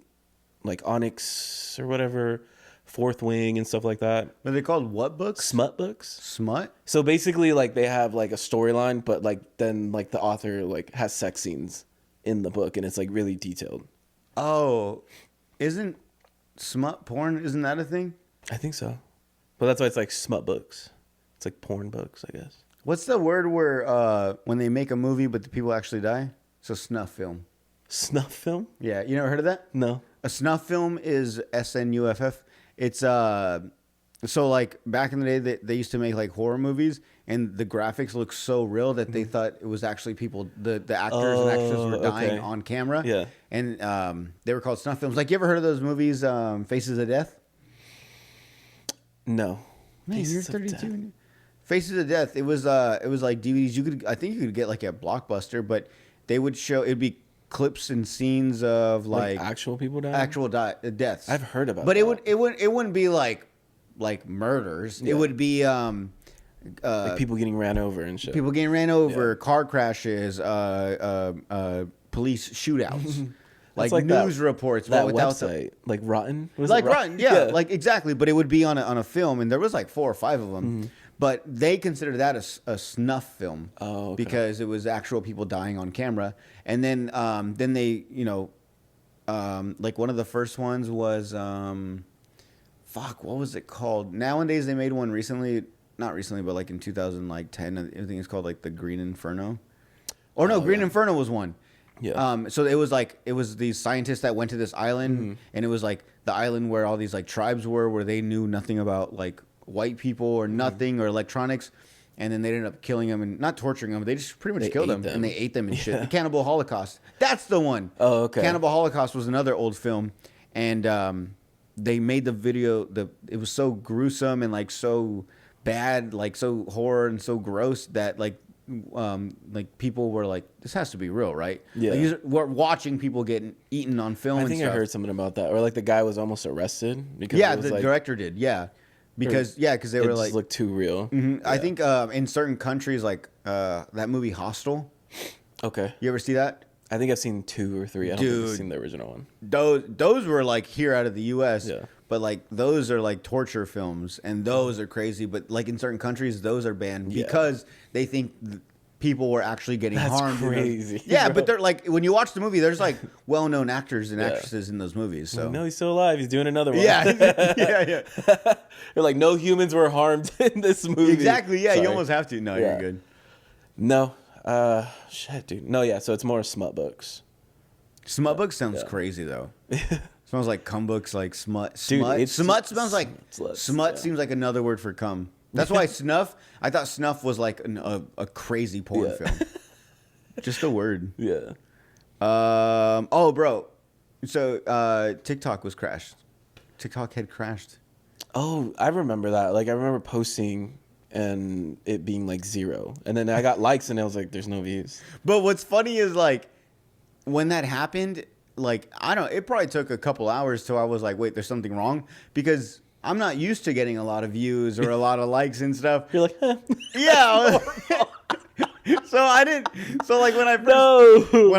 like Onyx or whatever, Fourth Wing and stuff like that. Are they called what books? Smut books. Smut? So basically, like, they have like a storyline, but like then like the author like has sex scenes in the book, and it's like really detailed. Oh, isn't smut porn? Isn't that a thing? I think so, but that's why it's like smut books. It's like porn books, I guess. What's the word where when they make a movie but the people actually die? So snuff film. Snuff film? Yeah, you never heard of that? No. A snuff film is SNUFF. It's so like back in the day they used to make like horror movies, and the graphics looked so real that they thought it was actually people, the actors and actresses were dying on camera. Yeah. And they were called snuff films. Like, you ever heard of those movies, Faces of Death? No. Man, you're 32. Faces of Death. It was like DVDs. I think you could get like a Blockbuster, but they would show, it'd be clips and scenes of like actual people dying, actual deaths. I've heard about, but that. it wouldn't be like murders. Yeah. It would be like people getting ran over and shit. People getting ran over, car crashes, police shootouts. Like news reports, that but without website, like Rotten, Rotten, yeah, like exactly. But it would be on a film, and there was like 4 or 5 of them. Mm-hmm. But they considered that a snuff film because it was actual people dying on camera. And then they, like one of the first ones was, what was it called? Nowadays they made one recently, not recently, but like in 2010. I think it's called like the Green Inferno. Or no, Green Inferno was one. Yeah. So it was these scientists that went to this island, and it was like the island where all these like tribes were, where they knew nothing about like white people or nothing or electronics, and then they ended up killing them and not torturing them. They just pretty much killed them and they ate them and shit. The Cannibal Holocaust. That's the one. Oh, okay. Cannibal Holocaust was another old film, and they made the video. It was so gruesome and like so bad, like so horror and so gross that like people were like, this has to be real, right? Yeah. Like, we're watching people getting eaten on film. I think I heard something about that, or like the guy was almost arrested because the director did, because they were like, looked too real. Mm-hmm. Yeah. I think in certain countries, like that movie Hostel. Okay. You ever see that? I think I've seen 2 or 3. I don't think I've seen the original one. Those were like here out of the U.S. Yeah. But like those are like torture films, and those are crazy. But like in certain countries, those are banned because they think people were actually getting harmed. That's crazy. Yeah, but they're like, when you watch the movie, there's like well-known actors and actresses in those movies. So no, he's still alive. He's doing another one. Yeah. They're like, no humans were harmed in this movie. Exactly. Yeah, you almost have to. No, you're good. No. Shit, dude. No, yeah. So it's more smut books. Smut books sounds crazy though. Smells like cum books, like smut. Dude, smut smells like smut. Seems like another word for cum. That's why snuff. I thought snuff was like a crazy porn film. Just a word. Yeah. Oh, bro. So TikTok was crashed. TikTok had crashed. Oh, I remember that. Like, I remember posting and it being like 0, and then I got likes, and I was like, "There's no views." But what's funny is like when that happened. Like, it probably took a couple hours till I was like, wait, there's something wrong, because I'm not used to getting a lot of views or a lot of likes and stuff. You're like, yeah. So like when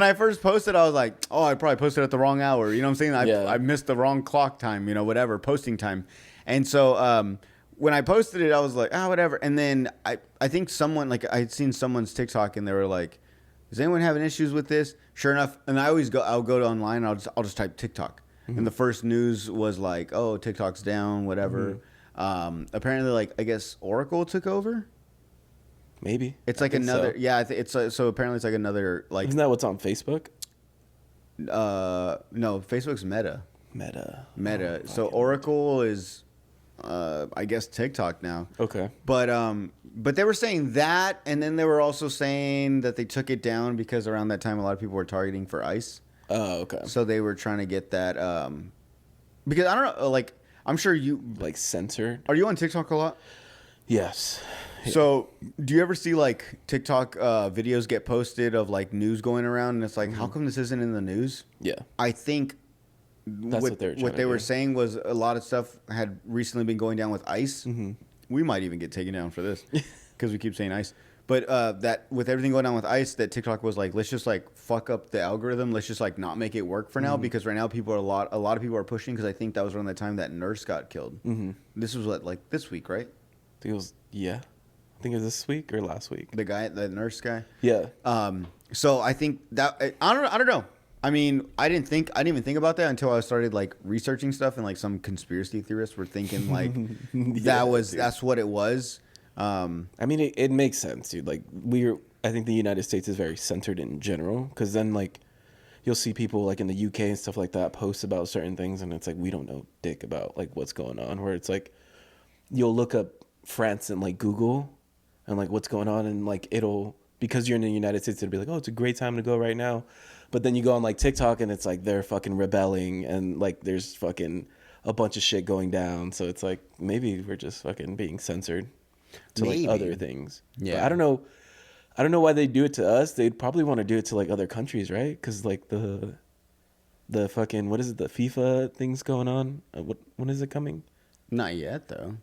I first posted, I was like, oh, I probably posted at the wrong hour. You know what I'm saying? I missed the wrong clock time, whatever, posting time. And so when I posted it, I was like, whatever. And then I think someone, like, I had seen someone's TikTok, and they were like, is anyone having issues with this? Sure enough, and I'll go to online, and I'll just type TikTok. Mm-hmm. And the first news was like, oh, TikTok's down, whatever. Mm-hmm. Apparently, like, I guess Oracle took over. Maybe. It's like another, it's so apparently it's like another, like. Isn't that what's on Facebook? No, Facebook's Meta. Meta. Oh, so Oracle is, I guess, TikTok now. Okay. But they were saying that, and then they were also saying that they took it down because around that time a lot of people were targeting for ICE. Oh, okay. So they were trying to get that, because I don't know, like, I'm sure you like censored. Are you on TikTok a lot? Yes. Yeah. So, do you ever see like TikTok videos get posted of like news going around, and it's like, how come this isn't in the news? Yeah. I think That's what they were saying was a lot of stuff had recently been going down with ICE. Mm-hmm. We might even get taken down for this because we keep saying ICE. But that with everything going on with ICE, that TikTok was like, let's just like fuck up the algorithm. Let's just like not make it work for now, because right now people are a lot of people are pushing, because I think that was around the time that nurse got killed. Mm-hmm. This was what, like this week, right? I think it was this week or last week. The nurse guy. Yeah. So I think that I don't know. I mean, I didn't even think about that until I started like researching stuff, and like some conspiracy theorists were thinking like that's what it was. I mean, it makes sense, dude. Like I think the United States is very centered in general, because then like you'll see people like in the UK and stuff like that post about certain things, and it's like we don't know dick about like what's going on. Where it's like you'll look up France and like Google and like what's going on, and like it'll, because you're in the United States, it'll be like, oh, it's a great time to go right now. But then you go on like TikTok and it's like they're fucking rebelling, and like there's fucking a bunch of shit going down. So it's like maybe we're just fucking being censored to like other things. Yeah, but I don't know why they do it to us. They'd probably want to do it to like other countries, right? Because like the fucking, what is it, the FIFA thing's going on. When is it coming? Not yet though.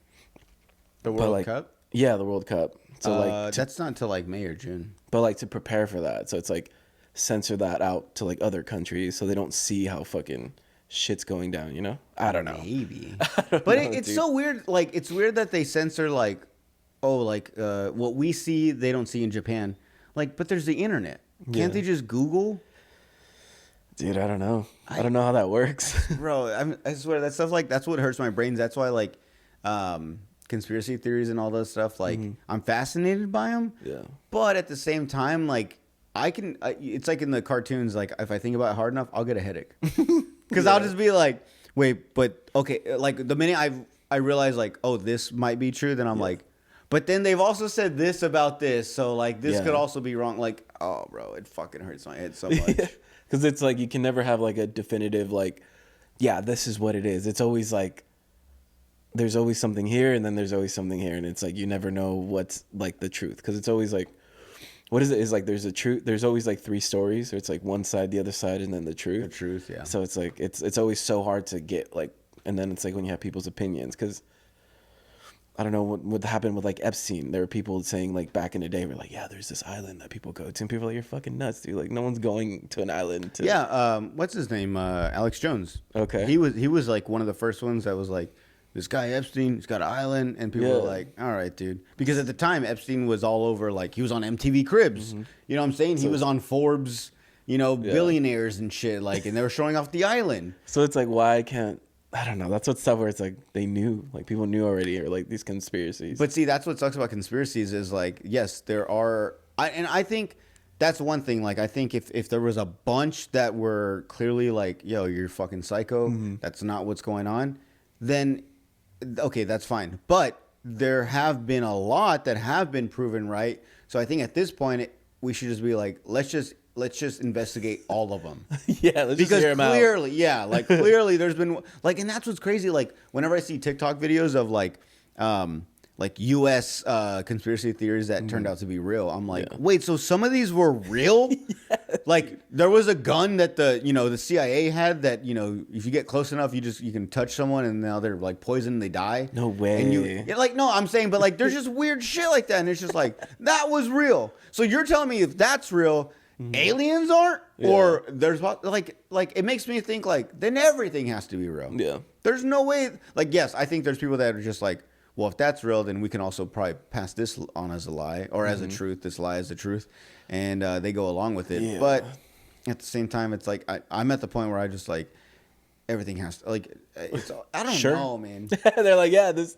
The World Cup. Yeah, the World Cup. So like that's not until like May or June. But like to prepare for that, so it's like censor that out to like other countries so they don't see how fucking shit's going down. You know? I don't know. Maybe. But it's so weird. Like it's weird that they censor like, what we see they don't see in Japan. Like, but there's the internet. Can't they just Google? Dude, I don't know. I don't know how that works. Bro, I swear that stuff, like, that's what hurts my brains. That's why, like, conspiracy theories and all that stuff, like, I'm fascinated by them. Yeah. But at the same time, like, it's like in the cartoons, like, if I think about it hard enough, I'll get a headache. Because I'll just be like, wait, but, okay, like, the minute I realize, like, oh, this might be true, then I'm like, but then they've also said this about this, so, like, this could also be wrong. Like, oh, bro, it fucking hurts my head so much. Because it's like you can never have like a definitive like, yeah, this is what it is. It's always like there's always something here, and then there's always something here, and it's like you never know what's like the truth, because it's always like, what is it? Is like there's a truth. There's always like three stories, or it's like one side, the other side, and then the truth. The truth, yeah. So it's like it's always so hard to get like, and then it's like when you have people's opinions, because I don't know what happened with like Epstein. There were people saying like back in the day, we're like, yeah, there's this island that people go to, and people are like, you're fucking nuts, dude. Like no one's going to an island. What's his name? Alex Jones. Okay. He was like one of the first ones that was like, this guy Epstein, he's got an island, and people were like, all right, dude. Because at the time, Epstein was all over, like he was on MTV Cribs. You know what I'm saying? He was on Forbes, billionaires and shit, like, and they were showing off the island. So it's like, why can't, I don't know. That's what stuff where it's like they knew, like people knew already, or like these conspiracies. But see, that's what sucks about conspiracies is like, yes, there are, and I think that's one thing. Like, I think if there was a bunch that were clearly like, yo, you're fucking psycho, that's not what's going on, then okay, that's fine. But there have been a lot that have been proven right. So I think at this point we should just be like, let's just investigate all of them. Let's just hear them out. Clearly there's been like, and that's what's crazy. Like whenever I see TikTok videos of like U.S. Conspiracy theories that turned out to be real, I'm like, wait, so some of these were real? Like there was a gun that the CIA had that, if you get close enough, you can touch someone and now they're like poisoned and they die. No way. And no, I'm saying, but like there's just weird shit like that, and it's just like that was real. So you're telling me if that's real, aliens aren't, or there's like it makes me think like then everything has to be real. Yeah, there's no way. Like, yes, I think there's people that are just like, well, if that's real, then we can also probably pass this on as a lie or as a truth. This lie is the truth, and they go along with it. Yeah. But at the same time, it's like I'm at the point where I just like everything has to like. It's, I don't know, man. They're like, this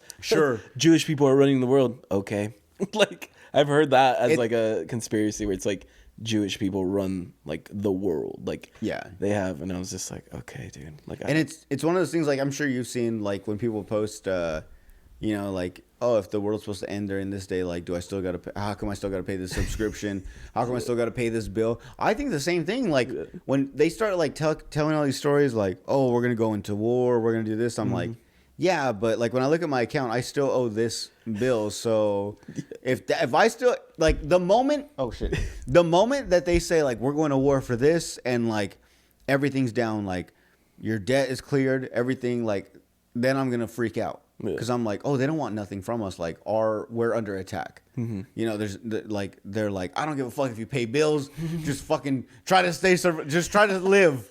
Jewish people are running the world. Okay, like I've heard that as like a conspiracy where it's like Jewish people run like the world, like they have, and I was just like, okay, dude, like, and it's one of those things like I'm sure you've seen like when people post, like, oh, if the world's supposed to end during this day, like, do I still gotta pay, how come I still gotta pay this subscription? How come I still gotta pay this bill? I think the same thing. Like when they start like telling all these stories, like, oh, we're gonna go into war, we're gonna do this. I'm like, Yeah, but like when I look at my account, I still owe this bill. So if I still like the moment, oh shit, the moment that they say like we're going to war for this and like everything's down, like your debt is cleared, everything, like then I'm gonna freak out because I'm like, oh, they don't want nothing from us. Like we're under attack. Mm-hmm. You know, they're like, I don't give a fuck if you pay bills, just fucking try to just try to live.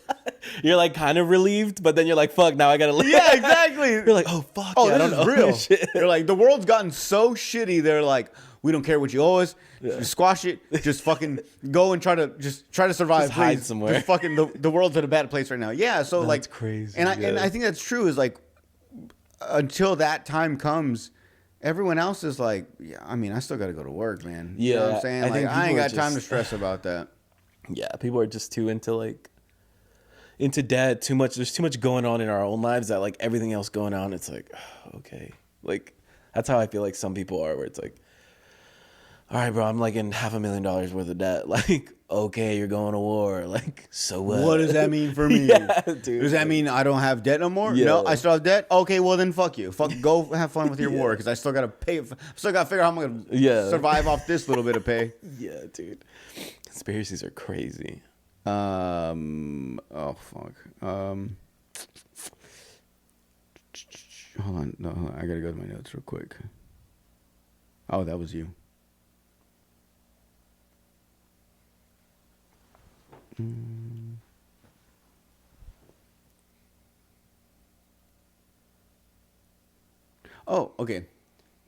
You're like kind of relieved, but then you're like, fuck, now I gotta live. Yeah, exactly. You're like, oh fuck, oh, yeah, this is real. They're like, the world's gotten so shitty. They're like, we don't care what you owe us. Yeah. Just squash it. Just fucking go and try to survive. Just hide somewhere. Just fucking the world's in a bad place right now. Yeah, so that's like crazy. And I think that's true. Is like until that time comes, everyone else is like, yeah. I mean, I still got to go to work, man. Yeah, you know what I'm saying. I ain't got time to stress about that. Yeah, people are just too into debt, too much. There's too much going on in our own lives that like everything else going on. It's like, okay, like that's how I feel like some people are. Where it's like, all right, bro, I'm like in $500,000 worth of debt. Like, okay, you're going to war. Like, so what? What does that mean for me? Yeah, dude. Does that mean I don't have debt no more? Yeah. No, I still have debt. Okay, well then fuck you. Go have fun with your war because I still gotta pay. Still gotta figure out how I'm gonna survive off this little bit of pay. Yeah, dude. Conspiracies are crazy. Oh fuck. Hold on. No, I gotta go to my notes real quick. Oh, that was you. Oh, okay.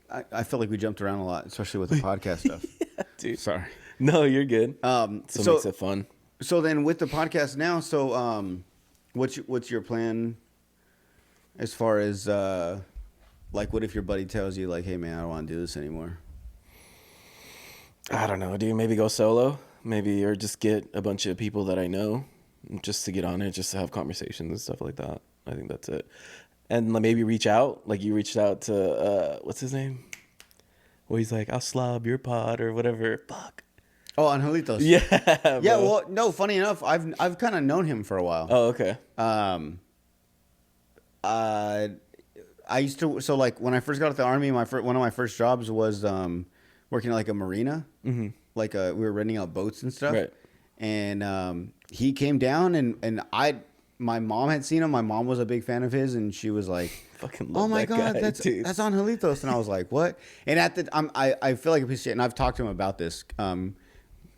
I feel like we jumped around a lot, especially with the podcast stuff. Yeah, dude. Sorry. No, you're good. So it makes it fun. So then with the podcast now, what's your plan as far as like what if your buddy tells you like, hey man, I don't want to do this anymore? I don't know, dude. Maybe go solo, maybe, or just get a bunch of people that I know just to get on it, just to have conversations and stuff like that. I think that's it. And maybe reach out, like you reached out to what's his name? Well, he's like, I'll slob your pod or whatever. Fuck. Oh, Angelitos. Yeah. Yeah. Well, no. Funny enough, I've kind of known him for a while. Oh, okay. I used to. So like when I first got out of the army, one of my first jobs was working at like a marina. Mm-hmm. Like we were renting out boats and stuff. Right. And he came down and my mom had seen him. My mom was a big fan of his, and she was like, "Fucking love oh my that god, guy, that's Angelitos." And I was like, "What?" And I feel like a piece of shit. And I've talked to him about this. But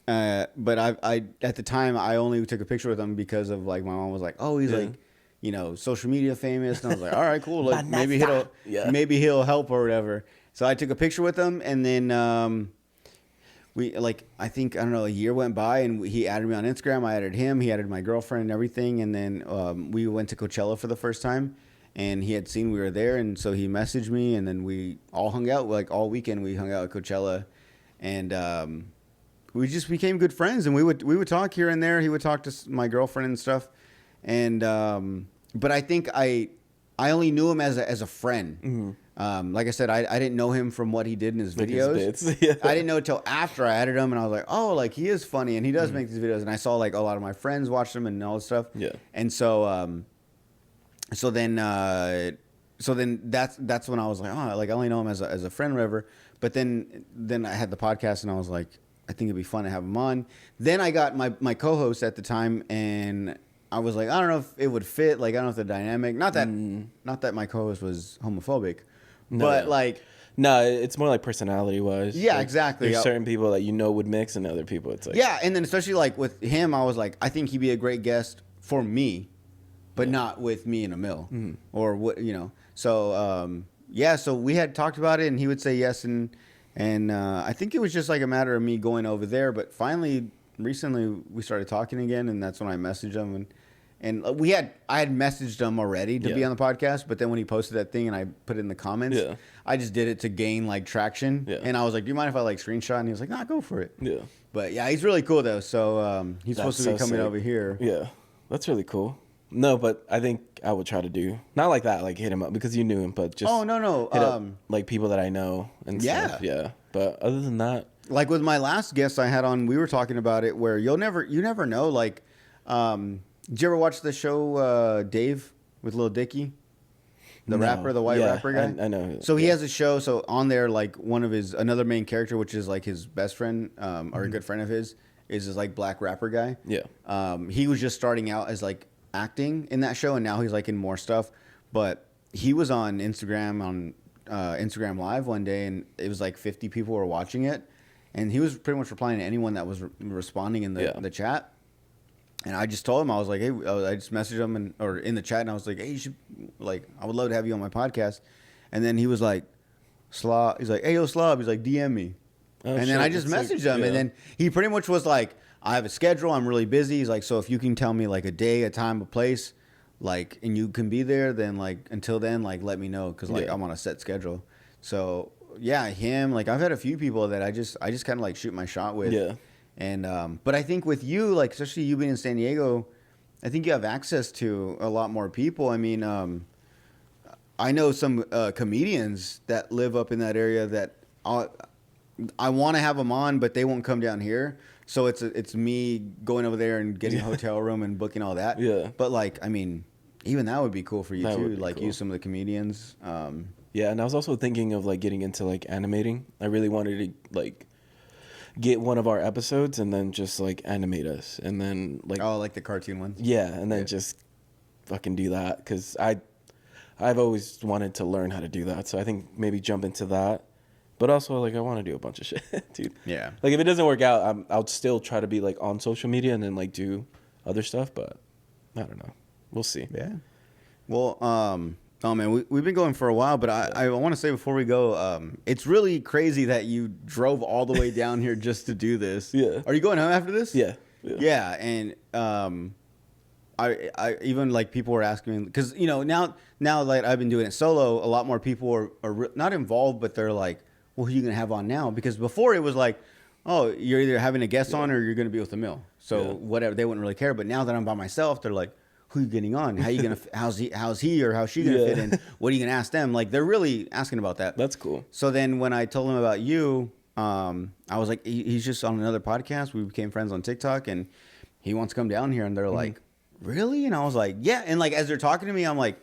I at the time I only took a picture with him because of like my mom was like, "Oh, he's like, you know, social media famous." And I was like, "All right, cool. Like maybe he'll help or whatever." So I took a picture with him, and then we I don't know, a year went by, and he added me on Instagram. I added him. He added my girlfriend and everything. And then we went to Coachella for the first time, and he had seen we were there, and so he messaged me, and then we all hung out like all weekend. We hung out at Coachella, and we just became good friends, and we would talk here and there. He would talk to my girlfriend and stuff, and but I think I only knew him as a friend. Mm-hmm. Like I said, I didn't know him from what he did in his videos. Yeah. I didn't know it till after I added him, and I was like, oh, like he is funny, and he does make these videos. And I saw like a lot of my friends watch them and all this stuff. Yeah. And so then that's when I was like, oh, like I only know him as a friend, or whatever. But then I had the podcast, and I was like, I think it'd be fun to have him on. Then I got my co-host at the time, and I was like, I don't know if it would fit. Like, I don't know if the dynamic. Not that my co-host was homophobic, but like. No, it's more like personality wise. Yeah, like, exactly. There's certain people that you know would mix, and other people it's like. Yeah, and then especially like with him, I was like, I think he'd be a great guest for me, but not with me and Emil or what, you know. So so we had talked about it, and he would say yes, and I think it was just like a matter of me going over there. But finally, recently, we started talking again, and that's when I messaged him, and I had messaged him already to be on the podcast, but then when he posted that thing and I put it in the comments, I just did it to gain like traction, and I was like, do you mind if I like screenshot? And he was like, nah, go for it. Yeah. But yeah, he's really cool though. So he's supposed to be coming over here. Yeah, that's really cool. No, but I think I would try to do not like that, like hit him up because you knew him, but just hit up, like people that I know and stuff. Yeah. But other than that, like with my last guest I had on, we were talking about it where you never know. Like, did you ever watch the show Dave with Lil Dicky? The rapper, the white rapper guy. I know. So he has a show. So on there, like one of his another main character, which is like his best friend or a good friend of his, is this like black rapper guy. Yeah. He was just starting out as like acting in that show, and now he's like in more stuff. But he was on Instagram Instagram Live one day, and it was like 50 people were watching it, and he was pretty much replying to anyone that was responding in the chat. And I just told him, I was like, hey, I just messaged him or in the chat, and I was like, hey, you should, like, I would love to have you on my podcast. And then he was like, Slob. He's like, hey, yo, Slob. He's like, DM me. Oh, and then I just messaged him, and then he pretty much was like, I have a schedule. I'm really busy. He's like, so if you can tell me like a day, a time, a place, like, and you can be there, then like until then, like, let me know, because like I'm on a set schedule. So yeah, him. Like I've had a few people that I just kind of like shoot my shot with. Yeah. And but I think with you, like especially you being in San Diego, I think you have access to a lot more people. I mean, I know some comedians that live up in that area that I want to have them on, but they won't come down here. So it's me going over there and getting a hotel room and booking all that. Yeah. But like, I mean, even that would be cool for you that too. Like use some of the comedians. Yeah, and I was also thinking of like getting into like animating. I really wanted to like get one of our episodes and then just like animate us, and then like like the cartoon ones. Yeah, and then just fucking do that, because I've always wanted to learn how to do that. So I think maybe jump into that. But also, like, I want to do a bunch of shit, dude. Yeah. Like, if it doesn't work out, I'll still try to be, like, on social media and then, like, do other stuff. But I don't know. We'll see. Yeah. Well, oh, man, we've been going for a while. But I want to say before we go, it's really crazy that you drove all the way down here just to do this. Yeah. Are you going home after this? Yeah. Yeah. And I even, like, people were asking me, because, you know, now like I've been doing it solo, a lot more people are not involved, but they're like, well, who are you going to have on now? Because before it was like, oh, you're either having a guest on or you're going to be with Emil. So whatever, they wouldn't really care. But now that I'm by myself, they're like, who are you getting on? How you going to, how's he or how's she going to fit in? What are you going to ask them? Like, they're really asking about that. That's cool. So then when I told them about you, I was like, he's just on another podcast. We became friends on TikTok, and he wants to come down here. And they're like, really? And I was like, yeah. And like, as they're talking to me, I'm like,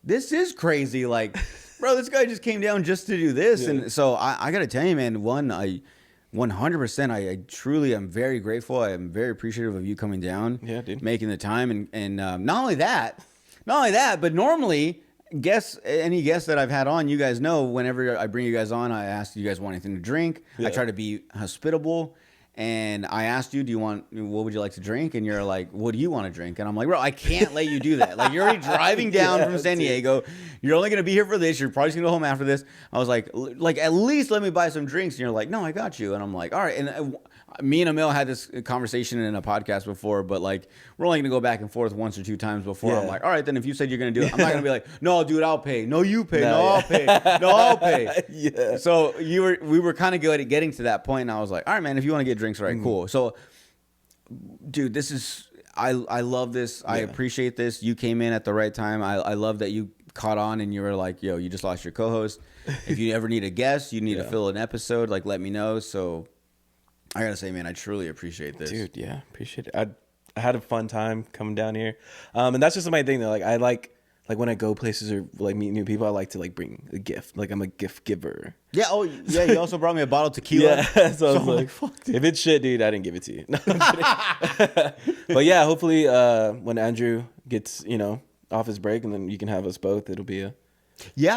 this is crazy. Like, bro, this guy just came down just to do this. And so I got to tell you, man, 100%, I truly am very grateful. I am very appreciative of you coming down. Yeah, dude. Making the time. And not only that, but normally any guests that I've had on, you guys know, whenever I bring you guys on, I ask, do you guys want anything to drink? I try to be hospitable. And I asked you, what would you like to drink? And you're like, what do you want to drink? And I'm like, bro, I can't let you do that. Like, you're already driving down from San Diego. You're only going to be here for this. You're probably going to go home after this. I was like, at least let me buy some drinks. And you're like, no, I got you. And I'm like, all right. And me and Emil had this conversation in a podcast before, but like, we're only going to go back and forth once or two times before. I'm like, all right, then if you said you're going to do it, I'm not going to be like, no, dude, I'll pay. No, you pay. No, I'll pay. No, I'll pay. Yeah. So we were kind of good at getting to that point, and I was like, all right, man, if you want to get drinks, all right, cool. So, dude, this is, I love this. I appreciate this. You came in at the right time. I love that you caught on and you were like, yo, you just lost your co-host. If you ever need a guest, you need to fill an episode, like, let me know. So I gotta say, man, I truly appreciate this. Dude, yeah, appreciate it. I had a fun time coming down here. And that's just my thing though. Like, I like when I go places or like meet new people, I like to like bring a gift. Like, I'm a gift giver. Yeah. Oh, yeah. You also brought me a bottle of tequila. Yeah. So I was like, fuck, dude. If it's shit, dude, I didn't give it to you. No, I'm kidding. But yeah, hopefully, when Andrew gets, off his break, and then you can have us both, it'll be a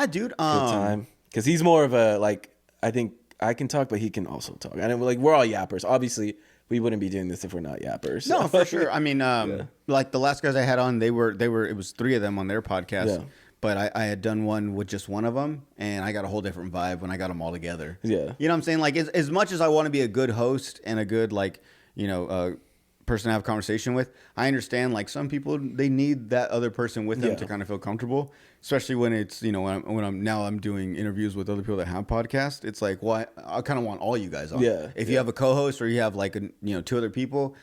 dude. Good time. Because he's more of a, like, I think I can talk, but he can also talk. And like, we're all yappers. Obviously, we wouldn't be doing this if we're not yappers. So. No, for sure. I mean, like the last guys I had on, they were. It was 3 of them on their podcast. Yeah. But I had done one with just one of them, and I got a whole different vibe when I got them all together. Yeah. You know what I'm saying? Like, as much as I want to be a good host and a good, like, person to have a conversation with, I understand, like, some people, they need that other person with them to kind of feel comfortable, especially when it's, when I'm doing interviews with other people that have podcasts. It's like, well, I kind of want all you guys on. Yeah. If you have a co-host or you have, like, 2 other people,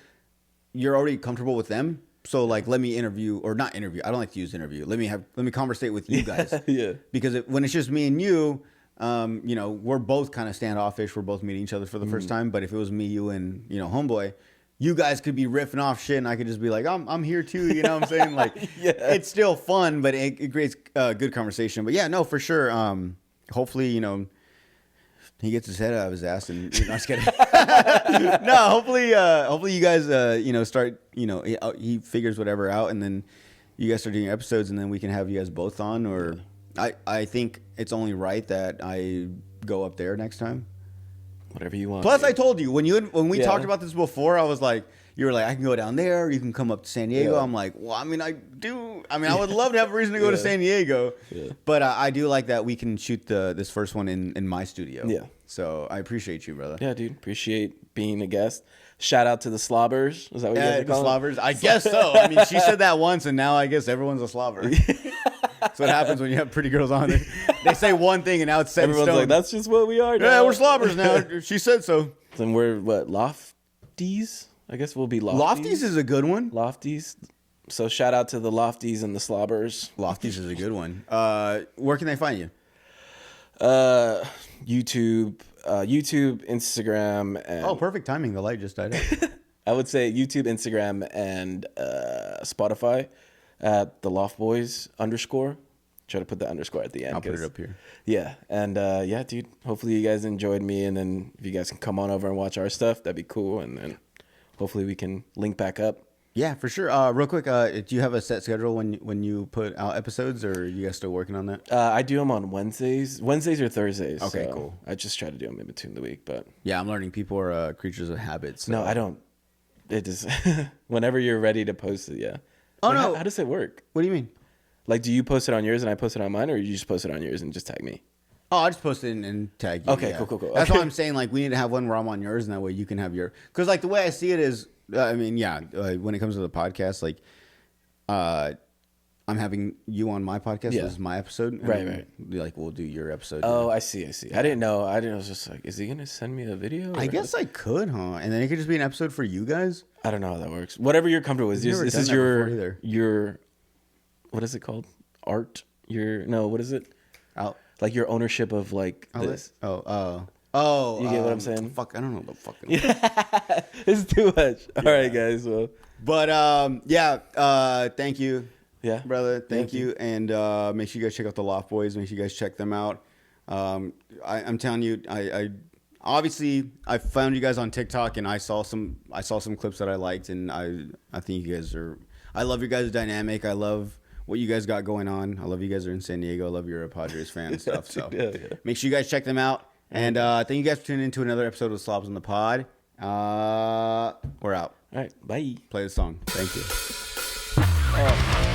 you're already comfortable with them. So, like, let me interview, or not interview. I don't like to use interview. Let me conversate with you guys. Yeah. Because when it's just me and you, we're both kind of standoffish. We're both meeting each other for the first time. But if it was me, you, and, homeboy, you guys could be riffing off shit, and I could just be like, I'm here too. You know what I'm saying? Like, it's still fun, but it creates good conversation. But yeah, no, for sure. Hopefully, he gets his head out of his ass, and I'm just kidding. No, hopefully you guys, start, he figures whatever out, and then you guys start doing episodes, and then we can have you guys both on. Or I think it's only right that I go up there next time. Whatever you want. Plus, dude. I told you when we talked about this before, I was like, you were like, I can go down there, or you can come up to San Diego. I'm like, well, I mean, I would love to have a reason to go to San Diego, but I do like that we can shoot this first one in my studio. Yeah. So I appreciate you, brother. Yeah, dude. Appreciate being a guest. Shout out to the slobbers. Is that what you guys call them? Slobbers? I guess so. I mean, she said that once, and now I guess everyone's a slobber. That's what happens when you have pretty girls on there. They say one thing, and now it's set in stone. Everyone's like, that's just what we are now. Yeah, we're slobbers now. She said so. Then we're, what, Lofties? I guess we'll be Lofties. Lofties is a good one. Lofties. So shout out to the Lofties and the slobbers. Lofties is a good one. Where can they find you? YouTube, Instagram, and perfect timing. The light just died out. I would say YouTube, Instagram, and Spotify at the Loft Boys _. Try to put the underscore at the end. I'll put it up here. Yeah, and yeah, dude. Hopefully you guys enjoyed me, and then if you guys can come on over and watch our stuff, that'd be cool. And then hopefully we can link back up. Yeah, for sure. Real quick, do you have a set schedule when you put out episodes, or are you guys still working on that? I do them on Wednesdays or Thursdays. Okay, so cool. I just try to do them in between the week, but yeah, I'm learning people are creatures of habit. So. No, I don't. It just whenever you're ready to post it, yeah. Oh like, no, how does it work? What do you mean? Like, do you post it on yours and I post it on mine, or you just post it on yours and just tag me? Oh, I just post it and tag you. Okay, yeah. cool. That's okay. why I'm saying, like, we need to have one where I'm on yours, and that way you can have your. Because, like, the way I see it is, when it comes to the podcast, like, I'm having you on my podcast. Yeah. This is my episode. Right. Like, we'll do your episode. Oh, I see. Yeah. I didn't know. I was just like, is he going to send me a video? I guess I could, huh? And then it could just be an episode for you guys? I don't know how that works. Whatever you're comfortable with. This is your, what is it called? Art? What is it? Like your ownership of, like, this. Oh, you get what I'm saying? Fuck, I don't know the fucking. It's too much. All right, guys. Well, but thank you, brother. Thank you, and make sure you guys check out the Loft Boys. Make sure you guys check them out. I'm telling you, I obviously I found you guys on TikTok, and I saw some clips that I liked, and I think you guys are. I love your guys' dynamic. I love what you guys got going on. I love you guys are in San Diego. I love you're a Padres fan and stuff. So make sure you guys check them out. And thank you guys for tuning into another episode of Slobs on the Pod. We're out. All right. Bye. Play the song. Thank you. Oh.